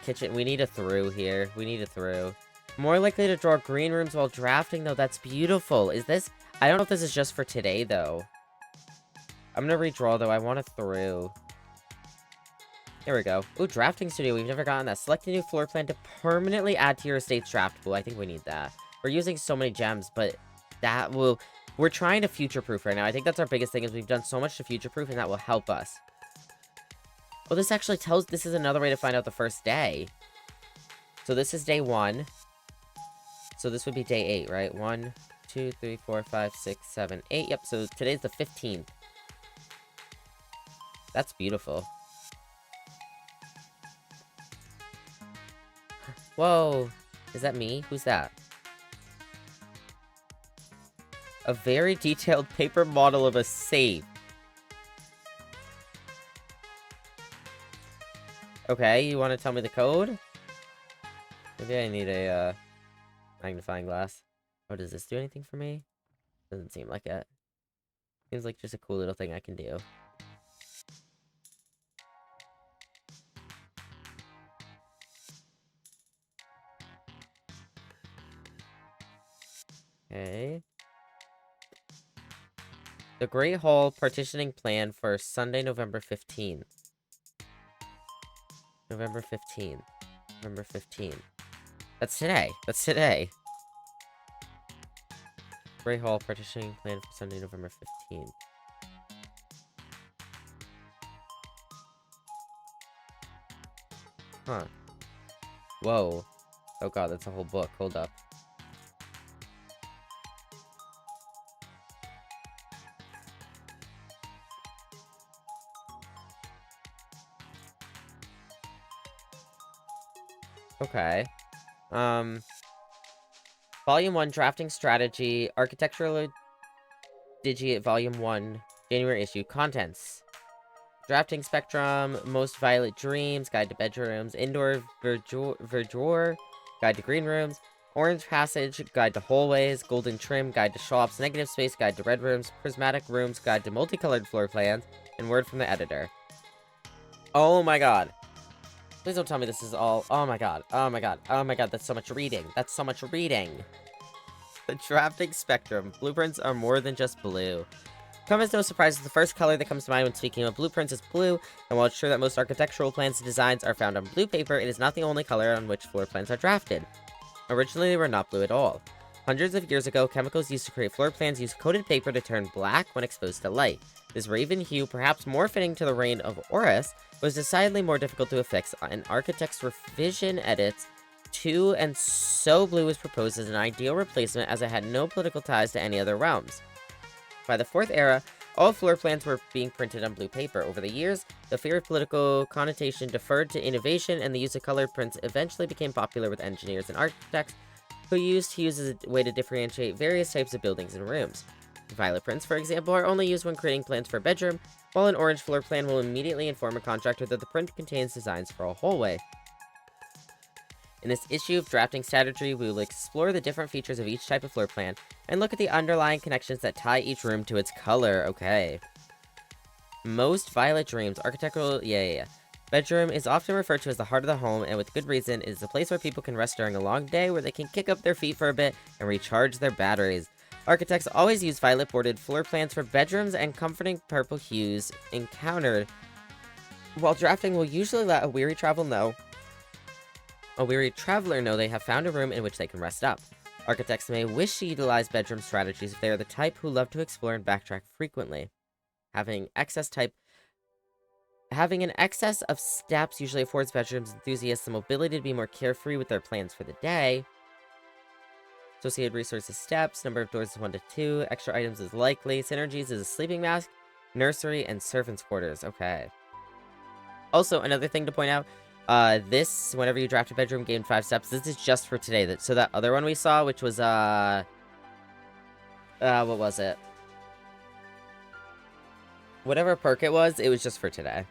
S1: Kitchen, we need a through here. We need a through. More likely to draw green rooms while drafting, though. That's beautiful. Is this... I don't know if this is just for today, though. I'm gonna redraw, though. I want a through. Here we go. Ooh, drafting studio. We've never gotten that. Select a new floor plan to permanently add to your estate's draft pool. I think we need that. We're using so many gems, but that will... We're trying to future-proof right now. I think that's our biggest thing, is we've done so much to future-proof, and that will help us. Oh, this actually tells... This is another way to find out the first day. So this is day 1. So this would be day 8, right? 1, 2, 3, 4, 5, 6, 7, 8. Yep, so today's the 15th. That's beautiful. Whoa. Is that me? Who's that? A very detailed paper model of a safe. Okay, you want to tell me the code? Maybe I need a, magnifying glass. Oh, does this do anything for me? Doesn't seem like it. Seems like just a cool little thing I can do. Okay. The Great Hall partitioning plan for Sunday, November 15th. November 15th. November 15th. That's today. That's today. Great Hall partitioning plan for Sunday, November 15th. Huh. Whoa. Oh god, that's a whole book. Hold up. Okay. Volume 1, Drafting Strategy, Architectural Digiate, Volume 1, January issue. Contents. Drafting Spectrum, Most Violet Dreams, Guide to Bedrooms, Indoor Verdure, Guide to Green Rooms, Orange Passage, Guide to Hallways, Golden Trim, Guide to Shops, Negative Space, Guide to Red Rooms, Prismatic Rooms, Guide to Multicolored Floor Plans, and word from the editor. Oh my god. Please don't tell me this is all... Oh my god. Oh my god. Oh my god. That's so much reading. That's so much reading. The drafting spectrum. Blueprints are more than just blue. Come as no surprise, the first color that comes to mind when speaking of blueprints is blue, and while it's true that most architectural plans and designs are found on blue paper, it is not the only color on which floor plans are drafted. Originally, they were not blue at all. Hundreds of years ago, chemicals used to create floor plans used coated paper to turn black when exposed to light. This raven hue, perhaps more fitting to the reign of Horus, was decidedly more difficult to affix, and architects' revision edits to and so blue was proposed as an ideal replacement as it had no political ties to any other realms. By the 4th era, all floor plans were being printed on blue paper. Over the years, the fear of political connotation deferred to innovation, and the use of colored prints eventually became popular with engineers and architects who used hues as a way to differentiate various types of buildings and rooms. Violet prints, for example, are only used when creating plans for a bedroom, while an orange floor plan will immediately inform a contractor that the print contains designs for a hallway. In this issue of Drafting Strategy, we will explore the different features of each type of floor plan, and look at the underlying connections that tie each room to its color. Okay. Most Violet Dreams, architectural... Yeah. Bedroom is often referred to as the heart of the home, and with good reason. It is a place where people can rest during a long day, where they can kick up their feet for a bit, and recharge their batteries. Architects always use violet-bordered floor plans for bedrooms, and comforting purple hues encountered. While drafting will usually let a weary traveler know they have found a room in which they can rest up. Architects may wish to utilize bedroom strategies if they are the type who love to explore and backtrack frequently. Having excess type Having an excess of steps usually affords bedrooms enthusiasts the mobility to be more carefree with their plans for the day. Associated resources steps, number of doors is 1 to 2, extra items is likely, synergies is a sleeping mask, nursery, and servants' quarters. Okay. Also, another thing to point out, this, whenever you draft a bedroom, gain 5 steps, this is just for today. So that other one we saw, which was, what was it? Whatever perk it was just for today.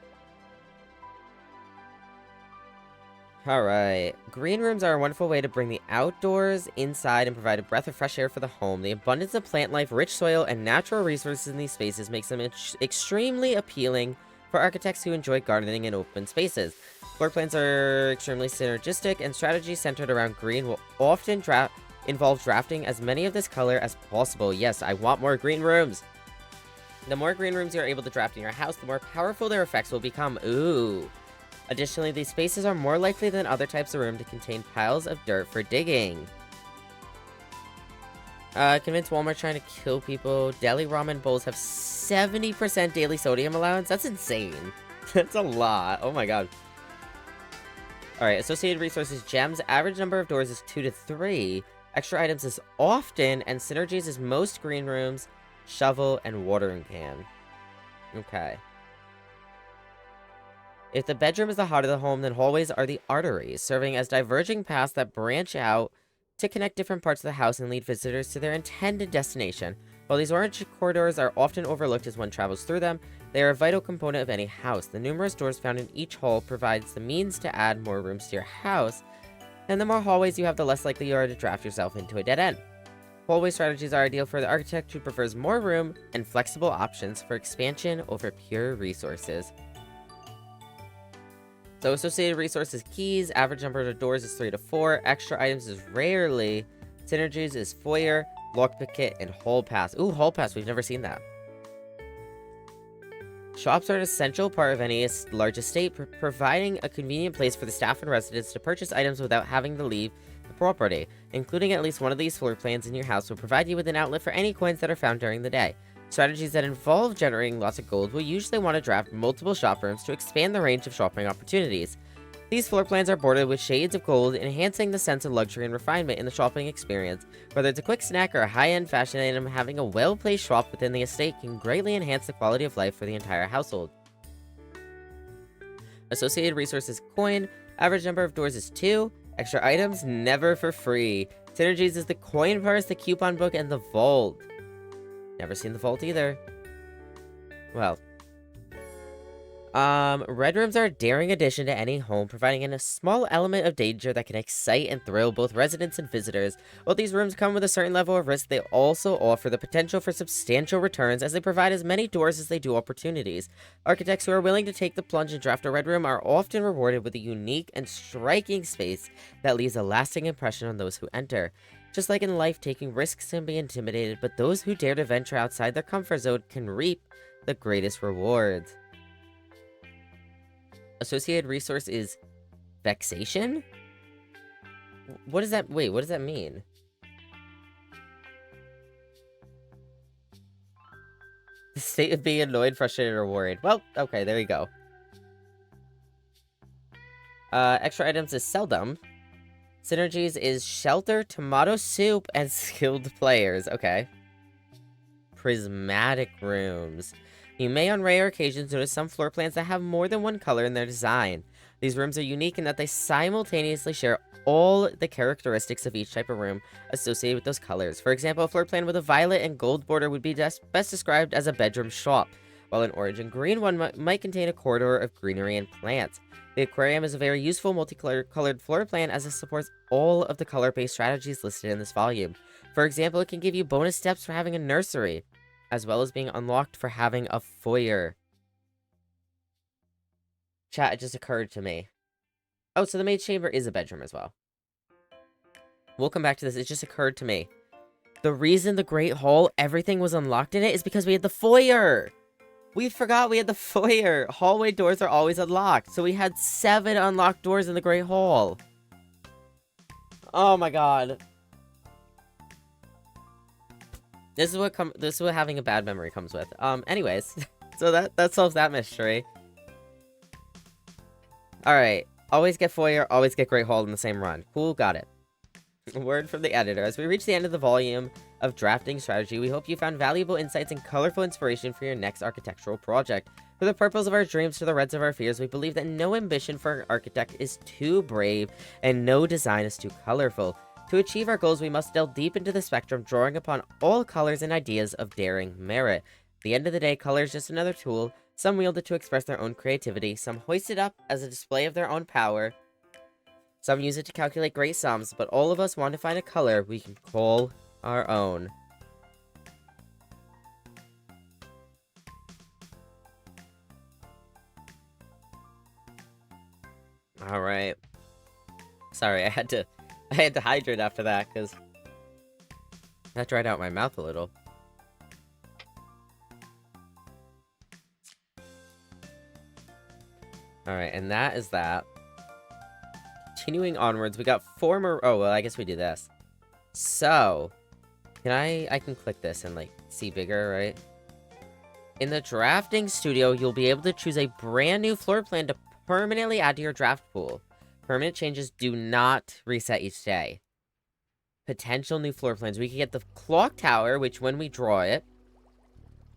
S1: Alright. Green rooms are a wonderful way to bring the outdoors inside and provide a breath of fresh air for the home. The abundance of plant life, rich soil, and natural resources in these spaces makes them extremely appealing for architects who enjoy gardening in open spaces. Floor plans are extremely synergistic, and strategies centered around green will often involve drafting as many of this color as possible. Yes, I want more green rooms! The more green rooms you are able to draft in your house, the more powerful their effects will become. Ooh. Additionally, these spaces are more likely than other types of room to contain piles of dirt for digging. Convince Walmart trying to kill people. Deli ramen bowls have 70% daily sodium allowance. That's insane. That's a lot. Oh my god. Alright, associated resources, gems. Average number of doors is 2 to 3. Extra items is often, and synergies is most green rooms, shovel, and watering can. Okay. If the bedroom is the heart of the home, then hallways are the arteries, serving as diverging paths that branch out to connect different parts of the house and lead visitors to their intended destination. While these orange corridors are often overlooked as one travels through them, they are a vital component of any house. The numerous doors found in each hall provides the means to add more rooms to your house, and the more hallways you have, the less likely you are to draft yourself into a dead end. Hallway strategies are ideal for the architect who prefers more room and flexible options for expansion over pure resources. So associated resources keys, average number of doors is 3 to 4, extra items is rarely, synergies is foyer, lockpick kit, and hall pass. Ooh, hall pass, we've never seen that. Shops are an essential part of any large estate, providing a convenient place for the staff and residents to purchase items without having to leave the property. Including at least one of these floor plans in your house will provide you with an outlet for any coins that are found during the day. Strategies that involve generating lots of gold will usually want to draft multiple shop rooms to expand the range of shopping opportunities. These floor plans are bordered with shades of gold, enhancing the sense of luxury and refinement in the shopping experience. Whether it's a quick snack or a high-end fashion item, having a well-placed shop within the estate can greatly enhance the quality of life for the entire household. Associated resources coin, average number of doors is 2, extra items never for free. Synergies is the coin purse, the coupon book, and the vault. Never seen the vault either. Well. Red rooms are a daring addition to any home, providing a small element of danger that can excite and thrill both residents and visitors. While these rooms come with a certain level of risk, they also offer the potential for substantial returns as they provide as many doors as they do opportunities. Architects who are willing to take the plunge and draft a red room are often rewarded with a unique and striking space that leaves a lasting impression on those who enter. Just like in life, taking risks can be intimidated, but those who dare to venture outside their comfort zone can reap the greatest rewards. Associated resource is vexation? What does that, wait, what does that mean? The state of being annoyed, frustrated, or worried. Well, okay, there you go. Extra items is seldom. Synergies is shelter, tomato soup, and skilled players. Okay. Prismatic rooms. You may on rare occasions notice some floor plans that have more than one color in their design. These rooms are unique in that they simultaneously share all the characteristics of each type of room associated with those colors. For example, a floor plan with a violet and gold border would be best described as a bedroom shop, while an orange and green one might contain a corridor of greenery and plants. The aquarium is a very useful multicolored floor plan as it supports all of the color-based strategies listed in this volume. For example, it can give you bonus steps for having a nursery, as well as being unlocked for having a foyer. Chat, it just occurred to me. Oh, so the maid's chamber is a bedroom as well. We'll come back to this. It just occurred to me. The reason the Great Hall, everything was unlocked in it is because we had the foyer. We forgot we had the foyer. Hallway doors are always unlocked. So we had 7 unlocked doors in the Great Hall. Oh my god. This is what having a bad memory comes with. Anyways, so that solves that mystery. Alright. Always get foyer, always get Great Hall in the same run. Cool, got it. Word from the editor. As we reach the end of the volume of drafting strategy, we hope you found valuable insights and colorful inspiration for your next architectural project. From the purples of our dreams to the reds of our fears, we believe that no ambition for an architect is too brave and no design is too colorful. To achieve our goals, we must delve deep into the spectrum, drawing upon all colors and ideas of daring merit. At the end of the day, color is just another tool. Some wield it to express their own creativity, some hoist it up as a display of their own power, some use it to calculate great sums, but all of us want to find a color we can call our own. Alright. Sorry, I had to hydrate after that, because that dried out my mouth a little. Alright, and that is that. Continuing onwards, we got 4 more... Oh, well, I guess we do this. So, I can click this and, like, see bigger, right? In the drafting studio, you'll be able to choose a brand new floor plan to permanently add to your draft pool. Permanent changes do not reset each day. Potential new floor plans. We can get the clock tower, which when we draw it,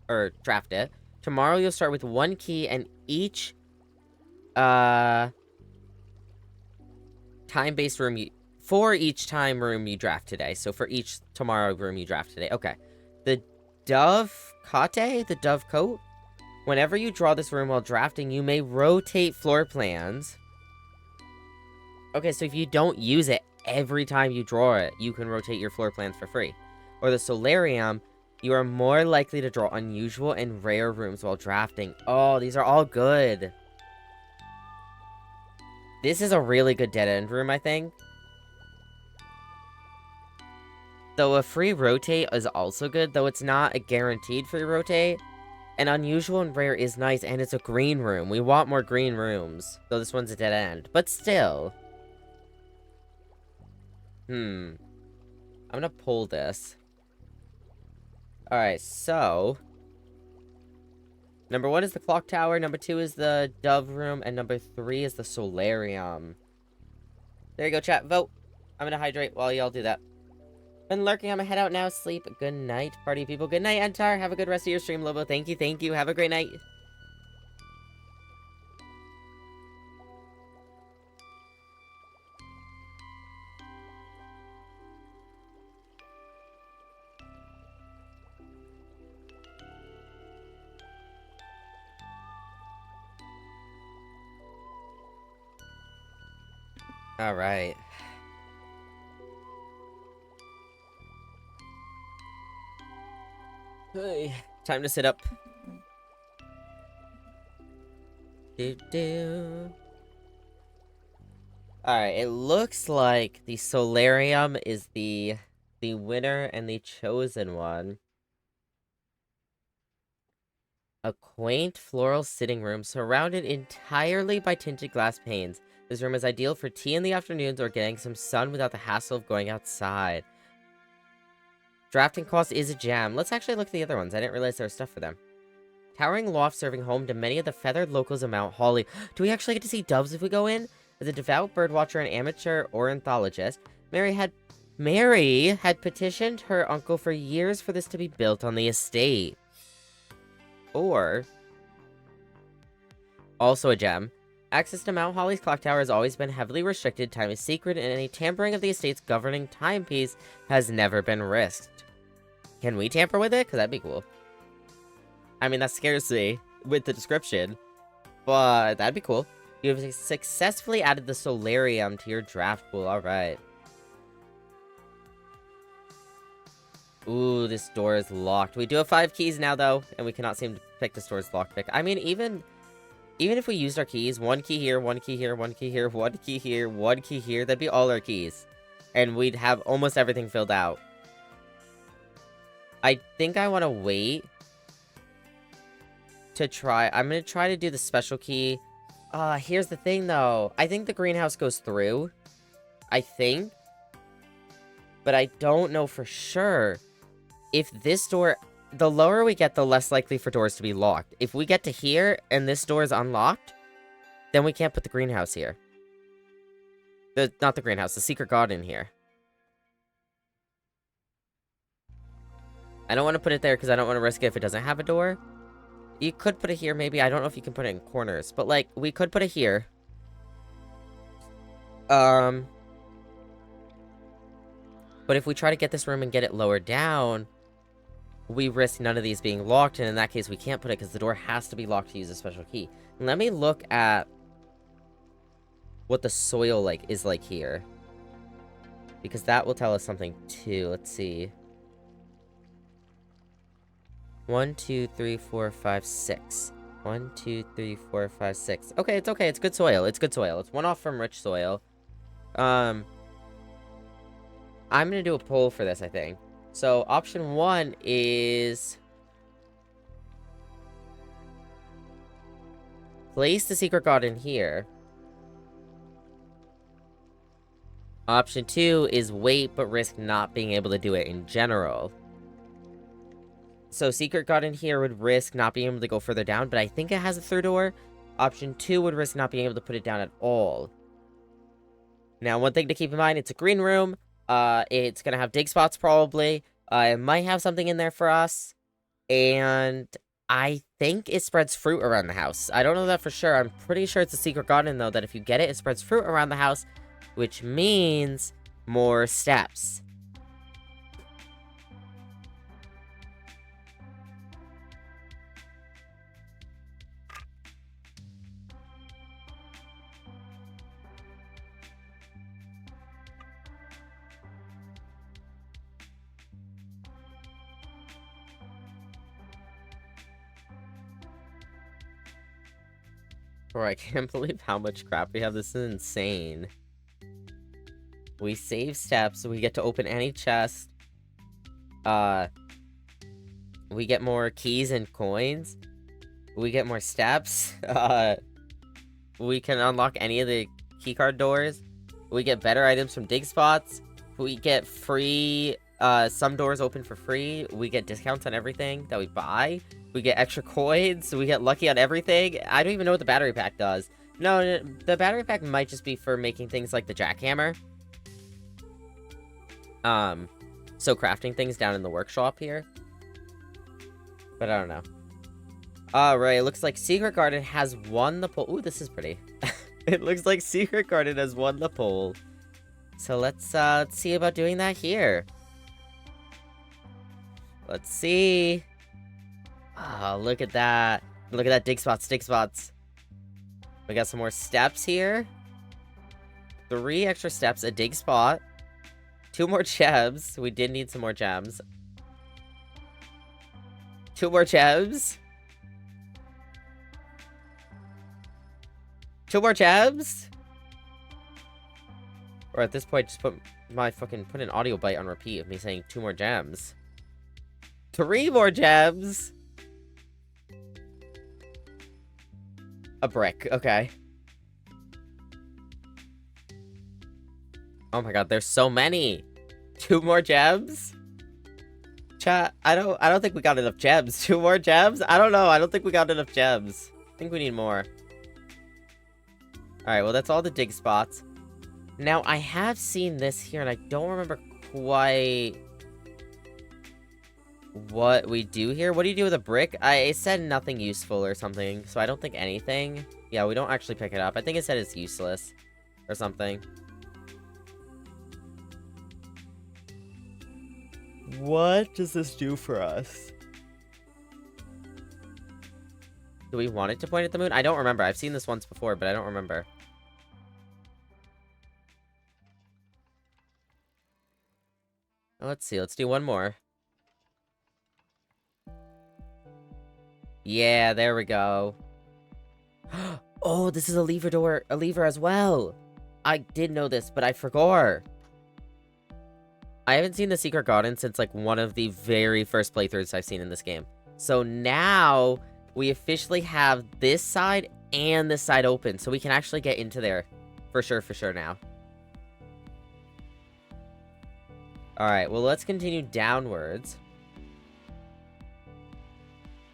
S1: or draft it, tomorrow you'll start with 1 key and each, time-based room for each time room you draft today. So for each tomorrow room you draft today. Okay. The Dove Cote? The Dove Coat? Whenever you draw this room while drafting, you may rotate floor plans. Okay, so if you don't use it every time you draw it, you can rotate your floor plans for free. Or the Solarium, you are more likely to draw unusual and rare rooms while drafting. Oh, these are all good. This is a really good dead-end room, I think. Though a free rotate is also good, though it's not a guaranteed free rotate. An unusual and rare is nice, and it's a green room. We want more green rooms. Though this one's a dead end. But still. I'm gonna pull this. Alright, so... Number 1 is the clock tower, number 2 is the dove room, and number 3 is the solarium. There you go, chat. Vote. I'm gonna hydrate while y'all do that. Been lurking. I'm gonna head out now. Sleep. Good night, party people. Good night, Antar. Have a good rest of your stream, Lobo. Thank you, thank you. Have a great night. Alright. Hey, time to sit up. Alright, it looks like the solarium is the winner and the chosen one. A quaint floral sitting room surrounded entirely by tinted glass panes. This room is ideal for tea in the afternoons or getting some sun without the hassle of going outside. Drafting cost is a jam. Let's actually look at the other ones. I didn't realize there was stuff for them. Towering loft serving home to many of the feathered locals of Mount Holly. Do we actually get to see doves if we go in? As a devout birdwatcher and amateur ornithologist, Mary had petitioned her uncle for years for this to be built on the estate. Or... also a gem. Access to Mount Holly's clock tower has always been heavily restricted, time is secret, and any tampering of the estate's governing timepiece has never been risked. Can we tamper with it? Because that'd be cool. I mean, that scares me with the description, but that'd be cool. You have successfully added the solarium to your draft pool. Alright. Ooh, this door is locked. We do have 5 keys now, though, and we cannot seem to pick this door's lockpick. I mean, even if we used our keys, 1 key here, 1 key here, 1 key here, 1 key here, 1 key here, that'd be all our keys. And we'd have almost everything filled out. I think I want to wait to try. I'm going to try to do the special key. Here's the thing, though. I think the greenhouse goes through. I think. But I don't know for sure. If this door... the lower we get, the less likely for doors to be locked. If we get to here, and this door is unlocked, Then we can't put the greenhouse here. Not the greenhouse, the secret garden here. I don't want to put it there because I don't want to risk it if it doesn't have a door. You could put it here, maybe. I don't know if you can put it in corners. But, like, we could put it here. But if we try to get this room and get it lower down, we risk none of these being locked. And in that case, we can't put it because the door has to be locked to use a special key. Let me look at what the soil, is like here. Because that will tell us something, too. Let's see. 1, 2, 3, 4, 5, 6. 1, 2, 3, 4, 5, 6. Okay, it's okay. It's good soil. It's good soil. It's one off from rich soil. I'm gonna do a poll for this, I think. So, option 1 is... place the secret garden here. Option 2 is wait, but risk not being able to do it in general. So, secret garden here would risk not being able to go further down, but I think it has a third door. Option 2 would risk not being able to put it down at all. Now, one thing to keep in mind, it's a green room. It's gonna have dig spots, probably. It might have something in there for us. And I think it spreads fruit around the house. I don't know that for sure. I'm pretty sure it's a secret garden, though, that if you get it, it spreads fruit around the house, which means more steps. Bro, I can't believe how much crap we have. This is insane. We save steps, we get to open any chest. We get more keys and coins. We get more steps. We can unlock any of the keycard doors. We get better items from dig spots. We get free, some doors open for free. We get discounts on everything that we buy. We get extra coins. We get lucky on everything. I don't even know what the battery pack does. No, the battery pack might just be for making things like the jackhammer. So crafting things down in the workshop here. But I don't know. Alright, it looks like Secret Garden has won the poll. Ooh, this is pretty. It looks like Secret Garden has won the poll. So let's see about doing that here. Let's see. Oh, look at that. Look at that. Dig spots, dig spots. We got some more steps here. 3 extra steps, a dig spot. 2 more gems. We did need some more gems. 2 more gems. 2 more gems. Or at this point, just put an audio bite on repeat of me saying 2 more gems. 3 more gems. A brick, okay. Oh my god, there's so many. 2 more gems? Chat, I don't think we got enough gems. 2 more gems? I don't know. I don't think we got enough gems. I think we need more. Alright, well, that's all the dig spots. Now, I have seen this here, and I don't remember quite what we do here. What do you do with a brick? It said nothing useful or something, so I don't think anything. Yeah, we don't actually pick it up. I think it said it's useless or something. What does this do for us? Do we want it to point at the moon? I don't remember. I've seen this once before, but I don't remember. Let's see. Let's do one more. Yeah, there we go. Oh, this is a lever as well. I did know this, but I forgot. I haven't seen the Secret Garden since, like, one of the very first playthroughs I've seen in this game. So now, we officially have this side and this side open, so we can actually get into there. For sure now. Alright, well, let's continue downwards.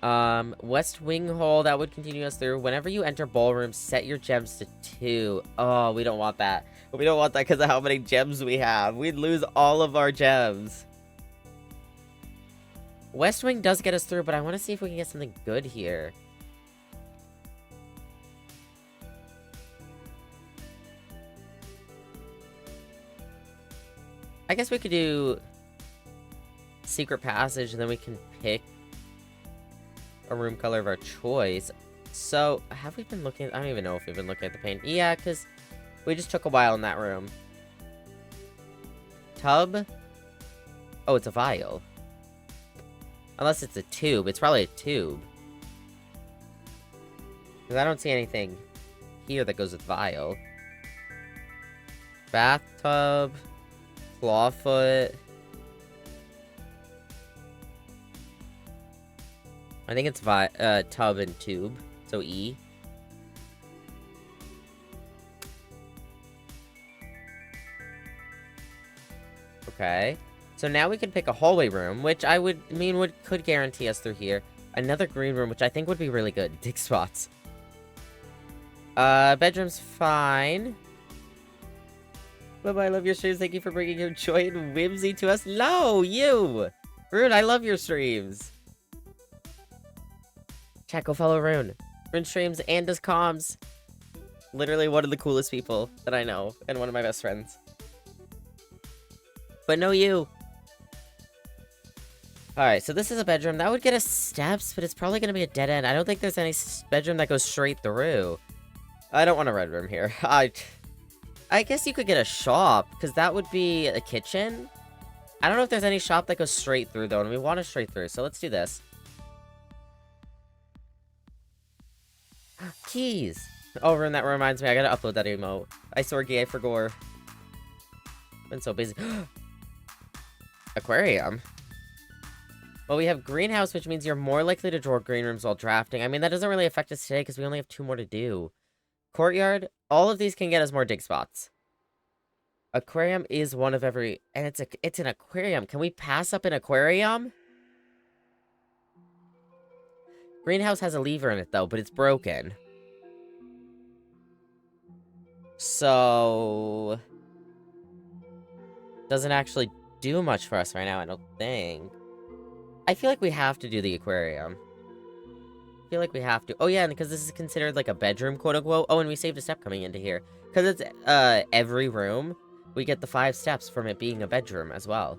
S1: West Wing Hall, that would continue us through. Whenever you enter ballroom, set your gems to 2. Oh, we don't want that. We don't want that because of how many gems we have. We'd lose all of our gems. West Wing does get us through, but I want to see if we can get something good here. I guess we could do Secret Passage, and then we can pick a room color of our choice. So, have we been looking? I don't even know if we've been looking at the paint. Yeah, because we just took a while in that room. Tub? Oh, it's a vial. Unless it's a tube. It's probably a tube. Because I don't see anything here that goes with vial. Bathtub. Clawfoot. I think it's tub and tube. So E. Okay. So now we can pick a hallway room, which I could guarantee us through here. Another green room, which I think would be really good. Dig spots. Bedroom's fine. Lobo, I love your streams. Thank you for bringing your joy and whimsy to us. No, you! Rune, I love your streams. Chat, go follow Rune. Rune streams and does comms. Literally one of the coolest people that I know, and one of my best friends. But no you. Alright, so this is a bedroom. That would get us steps, but it's probably going to be a dead end. I don't think there's any bedroom that goes straight through. I don't want a red room here. I guess you could get a shop, because that would be a kitchen. I don't know if there's any shop that goes straight through, though, and we want a straight through, so let's do this. Keys! Oh, Rune, that reminds me, I gotta upload that emote. I Sorgi, I forgot. Been so busy. Aquarium. Well, we have greenhouse, which means you're more likely to draw green rooms while drafting. I mean, that doesn't really affect us today, because we only have 2 more to do. Courtyard, all of these can get us more dig spots. Aquarium is one of every... And it's an aquarium. Can we pass up an aquarium? Greenhouse has a lever in it, though, but it's broken. So... Doesn't actually do much for us right now, I don't think. I feel like we have to do the aquarium. I feel like we have to. Oh, yeah, and because this is considered, like, a bedroom, quote-unquote. Oh, and we saved a step coming into here. Because it's, every room, we get the 5 steps from it being a bedroom as well.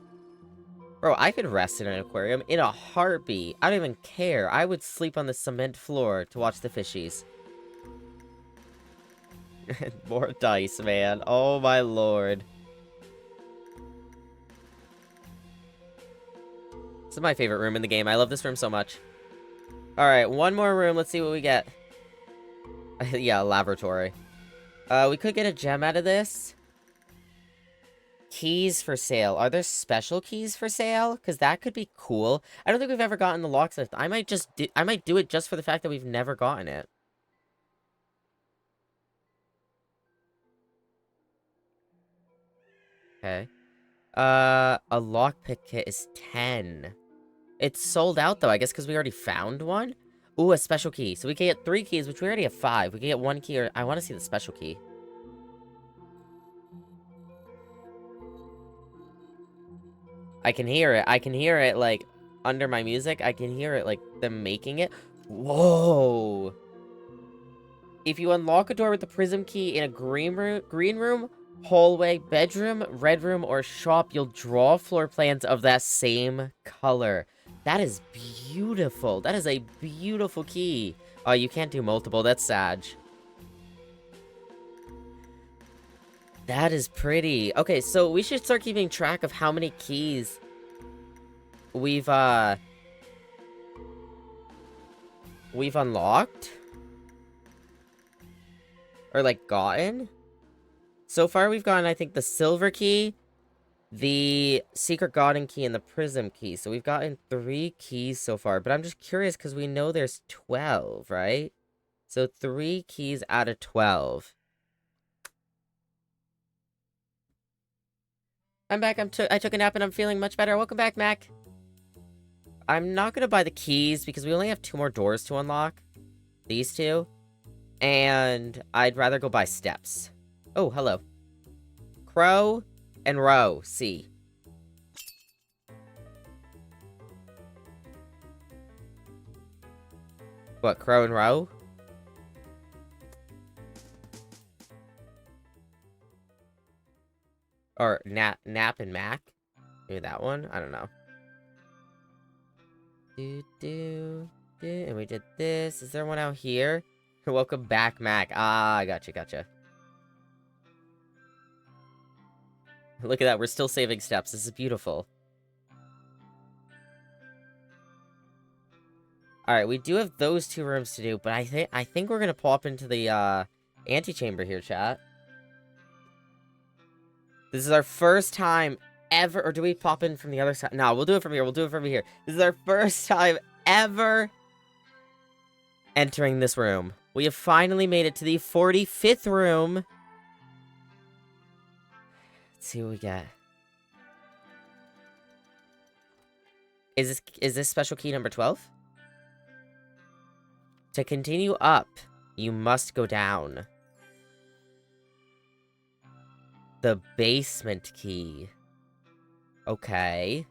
S1: Bro, I could rest in an aquarium in a heartbeat. I don't even care. I would sleep on the cement floor to watch the fishies. More dice, man. Oh, my lord. This is my favorite room in the game. I love this room so much. Alright, one more room. Let's see what we get. Yeah, laboratory. We could get a gem out of this. Keys for sale. Are there special keys for sale? Because that could be cool. I don't think we've ever gotten the locksmith. I might do it just for the fact that we've never gotten it. Okay. A lockpick kit is 10. It's sold out, though, I guess, because we already found one. Ooh, a special key. So we can get 3 keys, which we already have 5. We can get 1 key, or... I want to see the special key. I can hear it. I can hear it, like, under my music. I can hear it, like, them making it. Whoa! If you unlock a door with the prism key in a green room, hallway, bedroom, red room, or shop, you'll draw floor plans of that same color. That is beautiful. That is a beautiful key. Oh, you can't do multiple. That's Sag. That is pretty. Okay, so we should start keeping track of how many keys we've unlocked. Or, like, gotten. So far, we've gotten, I think, the silver key, the secret garden key, and the prism key. So we've gotten 3 keys so far. But I'm just curious, because we know there's 12, right? So 3 keys out of 12. I'm back. I took a nap, and I'm feeling much better. Welcome back, Mac. I'm not gonna buy the keys because we only have 2 more doors to unlock. These 2. And I'd rather go buy steps. Oh, hello. Crow and row, C. What, crow and row? Or nap and Mac? Maybe that one? I don't know. And we did this. Is there one out here? Welcome back, Mac. Ah, gotcha. Look at that. We're still saving steps. This is beautiful. Alright, we do have those 2 rooms to do, but I think we're gonna pop into the, antechamber here, chat. This is our first time ever, or do we pop in from the other side? No, we'll do it from here. This is our first time ever entering this room. We have finally made it to the 45th room. Let's see what we get. Is this special key number 12? To continue up, you must go down. The basement key. Okay.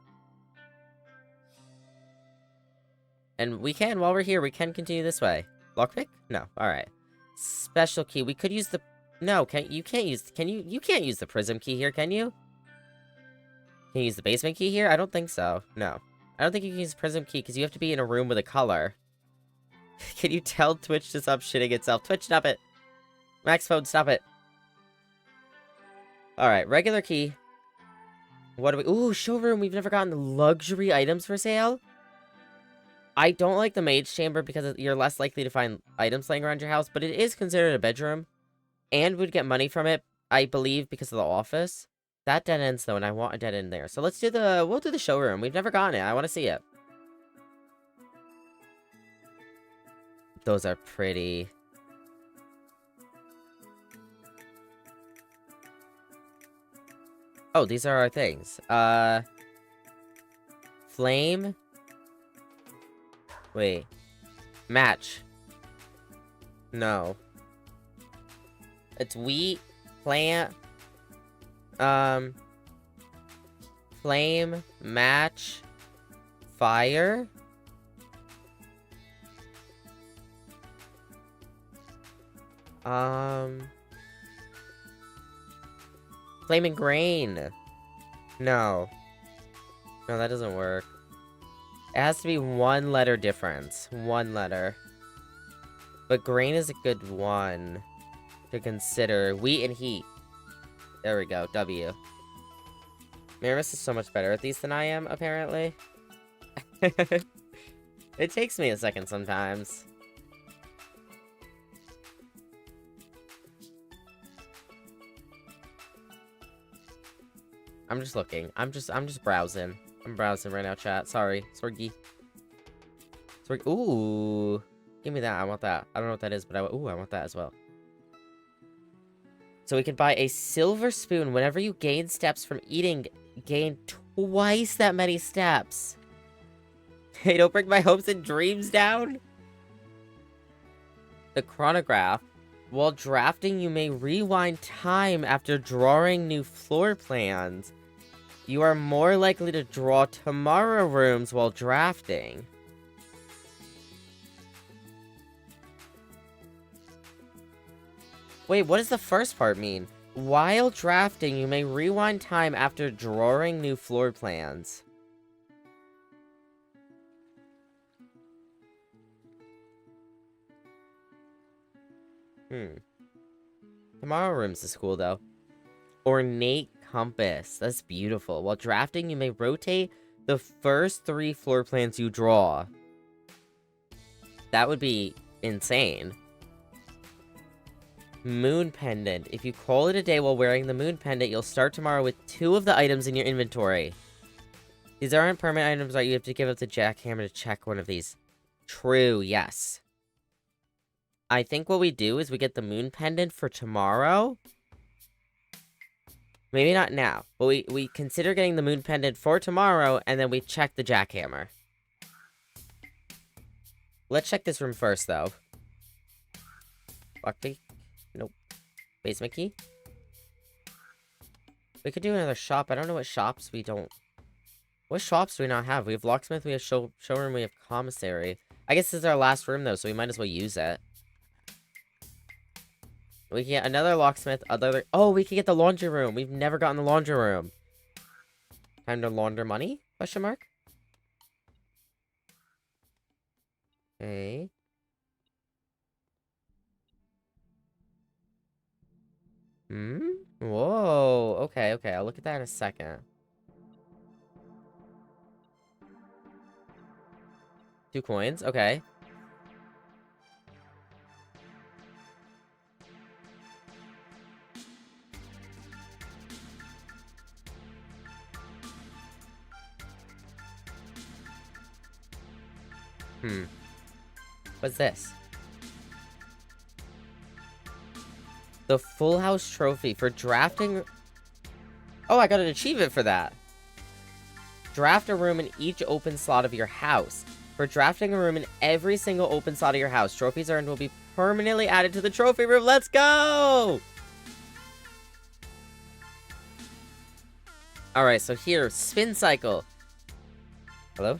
S1: And we can, while we're here, we can continue this way. Lockpick? No. Alright. Special key. We could use the... No, you can't use the prism key here, can you? Can you use the basement key here? I don't think so. No. I don't think you can use the prism key, because you have to be in a room with a color. Can you tell Twitch to stop shitting itself? Twitch, stop it! Max Phone, stop it! Alright, regular key. What do we... Ooh, showroom! We've never gotten the luxury items for sale? I don't like the mage chamber because you're less likely to find items laying around your house, but it is considered a bedroom. And we'd get money from it, I believe, because of the office. That dead ends, though, and I want a dead end there. So let's do the... We'll do the showroom. We've never gotten it. I want to see it. Those are pretty. Oh, these are our things. Flame. Wait. Match. No. It's wheat, plant, flame, match, fire. Flaming grain. No. No, that doesn't work. It has to be 1 letter difference. 1 letter. But grain is a good one to consider. Wheat and heat. There we go. W. Miramis is so much better at these than I am, apparently. It takes me a second sometimes. I'm just looking. I'm just browsing. I'm browsing right now, chat. Sorry. Sorgi. Ooh. Give me that. I want that. I don't know what that is, but I want that as well. So we can buy a silver spoon. Whenever you gain steps from eating, gain twice that many steps. Hey, don't bring my hopes and dreams down. The chronograph. While drafting, you may rewind time after drawing new floor plans. You are more likely to draw tomorrow rooms while drafting. Wait, what does the first part mean? While drafting, you may rewind time after drawing new floor plans. Tomorrow rooms is cool, though. Ornate compass. That's beautiful. While drafting, you may rotate the first 3 floor plans you draw. That would be insane. Moon pendant. If you call it a day while wearing the moon pendant, you'll start tomorrow with 2 of the items in your inventory. These aren't permanent items, right? You have to give up the jackhammer to check one of these. True, yes. I think what we do is we get the moon pendant for tomorrow. Maybe not now, but we consider getting the moon pendant for tomorrow, and then we check the jackhammer. Let's check this room first, though. Lockpick? Nope. Basement key? We could do another shop. I don't know what shops we don't... What shops do we not have? We have locksmith, we have showroom, we have commissary. I guess this is our last room, though, so we might as well use it. We can get another locksmith, other... Oh, we can get the laundry room. We've never gotten the laundry room. Time to launder money? Question mark? Okay. Whoa. Okay, okay. I'll look at that in a second. 2 coins. Okay. What's this? The Full House Trophy for drafting... Oh, I got an achievement for that. Draft a room in each open slot of your house. For drafting a room in every single open slot of your house, trophies earned will be permanently added to the trophy room. Let's go! Alright, so here, spin cycle. Hello?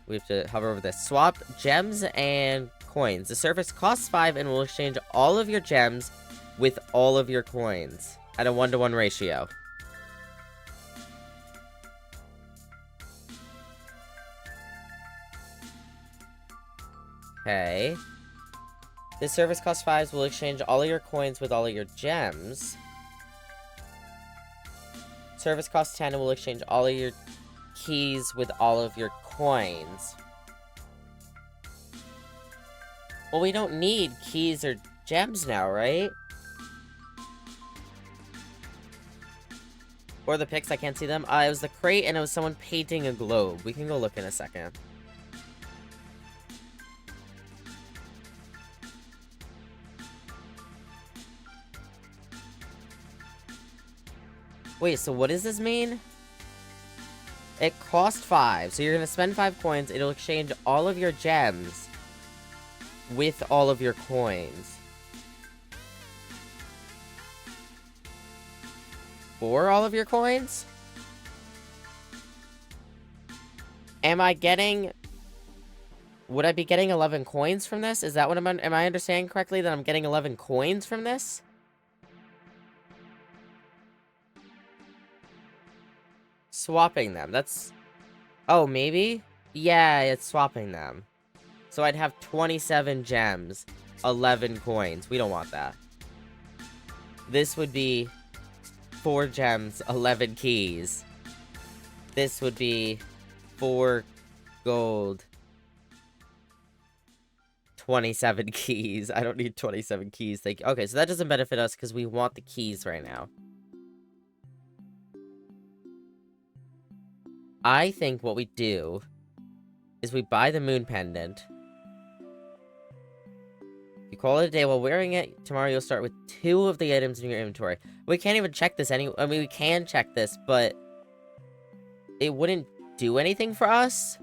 S1: We have to hover over this. Swap gems and coins. The surface costs 5 and will exchange all of your gems with all of your coins at a 1-to-1 ratio. Okay. This service costs 5 will exchange all of your coins with all of your gems. Service costs 10 and will exchange all of your keys with all of your coins. Well, we don't need keys or gems now, right? Or the pics, I can't see them. It was the crate and it was someone painting a globe. We can go look in a second. Wait, so what does this mean? It cost 5, so you're gonna spend 5 coins. It'll exchange all of your gems with all of your coins. For all of your coins? Am I getting... Would I be getting 11 coins from this? Is that what am I understanding correctly, that I'm getting 11 coins from this? Swapping them, that's... Oh, maybe? Yeah, it's swapping them. So I'd have 27 gems, 11 coins. We don't want that. This would be 4 gems, 11 keys. This would be 4 gold, 27 keys. I don't need 27 keys. Okay, so that doesn't benefit us because we want the keys right now. I think what we do is we buy the moon pendant. You call it a day while wearing it. Tomorrow you'll start with 2 of the items in your inventory. We can't even check this anyway. I mean, we can check this, but it wouldn't do anything for us.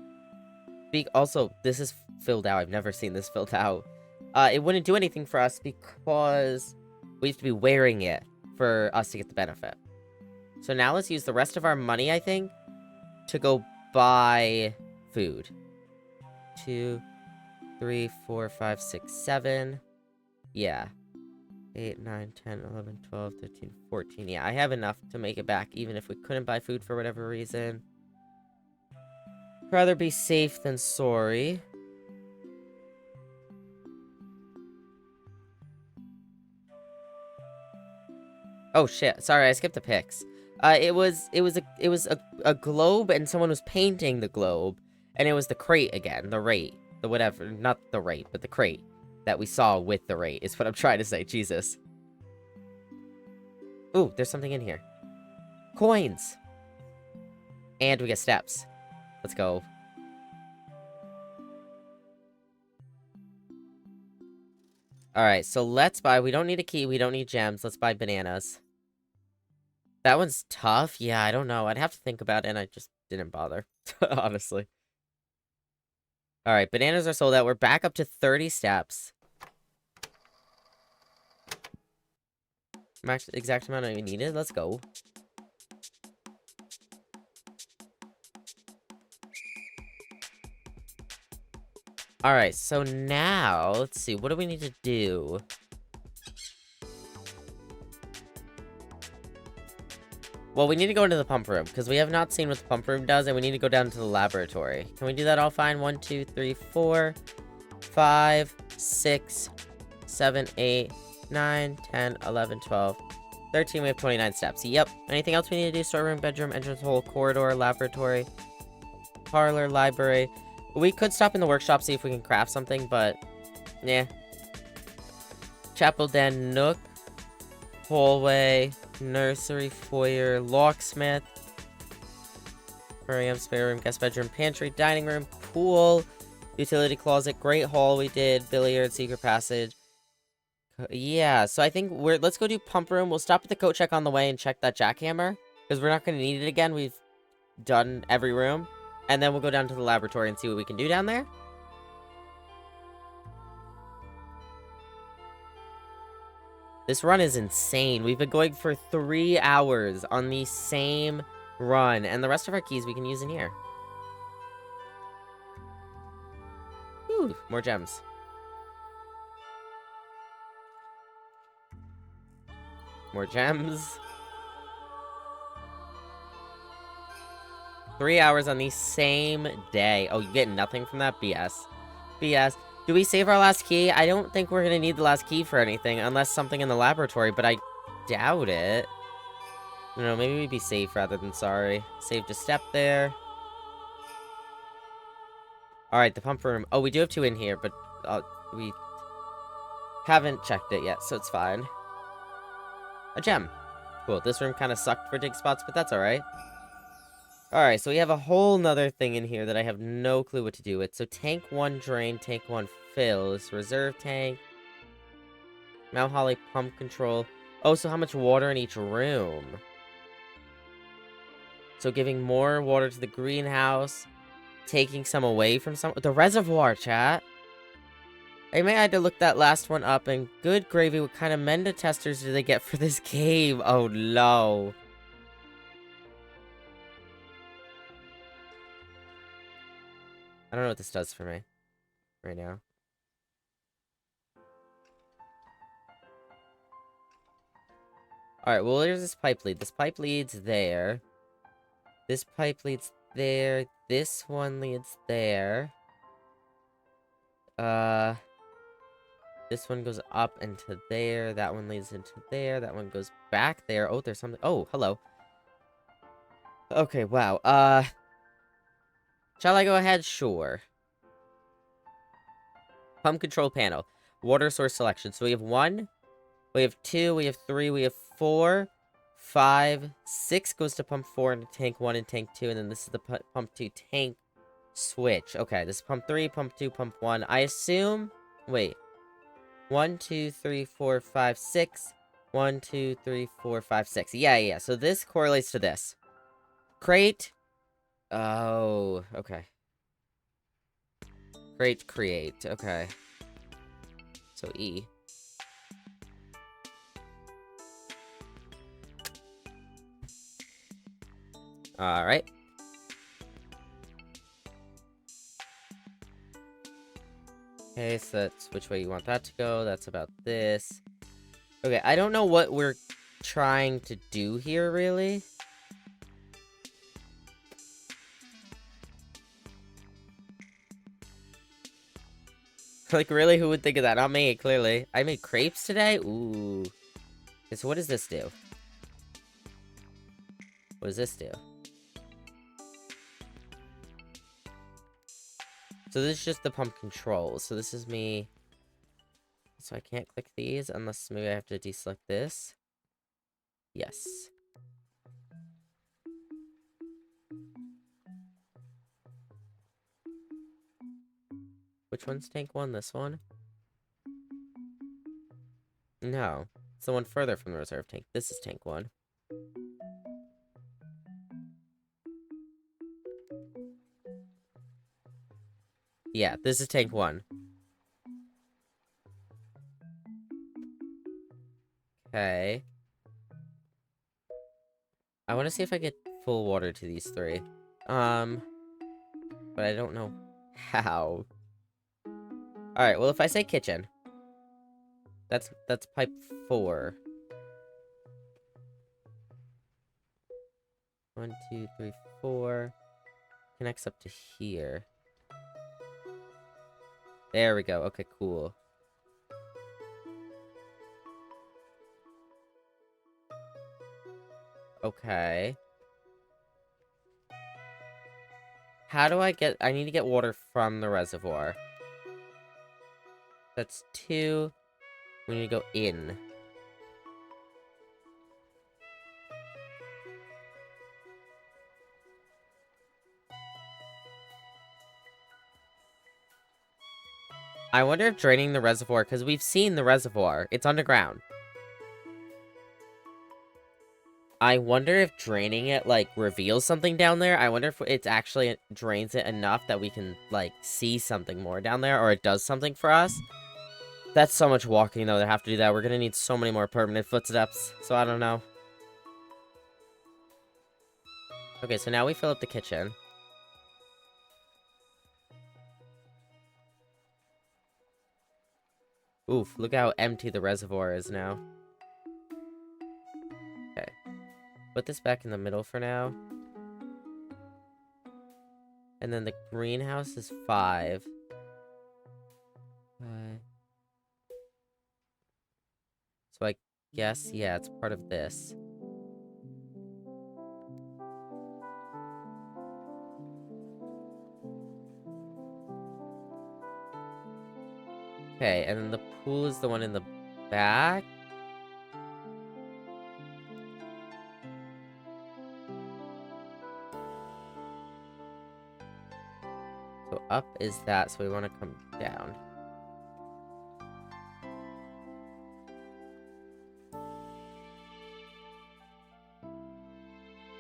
S1: Also, this is filled out. I've never seen this filled out. It wouldn't do anything for us because we have to be wearing it for us to get the benefit. So now let's use the rest of our money, I think, to go buy food. 2, 3, 4, 5, 6, 7. Yeah. 8, 9, 10, 11, 12, 13, 14. Yeah, I have enough to make it back, even if we couldn't buy food for whatever reason. Rather be safe than sorry. Oh shit, sorry, I skipped the pics. It was a globe, and someone was painting the globe, and it was the crate again, the rate, the whatever, not the rate, but the crate that we saw with the rate is what I'm trying to say. Jesus. Ooh, there's something in here. Coins. And we get steps. Let's go. Alright, so let's buy... We don't need a key. We don't need gems. Let's buy bananas. That one's tough. Yeah, I don't know. I'd have to think about it, and I just didn't bother. Honestly. All right, bananas are sold out. We're back up to 30 steps. Max exact amount I needed. Let's go. All right, so now let's see. What do we need to do? Well, we need to go into the pump room because we have not seen what the pump room does, and we need to go down to the laboratory. Can we do that all fine? 1, 2, 3, 4, 5, 6, 7, 8, 9, 10, 11, 12, 13. We have 29 steps. Yep. Anything else we need to do? Storeroom, bedroom, entrance hole, corridor, laboratory, parlor, library. We could stop in the workshop, see if we can craft something, but yeah. Chapel, den, nook, hallway, nursery, foyer, locksmith, aquarium, spare room, guest bedroom, pantry, dining room, pool, utility closet, great hall we did, billiard, secret passage. Yeah, so I think let's go do pump room. We'll stop at the coat check on the way and check that jackhammer, because we're not going to need it again. We've done every room. And then we'll go down to the laboratory and see what we can do down there. This run is insane. We've been going for 3 hours on the same run. And the rest of our keys we can use in here. Ooh, more gems. More gems. 3 hours on the same day. Oh, you get nothing from that? BS. BS. Do we save our last key? I don't think we're gonna need the last key for anything, unless something in the laboratory, but I doubt it. I don't know, maybe we'd be safe rather than sorry. Saved a step there. Alright, the pump room. Oh, we do have 2 in here, but we haven't checked it yet, so it's fine. A gem. Cool, this room kind of sucked for dig spots, but that's alright. Alright, so we have a whole nother thing in here that I have no clue what to do with. So tank 1 drain, tank 1 fills, reserve tank, Mount Holly pump control. Oh, so how much water in each room? So giving more water to the greenhouse, taking some away from some... The reservoir, chat! I may have to look that last one up, and good gravy, what kind of Menda testers do they get for this cave? Oh, no. I don't know what this does for me right now. Alright, well, there's this pipe lead. This pipe leads there. This pipe leads there. This one leads there. This one goes up into there. That one leads into there. That one goes back there. Oh, there's something. Oh, hello. Okay, wow. Shall I go ahead? Sure. Pump control panel. Water source selection. So we have 1, we have 2, we have 3, we have 4, 5, 6 goes to pump 4 and tank 1 and tank 2, and then this is the pump 2 tank switch. Okay, this is pump 3, pump 2, pump 1. I assume... Wait. 1, 2, 3, 4, 5, 6. 1, 2, 3, 4, 5, 6. Yeah. So this correlates to this. Crate. Oh, okay. Crate, create. Okay. So E. Alright. Okay, so that's which way you want that to go. That's about this. Okay, I don't know what we're trying to do here, really. Like, really? Who would think of that? Not me, clearly. I made crepes today? Ooh. Okay, so what does this do? What does this do? So this is just the pump control. So this is me. So I can't click these unless maybe I have to deselect this. Yes. Which one's tank 1? This one? No. It's the one further from the reserve tank. This is tank 1. Yeah, this is tank 1. Okay. I want to see if I get full water to these 3. But I don't know how. Alright, well, if I say kitchen, that's pipe 4. 1, 2, 3, 4. Connects up to here. There we go. Okay, cool. Okay. How do I need to get water from the reservoir. That's 2. We need to go in. I wonder if draining the reservoir, because we've seen the reservoir. It's underground. I wonder if draining it, like, reveals something down there. I wonder if it actually drains it enough that we can, like, see something more down there, or it does something for us. That's so much walking, though, to have to do that. We're gonna need so many more permanent footsteps, so I don't know. Okay, so now we fill up the kitchen. Oof, look how empty the reservoir is now. Okay. Put this back in the middle for now. And then the greenhouse is 5. So I guess, yeah, it's part of this. Okay, and then the pool is the one in the back. So up is that, so we want to come down.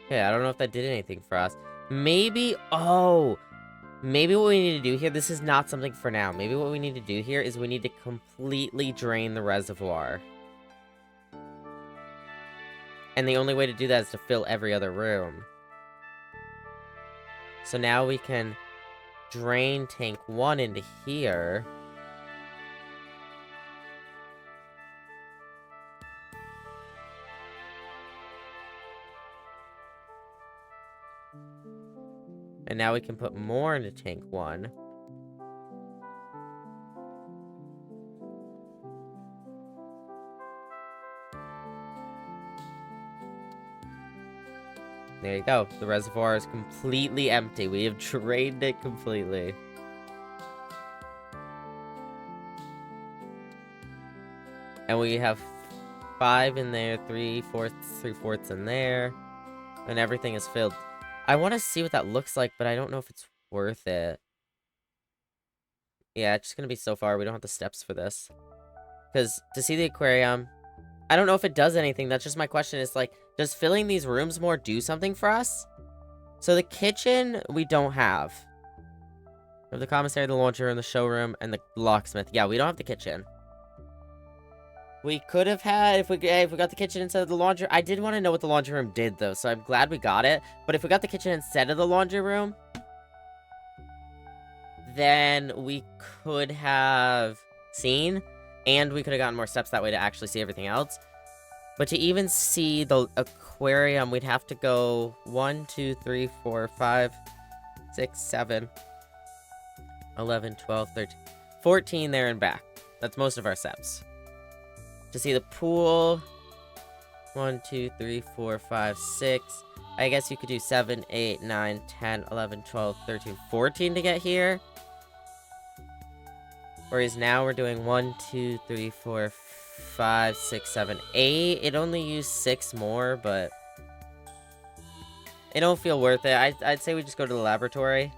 S1: Okay, I don't know if that did anything for us. Maybe, oh, maybe what we need to do here, this is not something for now. Maybe what we need to do here is we need to completely drain the reservoir. And the only way to do that is to fill every other room. So now we can drain tank 1 into here. And now we can put more into tank 1. There you go. The reservoir is completely empty. We have drained it completely. And we have 5 in there, 3/4 in there. And everything is filled. I want to see what that looks like, but I don't know if it's worth it. Yeah, it's just going to be so far. We don't have the steps for this. Because to see the aquarium, I don't know if it does anything. That's just my question. Is like, does filling these rooms more do something for us? So the kitchen, we don't have. We have the commissary, the laundry room, the showroom, and the locksmith. Yeah, we don't have the kitchen. We could have had, if we got the kitchen instead of the laundry. I did want to know what the laundry room did, though, so I'm glad we got it. But if we got the kitchen instead of the laundry room, then we could have seen, and we could have gotten more steps that way to actually see everything else. But to even see the aquarium, we'd have to go 1, 2, 3, 4, 5, 6, 7, 11, 12, 13, 14 there and back. That's most of our steps. To see the pool, 1, 2, 3, 4, 5, 6. I guess you could do 7, 8, 9, 10, 11, 12, 13, 14 to get here. Whereas now we're doing 1, 2, 3, 4, 5, 6, 7, 8. It only used 6 more, but it don't feel worth it. I'd say we just go to the laboratory.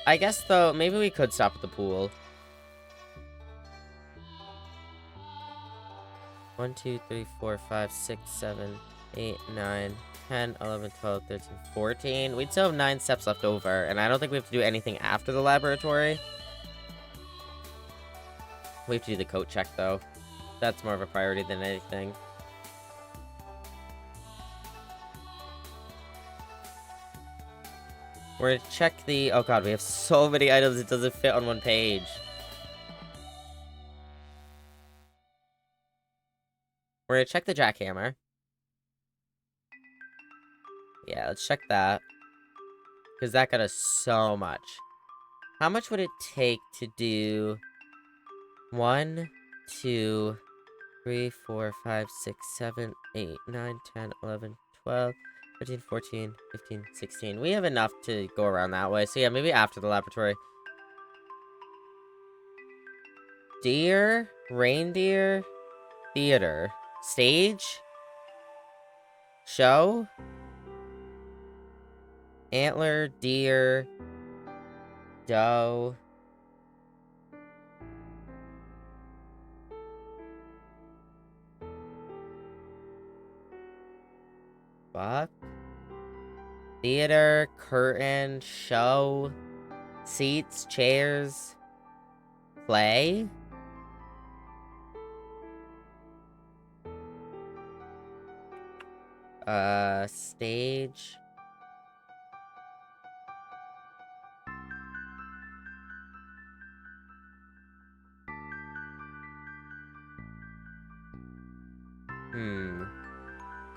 S1: I guess, though, maybe we could stop at the pool. 1, 2, 3, 4, 5, 6, 7, 8, 9, 10, 11, 12, 13, 14. We'd still have 9 steps left over, and I don't think we have to do anything after the laboratory. We have to do the coat check, though. That's more of a priority than anything. We're gonna check the... Oh god, we have so many items it doesn't fit on one page. We're gonna check the jackhammer. Yeah, let's check that. Because that got us so much. How much would it take to do... 1, 2, 3, 4, 5, 6, 7, 8, 9, 10, 11, 12, 13, 14, 15, 16. We have enough to go around that way. So yeah, maybe after the laboratory. Deer, reindeer, theater, stage, show, antler, deer, doe. Fuck. Theater, curtain, show, seats, chairs, play. Stage.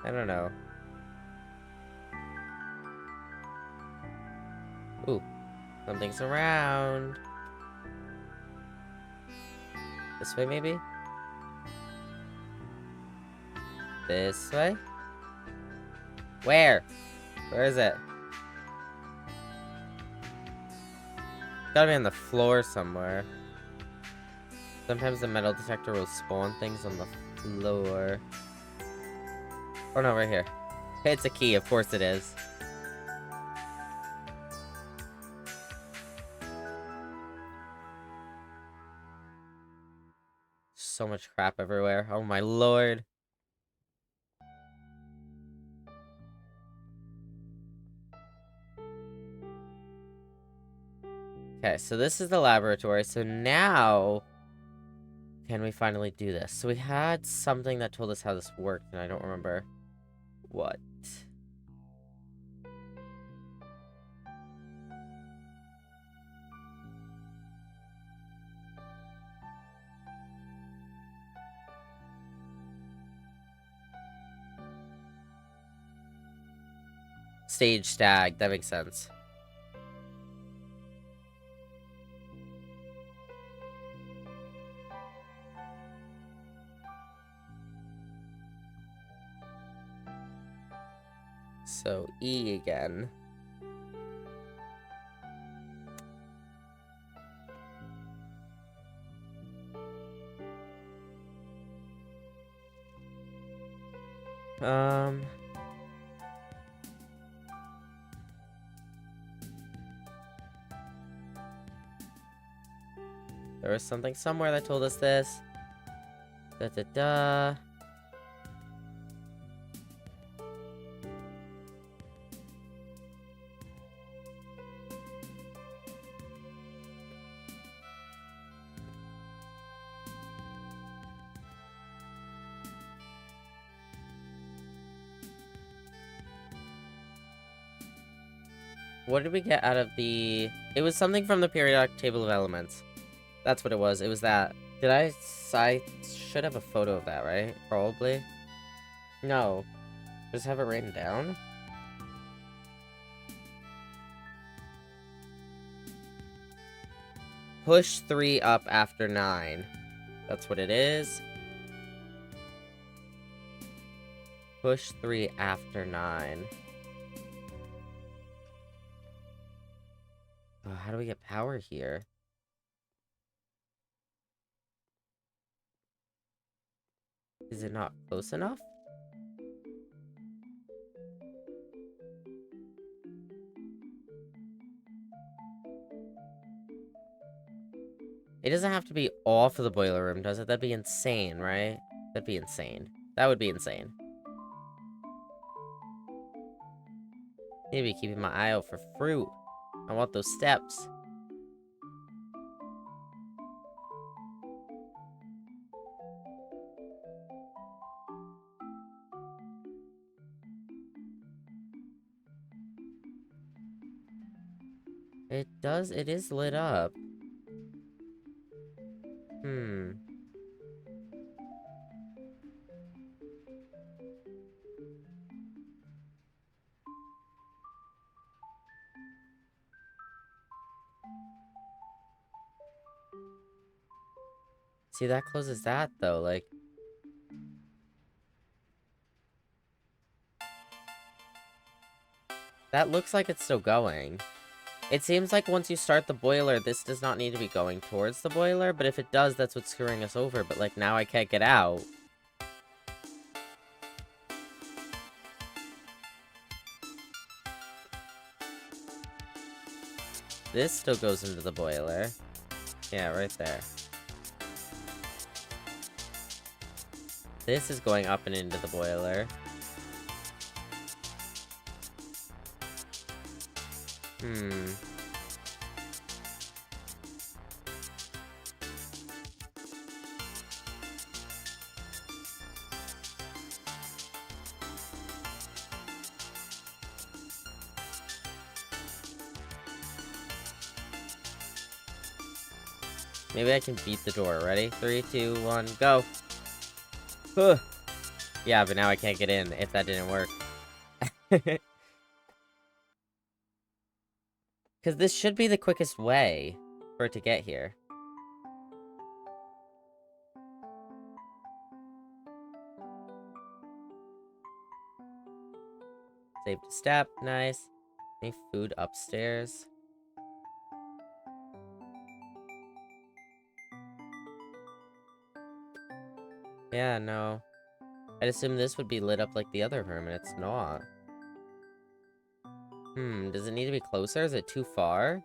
S1: I don't know. Ooh, something's around. This way, maybe? This way? Where? Where is it? Gotta be on the floor somewhere. Sometimes the metal detector will spawn things on the floor. Oh no, right here. It's a key, of course it is. So much crap everywhere. Oh my lord. Okay, so this is the laboratory. So now, can we finally do this? So we had something that told us how this worked, and I don't remember what. Stage stag, that makes sense. So, E again. There was something somewhere that told us this. Da-da-da. What did we get out of the... It was something from the periodic table of elements. That's what it was. It was that. Did I should have a photo of that, right? Probably. No. Just have it written down? Push 3 up after 9. That's what it is. Push 3 after 9. Oh, how do we get power here? Is it not close enough? It doesn't have to be all for the boiler room, does it? That'd be insane, right? That'd be insane. That would be insane. Need to be keeping my eye out for fruit. I want those steps. It is lit up. See, that closes that, though, like... That looks like it's still going. It seems like once you start the boiler, this does not need to be going towards the boiler, but if it does, that's what's screwing us over, but, like, now I can't get out. This still goes into the boiler. Yeah, right there. This is going up and into the boiler. Maybe I can beat the door. Ready? 3, 2, 1, go! Huh. Yeah, but now I can't get in if that didn't work. Because this should be the quickest way for it to get here. Saved a step. Nice. Any food upstairs? Yeah, no. I'd assume this would be lit up like the other room, and it's not. Does it need to be closer? Is it too far?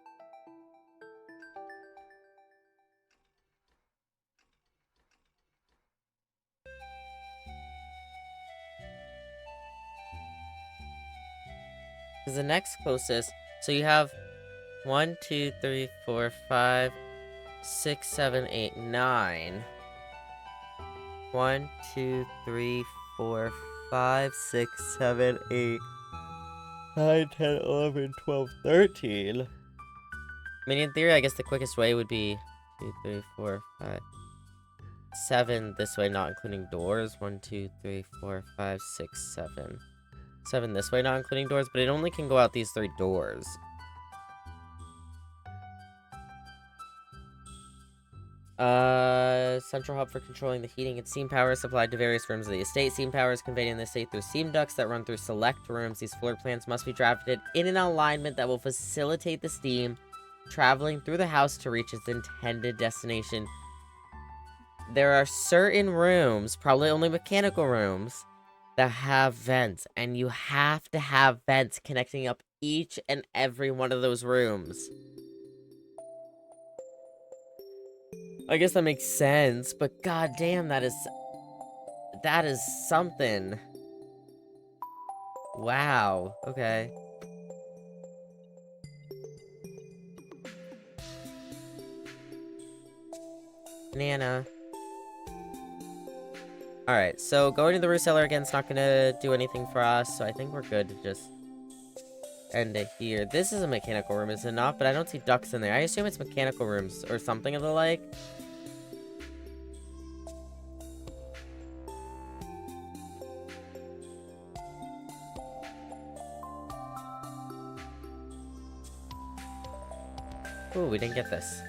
S1: Because the next closest... So you have 1, 2, 3, 4, 5, 6, 7, 8, 9. 1, 2, 3, 4, 5, 6, 7, 8, 9, 10, 11, 12, 13. I mean, in theory, I guess the quickest way would be 2, 3, 4, 5, 7 this way, not including doors. 1, 2, 3, 4, 5, 6, 7. 7 this way, not including doors, but it only can go out these 3 doors. Central hub for controlling the heating and steam power is supplied to various rooms of the estate. Steam power is conveyed in the estate through steam ducts that run through select rooms. These floor plans must be drafted in an alignment that will facilitate the steam traveling through the house to reach its intended destination. There are certain rooms, probably only mechanical rooms, that have vents, and you have to have vents connecting up each and every one of those rooms. I guess that makes sense, but goddamn, that is something. Wow. Okay. Nana. Alright, so going to the root cellar again is not gonna do anything for us, so I think we're good to just end it here. This is a mechanical room, is it not? But I don't see ducts in there. I assume it's mechanical rooms or something of the like. Ooh, we didn't get this.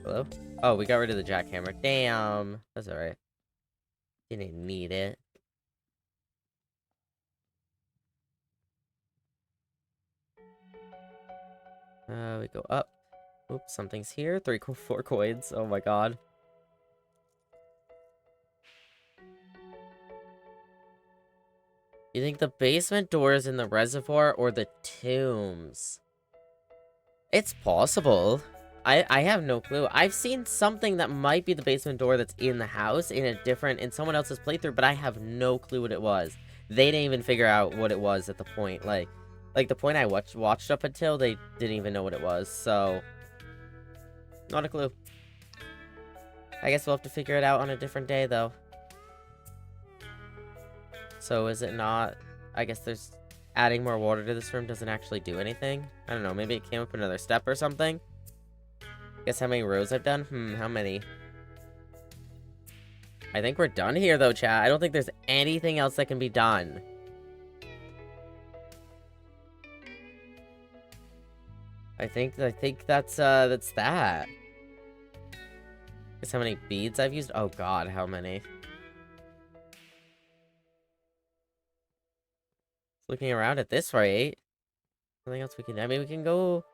S1: Hello? Oh, we got rid of the jackhammer. Damn. That's alright. Didn't need it. We go up. Oops, something's here. 4 coins. Oh my god. You think the basement door is in the reservoir or the tombs? It's possible. I have no clue. I've seen something that might be the basement door that's in the house in someone else's playthrough, but I have no clue what it was. They didn't even figure out what it was at the point. Like the point I watched up until, they didn't even know what it was. So, not a clue. I guess we'll have to figure it out on a different day, though. So is it not... I guess there's... Adding more water to this room doesn't actually do anything? I don't know, maybe it came up another step or something? Guess how many rows I've done? How many? I think we're done here, though, chat. I don't think there's anything else that can be done. I think that's that. Guess how many beads I've used? Oh god, how many? Looking around at this rate, nothing else we can... I mean, we can go...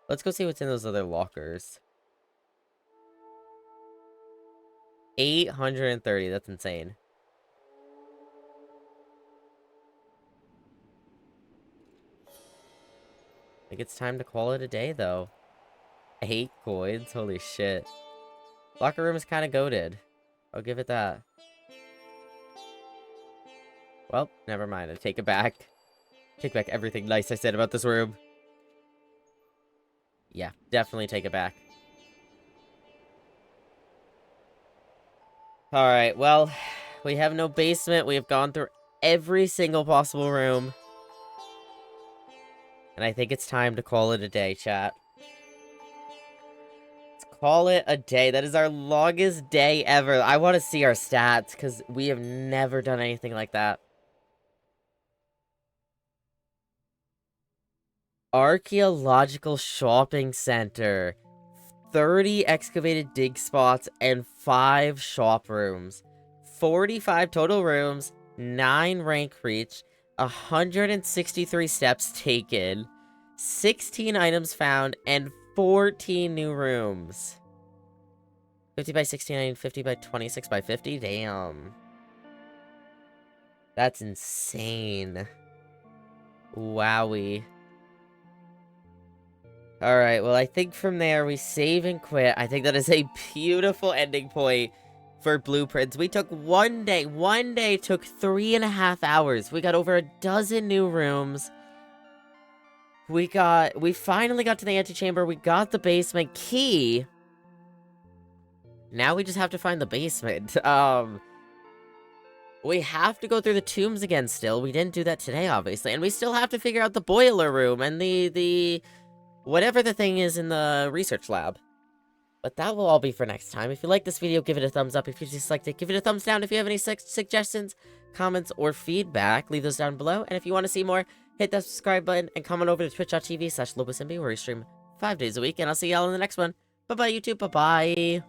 S1: Let's go see what's in those other lockers. 830, that's insane. I think it's time to call it a day, though. 8 coins? Holy shit. Locker room is kind of goated. I'll give it that. Well, never mind. I take it back. Take back everything nice I said about this room. Yeah, definitely take it back. Alright, well, we have no basement. We have gone through every single possible room. And I think it's time to call it a day, chat. Let's call it a day. That is our longest day ever. I want to see our stats, because we have never done anything like that. Archaeological Shopping Center. 30 excavated dig spots and 5 shop rooms. 45 total rooms, 9 rank reach, 163 steps taken, 16 items found, and 14 new rooms. 50 by 69, 50 by 26 by 50? Damn. That's insane. Wowie. Alright, well, I think from there we save and quit. I think that is a beautiful ending point for Blueprints. We took one day took 3.5 hours. We got over a dozen new rooms. We finally got to the antechamber. We got the basement key. Now we just have to find the basement. We have to go through the tombs again still. We didn't do that today, obviously. And we still have to figure out the boiler room and the whatever the thing is in the research lab. But that will all be for next time. If you like this video, give it a thumbs up. If you disliked it, give it a thumbs down. If you have any suggestions, comments, or feedback, leave those down below. And if you want to see more, hit that subscribe button and come on over to twitch.tv/LoboSimbi, where we stream 5 days a week. And I'll see y'all in the next one. Bye-bye, YouTube. Bye-bye.